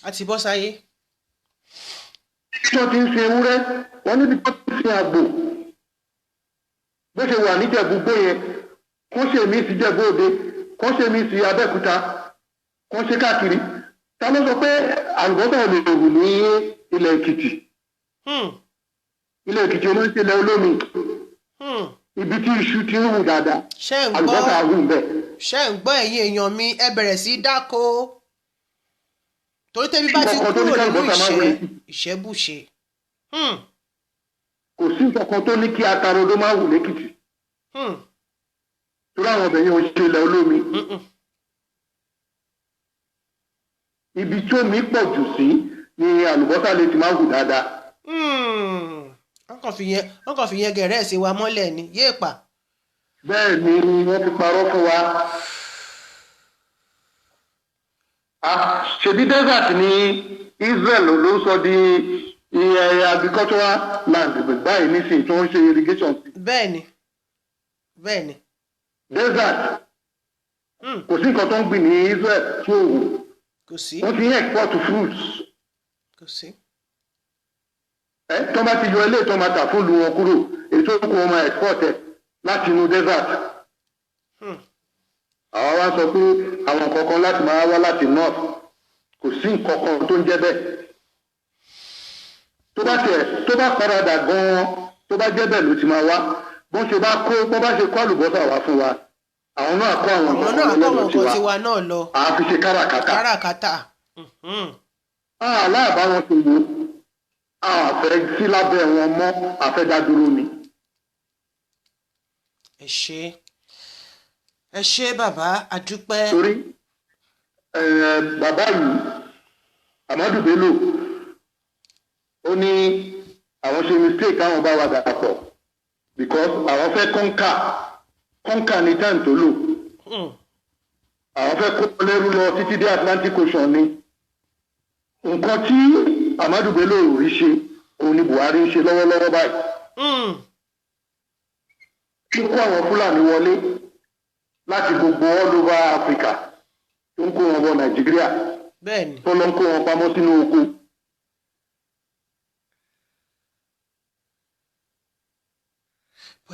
a ti bọ́ sáyé. tí wọ́n ti ń sin ewúrẹ́ wọ́n níbi tó ti sin àgbò bó ṣe wà níjẹ̀bú gbó yẹn kó ṣe mí sí Jẹ̀bú Òde kó ṣe mí sí Abẹ́òkúta kó ṣe káàkiri ta ló sọ pé àlùbọ́sà ò lè hù ní ilẹ̀ Èkìtì ilẹ̀ Èkìtì ló ń ṣe ilẹ̀ olómi ibi tí iṣu ti ń hù dáadáa àlùbọ́sà hù bẹ́ẹ̀. ṣé ń gbọ́ ẹ̀yin èèyàn mi ẹ bẹ̀rẹ̀ sí dáko torí tẹ́bí bá ti kúrò nínú ìṣẹ́bùṣe. kò sí nǹkan kan tó ní kí atarodo máa hù lẹ́kìtì torí àwọn ọbẹ̀ yẹn ò ṣe ilẹ̀ olómi. ibi tí omi pọ̀ jù sí ni àlùbọ́sà lè ti máa hù dáadáa. wọ́n kàn fi yẹn gẹ̀rẹ́ sí wa mọ́lẹ̀ ni yéè pa. bẹ́ẹ̀ ni wọ́n fi parọ́ fún wa. ṣebí desert ní Israel ló sọ di agricultural land báyìí nísìnyí tó ń ṣe irrigation. bẹ́ẹ̀ni. desert kò sí nǹkan tó ń gbìn ní Israel tí ò wù. kò sí. wọ́n ti ń export fruits. kò sí. tó bá ti yọ ilé tó máa tà fún lu wọn kúrò èyí tó kù wọn máa export ẹ̀ láti inú desert. àwa wá sọ pé àwọn kankan láti máa wá láti north kò sí nǹkan kan tó ń jẹ́ bẹ́ẹ̀. tó bá paradà gan-an tó bá jẹ́ bẹ́ẹ̀ ló ti máa wá bó bá ṣe kó àlùbọ́sà wá fún wa àwọn náà kó àwọn nǹkan tiwa náà lọ. àá fi ṣe káràkátà. aláàbá wọn ti wò àfẹ́ sí lábẹ́ wọn mọ́ àfẹ́dádúró ni. ẹ ṣé bàbá àdúpẹ́. torí bàbá yìí Amadu Bello ó ní àwọn ṣe mistake káwọn bá wa dàpọ̀ because àwọn fẹ́ kọ́ńkà ní time tó lò àwọn fẹ́ kó lẹ́rú lọ títí dé Atlantic Ocean ni nǹkan tí Amadu Bello rí ṣe òun ni Buhari ń ṣe lọ́wọ́lọ́wọ́ báyìí. kíkó àwọn Fúlàní wọlé láti gbogbo all over Africa tó ń kó wọn bọ Nàìjíríà tó lọ ń kó wọn pamọ́ sínú oko.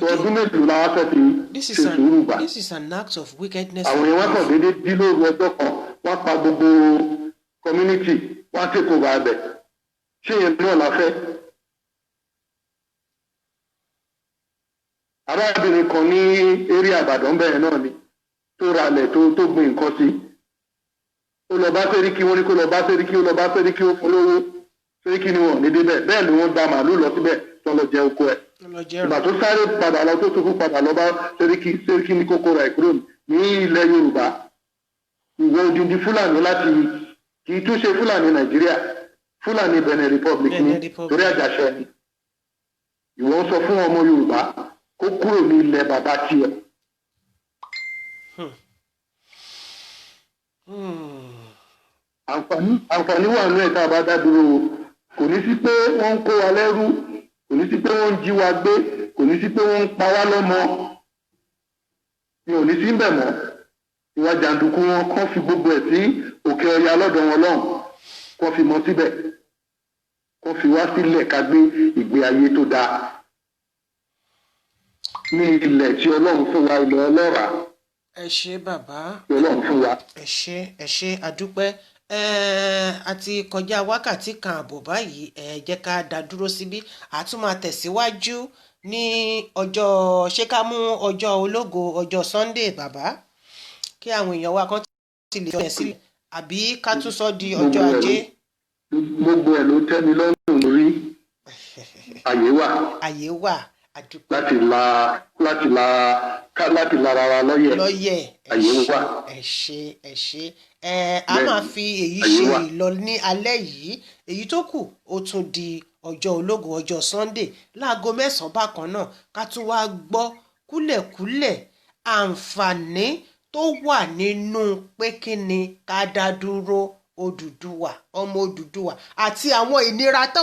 ọdún mélòó la wá fẹ́ fi ṣe sùúrù gbà. This is an act of wickedness. àwọn èèyàn wá kàn déédéé dín lóru ọjọ́ kan wọ́n pa gbogbo community wọ́n take over abẹ ṣé yẹn náà la fẹ́. arábìnrin kan ní eré Ìbàdàn bẹ́ẹ̀ náà ni tó ralẹ̀ tó gbin nǹkan sí ó lọ bá Sẹ́ríkì wọ́n ní kó lọ bá Sẹ́ríkì ó lọ bá Sẹ́ríkì ó fún lówó Sẹ́ríkì ni wọ́n ní débẹ̀ bẹ́ẹ̀ ni wọ́n gba màálù lọ síbẹ̀ tó lọ jẹ oko ẹ̀. ìgbà tó sáré padà lọ tó sókú padà lọ bá Sẹ́ríkì ní kókó rẹ̀ kúrò ní ilẹ̀ Yorùbá ìwọ odindi Fúlàní láti kì í tún ṣe Fúlàní Nàìjíríà Fúlàní Benin Republic ní torí àjàṣe ni ìwọ ń sọ fún ọmọ Yorùbá kó kúrò ní ilẹ̀ bàbá tiẹ̀. àǹfààní wà nínú ẹ̀ tá a bá dá dúró kò ní sí pé wọ́n ń kó wa lẹ́rú, kò ní sí pé wọ́n ń jí wa gbé, kò ní sí pé wọ́n ń pa wá lọ́mọ. Mi ò ní sí ń bẹ̀ mọ́. Ìwà jàǹdùkú wọn kàn fi gbogbo ẹ̀ sí òkè ọya lọ́dọ̀ wọn lọ́hùn, kàn fi mọ́ síbẹ̀, kàn fi wá sílẹ̀ ká gbé ìgbé ayé tó dáa ní ilẹ̀ tí Ọlọ́run fún wa, ilẹ̀ ọlọ́ràá. Ẹ ṣé bàbá. Tí Ọlọ́run fún wa. Ẹ ṣé àdúpẹ́. Àti kọjá wákàtí kan àbọ̀ báyìí, jẹ́ ká dá dúró síbí. A tún máa tẹ̀síwájú ní ọjọ́, ṣé ká mú ọjọ́ ológo, ọjọ́ Sunday bàbá, kí àwọn èèyàn wa kan ti lè yọ sílẹ̀, àbí ká tún sọ di ọjọ́ ajé. Gbogbo ẹ̀ ló tẹ́ mi lọ́rùn lórí. Àyè wà. Àyè wà. Àdúpẹ́. Láti lára wa lọ́yẹ̀. Àyè wà. Ẹ ṣé. A máa fi èyí ṣe ìlọ ní alẹ́ yìí. Èyí tó kù ó tún di ọjọ́ ológo, ọjọ́ Sunday láago 9 bákan náà, ká tún wá gbọ́ kúlẹ̀kúlẹ̀ àǹfààní tó wà nínú pé kí ni ká dá dúró Odùduwà, ọmọ Odùduwà, àti àwọn ìnira tá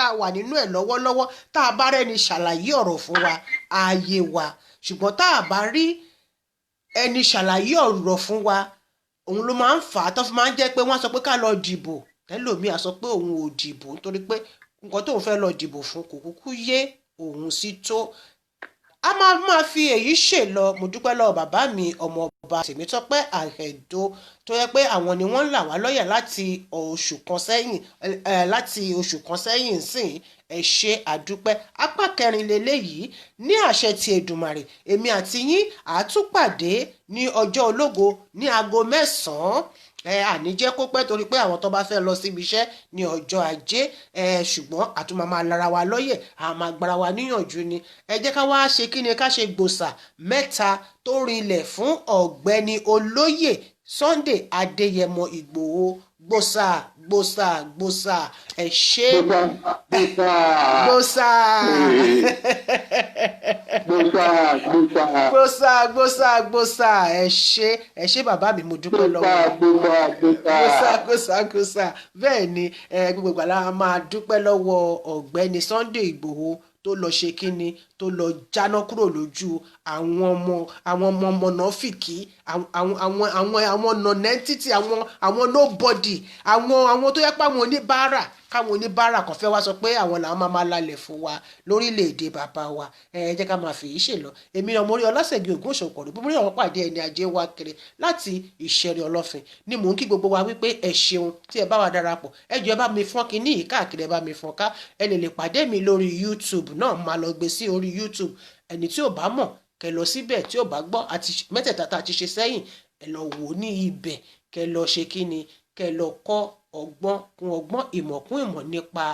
a wà nínú ẹ̀ lọ́wọ́lọ́wọ́. Tá a bá rẹ́ni ṣàlàyé ọ̀rọ̀ fún wa, ààyè wa, ṣùgbọ́n tá a bá rí ẹni ṣàlàyé ọ̀rọ̀ fún wa, òun ló máa ń fà á tó fi máa ń jẹ́ pé wọ́n sọ pé ká lọ dìbò, ẹlòmíì á sọ pé òun ò dìbò nítorí pé nǹkan tóun fẹ́ lọ dìbò fún kò kúkú yé òun sí tó. A máa fi èyí ṣe lọ. Mo dúpẹ́ lọ́wọ́ bàbá mi ọmọọba Tèmítọ́pẹ́ Àhẹ̀dó, tó yẹ pé àwọn ni wọ́n ń là wá lọ́yẹ̀ láti oṣù kan sẹ́yìn sìn. Ẹ ṣé àdúpẹ́. Apá kẹrin leléyìí, ní àṣẹ ti Èdùmàrè, èmi àti yín àtúpàdé ní ọjọ́ ológo ní aago 9. Àní jẹ́ kó pẹ́ torí pé àwọn tó bá fẹ́ lọ síbi iṣẹ́ ní ọjọ́ ajé, ṣùgbọ́n àtúmọ̀ máa lára wa lọ́yẹ̀, a máa gbára wa níyànjú ni. Ẹ jẹ́ ká wá ṣe kí ni, ká ṣe gbòsà mẹ́ta tó rinlẹ̀ fún ọ̀gbẹ́ni olóyè Sunday Adéyẹmọ Ìgbòho. Gbòsà. Ẹ ṣé. Gbòsà. Ẹ ṣé bàbá mi, mo dúpẹ́ lọ́wọ́. Gbòsà. Bẹ́ẹ̀ ni, gbogbo ìgbà la máa dúpẹ́ lọ́wọ́ ọ̀gbẹ́ni Sunday Ìgbòho tó lọ ṣe kíni, tó lọ jáná kúrò lójú àwọn ọmọ mọ̀nàfìkì, àwọn nonentity, àwọn nobody, àwọn tó yẹ pé àwọn oníbàárà, káwọn oníbàárà kan fẹ́ wá sọ pé àwọn làwọn máa lálẹ̀ fún wa lórílẹ̀‐èdè bàbá wa. Ẹ jẹ́ ká máa fi yìí ṣe lọ. Èmi ọmọ orí Ọlásẹ̀gì Ògún Òṣòpọ̀rọ̀, bí mo rí àwọn pàdé ẹni ajé wa kiri láti Ìṣẹ̀rẹ̀ Ọlọ́fin ni mò ń kí gbogbo wa wípé ẹ ṣeun tí ẹ bá wa darapọ̀. Ẹ jọ̀ọ́ ẹ bá mi fọ́n kíní yìí káàkiri, ẹ bá mi fọ́n ká. Ẹ lè pàdé mi lórí YouTube náà, máa lọ gbé sí orí YouTube. Ẹni tí ò bá mọ̀ kẹ́ lọ síbẹ̀, tí ò bá gbọ́ àti mẹ́tẹ̀ẹ̀ta tá a ti ṣe sẹ́yìn, ẹ lọ wò ní ibẹ̀, kẹ́ lọ ṣe kíni, kẹ́ lọ kọ́ ọgbọ́n kún ọgbọ́n, ìmọ̀ kún ìmọ̀ nípa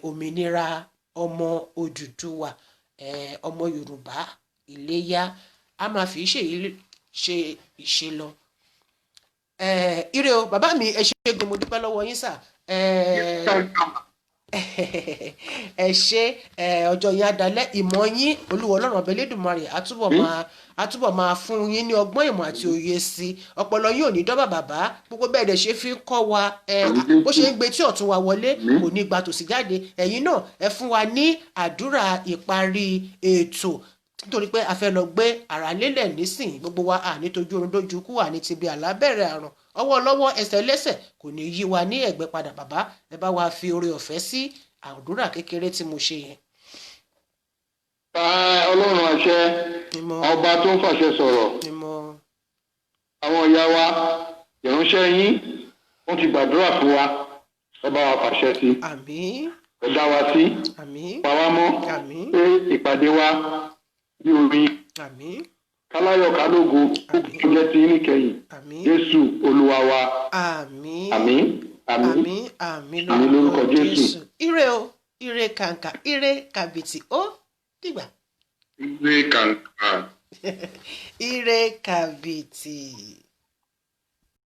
òmìnira ọmọ Odùduwà, ọmọ Yorùbá Iléyá. A máa fi ṣe ìṣe lọ. Ire o bàbá mi, ẹ ṣé gan, mo dúpẹ́ lọ́wọ́ yín sà. Ẹ ṣé, ọjọ́ yín á dalẹ̀, ìmọ̀ yín Olúwa Ọlọ́run ọba Elédùmarè àtúbọ̀ máa fún yín ní ọgbọ́n ìmọ̀ àti òye sí. Ọpọlọ yín ò ní dọ́bà bàbá, gbogbo bẹ́ẹ̀ dẹ̀ ṣe fi ń kọ́ wa, bó ṣe ń gbé tí ọ̀tún wa wọlé kò ní gba tòsí jáde. Ẹ̀yin náà ẹ fún wa ní àdúrà ìparí ètò, nítorí pé a fẹ́ lọ gbé ara lélẹ̀ nísìn. Gbogbo wa àní tójú orun dójú kú, àní ti bí alábẹ̀rẹ̀ àrùn, ọwọ́ lọ́wọ́ ẹsẹ̀ lẹ́sẹ̀ kò ní yí wa ní ẹ̀gbẹ́ padà. Bàbá ẹ bá wa fi oore ọ̀fẹ́ sí àdúrà kékeré tí mo ṣe yẹn. Ọlọ́run àṣẹ, ọba tó ń fàṣẹ sọ̀rọ̀. Àwọn ìyá wa ìránṣẹ́ yín wọ́n ti gbàdúrà fún wa, ẹ bá wa fàṣẹ sí. Àmín. Ẹ dá wa sí. Àmín. Pa wá mọ́. Àmín. Pé ìpàdé wa bí orin. Àmín. Káláyọ̀ kálógo kó jẹ́ ti níkẹyìn. Àmín. Jésù Olúwa wa. Àmín. Àmín. Àmín. Àmín lórúkọ Jésù. Ire o, ire kàǹkà, ire kàbìtì, ó dìgbà. Ire kàǹkà. Ire kàbìtì.